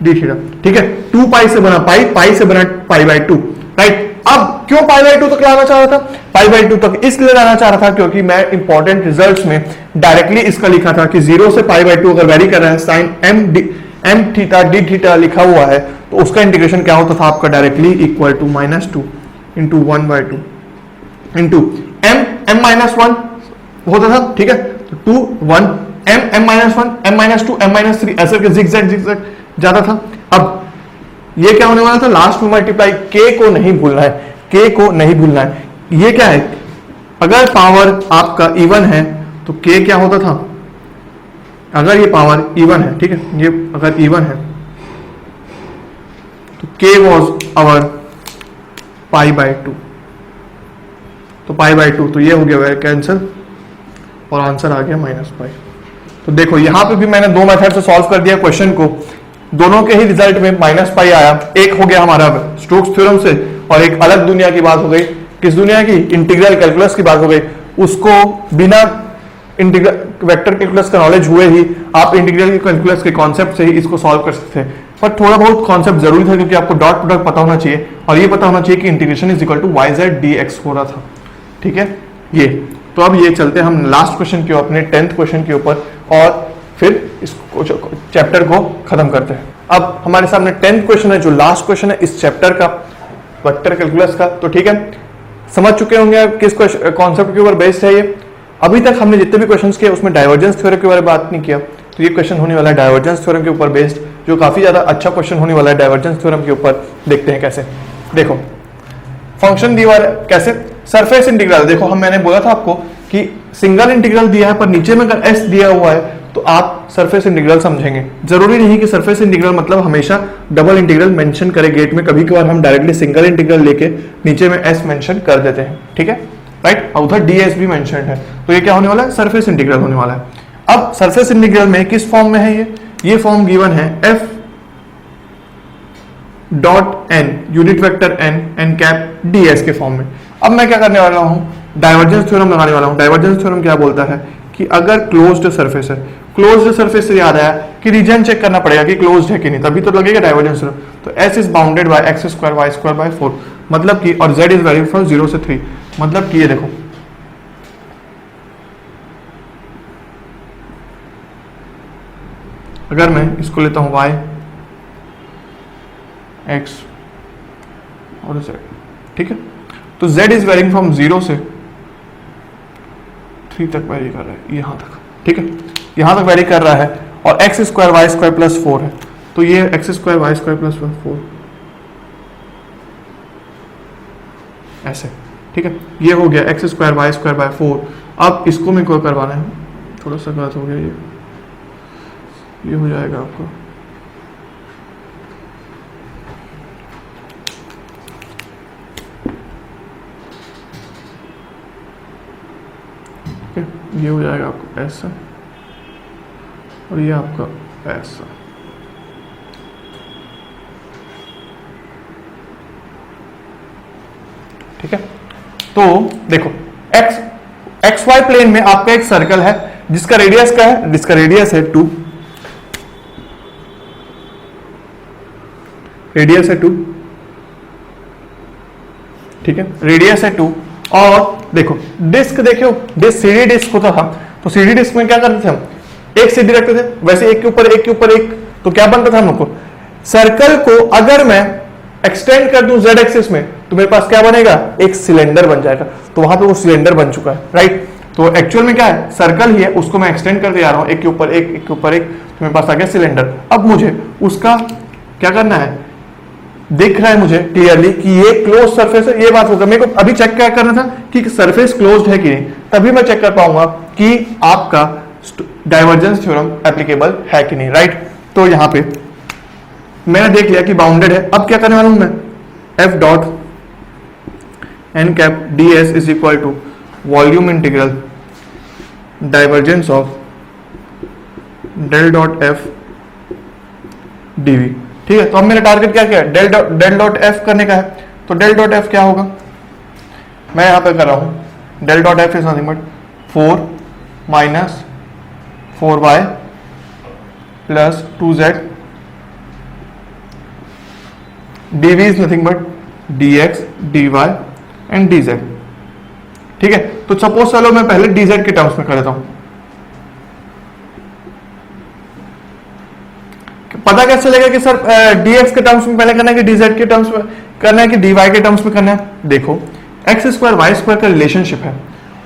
d theta. ठीक है, 2 पाई से बना पाई, पाई से बना पाई बाय 2, राइट। अब क्यों पाई बाय 2 तक लाना चाह रहा था? पाई बाय 2 तक इसलिए लाना चाह रहा था क्योंकि मैं इंपॉर्टेंट रिजल्ट्स में डायरेक्टली इसका लिखा था कि 0 से पाई बाय 2 अगर वेरी कर रहा है, sine m theta d theta लिखा हुआ है, तो उसका इंटीग्रेशन क्या होता था आपका? Directly equal to -2 into 1/2 into m minus 1 होता था। ठीक है, तो 2 1 m minus 1 m minus 2 m minus 3 ऐसे करके जिगजैग जाता था। अब ये क्या होने वाला था? लास्ट में मल्टीप्लाई, के को नहीं भूलना है, के को नहीं भूलना है। ये क्या है? अगर पावर आपका इवन है तो के क्या होता था? अगर ये पावर इवन है, ठीक है, ये अगर इवन है तो के वॉज आवर पाई बाय 2, तो पाई बाय 2, तो ये हो गया कैंसिल और आंसर आ गया -पाई। तो देखो यहां पे भी मैंने 2 मेथड से सॉल्व कर दिया क्वेश्चन को, दोनों के ही रिजल्ट में -पाई आया। एक हो गया हमारा स्टोक्स थ्योरम से और एक अलग दुनिया की बात हो गई। किस दुनिया की? इंटीग्रल कैलकुलस की बात हो गई। उसको बिना इंटीग्रल वेक्टर कैलकुलस का नॉलेज हुए ही आप इंटीग्रल कैलकुलस के कॉन्सेप्ट से ही इसको सॉल्व कर सकते हैं, पर थोड़ा बहुत कॉन्सेप्ट जरूरी था क्योंकि आपको डॉट प्रोडक्ट पता होना चाहिए और ये पता होना चाहिए कि integration is equal to y Z D x हो रहा था। ठीक है, ये तो अब ये चलते हैं हम लास्ट क्वेश्चन के अपने 10th क्वेश्चन के ऊपर और फिर इस चैप्टर को खत्म करते हैं। अब हमारे सामने 10th क्वेश्चन है जो लास्ट क्वेश्चन है इस चैप्टर का, वेक्टर कैलकुलस का। तो ठीक है, समझ चुके होंगे आप किस कॉन्सेप्ट के ऊपर बेस्ड है ये। अभी तक हमने जितने भी क्वेश्चंस किए उसमें डाइवर्जेंस थ्योरम के बारे में बात नहीं किया, तो ये क्वेश्चन होने वाला है डाइवर्जेंस थ्योरम के ऊपर बेस्ड, जो काफी ज्यादा अच्छा क्वेश्चन होने वाला है डाइवर्जेंस थ्योरम के ऊपर। देखते हैं कैसे। देखो फंक्शन दिया है कैसे, सरफेस इंटीग्रल। देखो मैंने बोला था आपको कि सिंगल इंटीग्रल दिया है पर नीचे में अगर एस दिया हुआ है तो आप सरफेस इंटीग्रल समझेंगे। जरूरी नहीं कि सरफेस इंटीग्रल मतलब हमेशा डबल इंटीग्रल मेंशन करे गेट में, कभी कभार हम डायरेक्टली सिंगल इंटीग्रल लेके नीचे में एस मेंशन कर देते हैं। ठीक है, राइट, और उधर ds भी मेंशन है, तो ये क्या होने वाला है, सरफेस इंटीग्रल होने वाला है। अब सरफेस इंटीग्रल में किस फॉर्म में है ये फॉर्म गिवन है f dot n unit vector n cap ds के फॉर्म में। अब मैं क्या करने वाला हूं, डाइवर्जेंस थ्योरम लगाने वाला हूं। डाइवर्जेंस थ्योरम क्या बोलता है कि अगर क्लोज्ड सरफेस है, क्लोज्ड सरफेस से याद आया कि रीजन चेक करना पड़ेगा कि क्लोज्ड है कि नहीं, तभी तो लगेगा डाइवर्जेंस थ्योरम। तो s is bounded by x square y square by 4, मतलब कि, और z इज वैल्यू फ्रॉम 0 से 3, मतलब कि ये देखो अगर मैं इसको लेता हूं y x और z, ठीक है, तो z इज वेरिंग फ्रॉम 0 से 3 तक वेरी कर रहा है, यहां तक। ठीक है, यहां तक वेरी कर रहा है और x square y square plus 4 है, तो ये x square y square plus 4 ऐसे। ठीक है, ये हो गया x square y square by 4। अब इसको मेरे को करवाना है, थोड़ा सा गलत हो गया, ये हो जाएगा आपका ये हो जाएगा आपको ऐसा और ये आपका ऐसा। ठीक है, तो देखो एक्स वाई प्लेन में आपका एक सर्कल है जिसका रेडियस क्या है, जिसका रेडियस है 2, रेडियस है 2। ठीक है, रेडियस है 2। और देखो डिस्क, देखो डिस्क सीडी डिस्क होता था, तो सीडी डिस्क में क्या करते थे हम, एक सीडी रखते थे, वैसे एक के ऊपर एक के ऊपर एक, तो क्या बनता था हम लोग को, सर्कल को अगर मैं एक्सटेंड कर दूं z एक्सिस में तो मेरे पास क्या बनेगा, एक सिलेंडर बन जाएगा। तो वहां पे वो सिलेंडर बन चुका है, राइट। तो एक्चुअल में क्या है, सर्कल ही है, उसको मैं एक्सटेंड करते जा रहा हूं एक के ऊपर एक, एक के ऊपर एक, तो मेरे पास आ गया सिलेंडर। अब मुझे उसका क्या करना है, दिख रहा है मुझे क्लियरली कि ये क्लोज सरफेस है, ये बात होगा। मेरे को अभी चेक क्या करना था कि सरफेस क्लोज्ड है कि नहीं, तभी मैं चेक कर पाऊंगा कि आपका डाइवर्जेंस थ्योरम एप्लीकेबल है कि नहीं, राइट। तो यहां पे मैंने देख लिया कि बाउंडेड है। अब क्या करने वाला हूं मैं, f dot N cap d s is equal to volume integral divergence of del dot f d v. ठीक है, तो अब मेरा टारगेट क्या क्या है, डेल डॉट एफ करने का है। तो डेल डॉट एफ क्या होगा, मैं यहां पे कर रहा हूं, del dot f is nothing but 4 minus 4y plus 2z, dv is nothing but dx dy and dz। ठीक है, तो सपोज चलो मैं पहले dz के टर्म्स में कर देता हूं। पता कैसे चलेगा कि सर dx के टर्म्स में पहले करना है कि dz के टर्म्स में करना है कि dy के टर्म्स में करना है। देखो x स्क्वायर y स्क्वायर का रिलेशनशिप है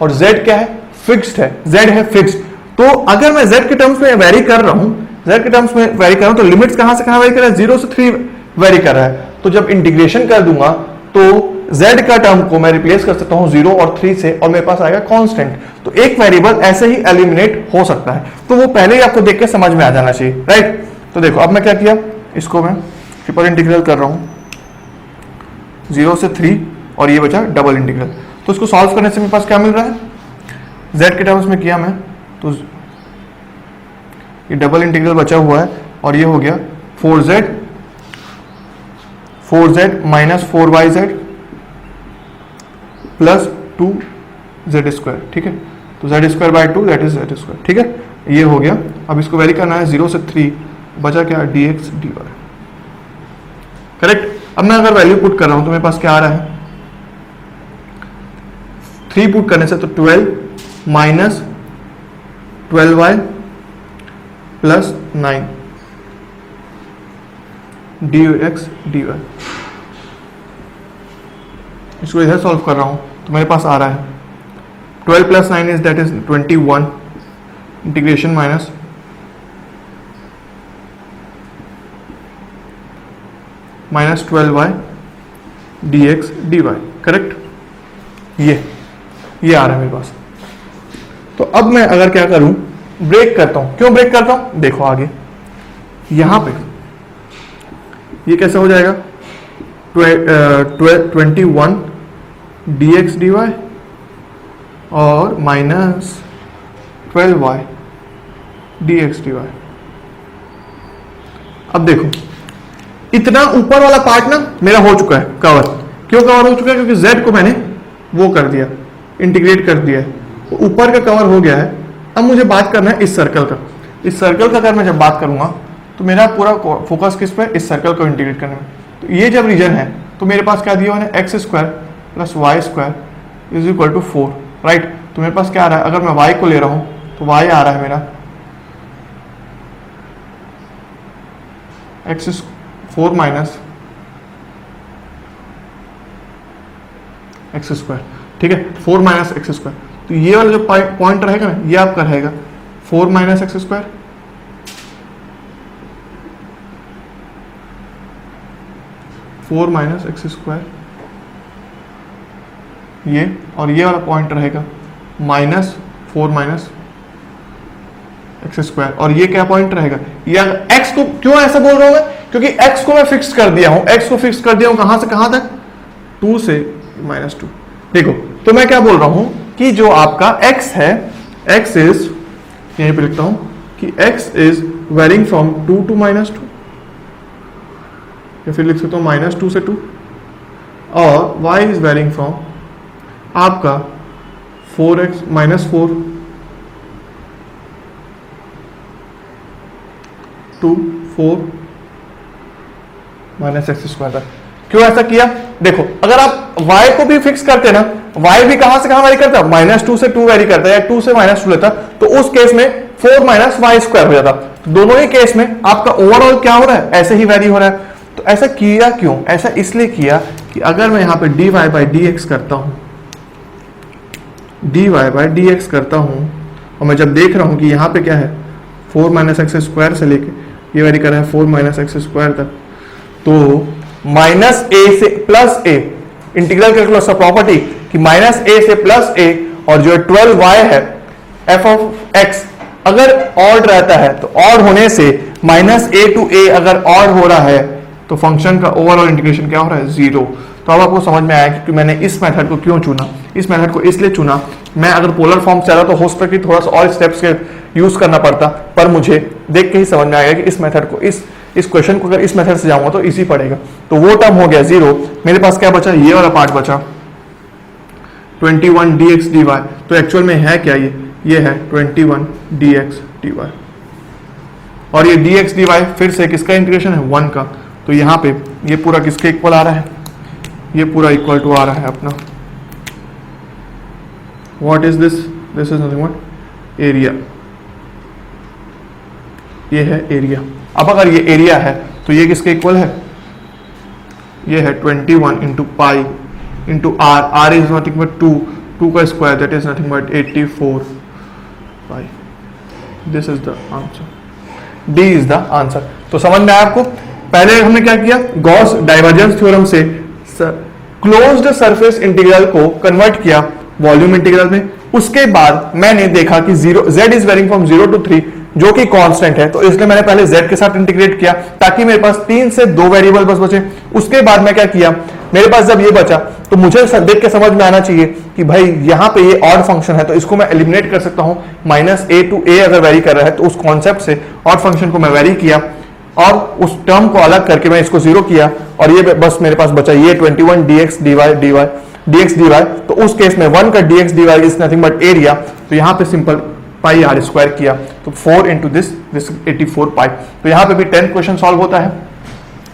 और z क्या है, फिक्स्ड है, z है फिक्स्ड। तो अगर मैं z के टर्म्स में वेरी कर रहा हूं, z के टर्म्स में वेरी कर रहा हूं, तो लिमिट्स कहां से कहां वेरी कर रहा है, 0 से 3 वेरी कर रहा है। तो जब इंटीग्रेशन कर दूंगा तो z का टर्म को मैं रिप्लेस कर सकता हूं 0 और 3 से, और मेरे पास आएगा कांस्टेंट। तो एक वेरिएबल ऐसे ही एलिमिनेट हो सकता है, तो वो पहले ही आपको देख के समझ में आ जाना चाहिए, राइट। तो देखो अब मैं क्या किया, इसको मैं ट्रिपल इंटीग्रल कर रहा हूं 0 से 3 और ये बचा डबल इंटीग्रल। तो इसको सॉल्व करने से मेरे पास क्या मिल रहा है, z के टर्म्स में किया मैं, तो ये डबल इंटीग्रल बचा हुआ है और ये हो गया 4z minus 4yz plus 2 Z square, ठीक है। तो Z square by 2 that is Z square, ठीक है। ये हो गया। अब इसको वेरी करना है 0 से 3, बचा क्या, d x d Y, correct. अब मैं अगर वैल्यू पुट कर रहा हूं तो मेरे पास क्या आ रहा है, 3 पुट करने से तो 12 minus 12y plus 9 d x d y. इसको इधर सॉल्व कर रहा हूं तो मेरे पास आ रहा है 12 plus 9 is that is 21 integration minus minus 12y d x d Y, correct. ये आ रहा है मेरे पास। तो अब मैं अगर क्या करूं, ब्रेक करता हूं। क्यों ब्रेक करता हूं, देखो आगे यहां पे ये कैसा हो जाएगा, 21 डी एक्स डी वाई और minus 12y d x d y. अब देखो इतना ऊपर वाला पार्ट ना मेरा हो चुका है कवर। क्यों कवर हो चुका है, क्योंकि z को मैंने वो कर दिया, इंटीग्रेट कर दिया है, तो ऊपर का कवर हो गया है। अब मुझे बात करना है इस सर्कल का। इस सर्कल का अगर मैं जब बात करूंगा तो मेरा पूरा फोकस किस पे, इस सर्कल को इंटीग्रेट करने में। तो ये जब रीजन है तो मेरे पास क्या दिया मैंने, x square plus Y square is equal to 4, right. तो मेरे पास क्या आ रहा है, अगर मैं y को ले रहा हूं तो y आ रहा है मेरा एक्स 4 माइनस एक्स स्क्वायर, ठीक है, 4 माइनस एक्स स्क्वायर। तो ये वाला जो पॉइंट रहेगा ना, ये आपका रहेगा 4 minus X square, 4 minus X square ये, और ये वाला पॉइंट रहेगा माइनस 4 माइनस एक्स स्क्वायर, और ये क्या पॉइंट रहेगा, या एक्स को क्यों ऐसा बोल रहा हूं मैं, क्योंकि एक्स को मैं फिक्स कर दिया हूं, एक्स को फिक्स कर दिया हूं कहां से कहां तक, 2 से -2। देखो तो मैं क्या बोल रहा हूं कि जो आपका x है, x इज, यहीं पे लिखता हूं कि x is varying from 2 to -2, या फिर लिख सकता हूं -2 से 2, और y इज वेरिंग फ्रॉम आपका 4x -4 to 4 minus X square तक। क्यों ऐसा किया, देखो अगर आप y को भी फिक्स करते ना, y भी कहां से कहां वेरी करता, -2 से 2 वेरी करता है, या 2 से -2 लेता, तो उस केस में 4 माइनस वाई स्क्वायर हो जाता। तो दोनों ही केस में आपका ओवरऑल क्या हो रहा है, ऐसे ही वेरी हो रहा है। तो ऐसा किया क्यों, ऐसा इसलिए किया कि अगर मैं यहां पे dy बाई डी एक्स करता हूं, dy बाई डी एक्स करता हूं, और मैं जब देख रहा हूं कि यहां पे क्या है 4 माइनस एक्स स्क्वायर से लेके ये वेरी कर रहा है 4 माइनस एक्स स्क्वायर तक, तो माइनस ए से प्लस ए, इंटीग्रल कैलकुलस का प्रॉपर्टी कि माइनस ए से प्लस ए, और जो 12y है एफ ऑफ एक्स अगर ऑड रहता है तो ऑड होने से माइनस ए टू ए अगर ऑड हो रहा है तो फंक्शन का ओवरऑल इंटीग्रेशन क्या हो रहा है, 0। तो अब आपको समझ में आया कि मैंने इस मेथड को क्यों चुना। इस मेथड को इसलिए चुना, मैं अगर पोलर फॉर्म से तो हो सकता कि थोड़ा सा और स्टेप्स के यूज करना पड़ता, पर मुझे देख के ही समझ में आएगा कि इस मेथड को, इस क्वेश्चन को अगर इस मेथड से जाऊंगा तो इजी पड़ेगा। तो वो टर्म हो गया 0, मेरे पास क्या बचा, ये वाला पार्ट बचा 21 डी एक्स डी वाई। तो एक्चुअल में है क्या, ये है 21 डी एक्स डी वाई, और ये डी एक्स डी वाई फिर से किसका इंटीग्रेशन है, 1 का। तो यहाँ पे ये पूरा किसके इक्वल आ रहा है, ये पूरा इक्वल टू आ रहा है अपना, what is this, this is nothing but area, ये है एरिया। अब अगर ये एरिया है तो ये किसके इक्वल है, ये है 21 into pi into r, r is nothing but 2 का square that is nothing but 84 pi. This is the answer, d is the answer. तो समझ में आया आपको। पहले हमने क्या किया, गॉस डाइवर्जेंस थ्योरम से क्लोज्ड सरफेस इंटीग्रल को कन्वर्ट किया वॉल्यूम इंटीग्रल में। उसके बाद मैंने देखा कि z is varying from 0 to 3 जो कि कांस्टेंट है, तो इसलिए मैंने पहले z के साथ इंटीग्रेट किया ताकि मेरे पास 3 से 2 वेरिएबल बस बचे। उसके बाद मैं क्या किया, मेरे पास जब ये बचा तो मुझे देख के समझ में आना चाहिए कि भाई यहाँ पे ये ऑड फंक्शन है तो इसको मैं एलिमिनेट कर सकता हूँ। -a टू a अगर वेरी कर रहा है तो उस कॉन्सेप्ट से ऑड फंक्शन को मैं वेरी किया और उस टर्म को अलग करके मैं इसको 0 किया, और ये बस मेरे पास बचा ये 21 dx dy dy dx dy, तो उस केस में 1 का dx dy is nothing but area, तो यहाँ पे सिंपल पाई आर स्क्वायर किया तो 4 इंटू दिस 84 पाई। तो यहाँ पे भी 10th क्वेश्चन सॉल्व होता है।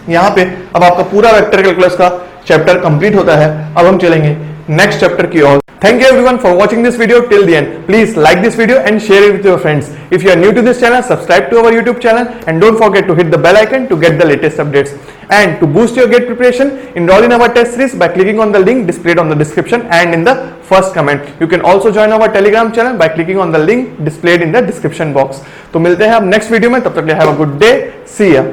यहाँ पे अब आपका पूरा वेक्टर कैलकुलस का चैप्टर कंप्लीट होता है। अब हम चलेंगे नेक्स्ट चैप्टर की ओर। Thank you everyone for watching this video till the end. Please like this video and share it with your friends. If you are new to this channel, subscribe to our YouTube channel and don't forget to hit the bell icon to get the latest updates. And to boost your GATE preparation, enroll in our test series by clicking on the link displayed on the description and in the first comment. You can also join our Telegram channel by clicking on the link displayed in the description box. तो मिलते हैं अब next video में, तब तक के लिए have a good day. See ya.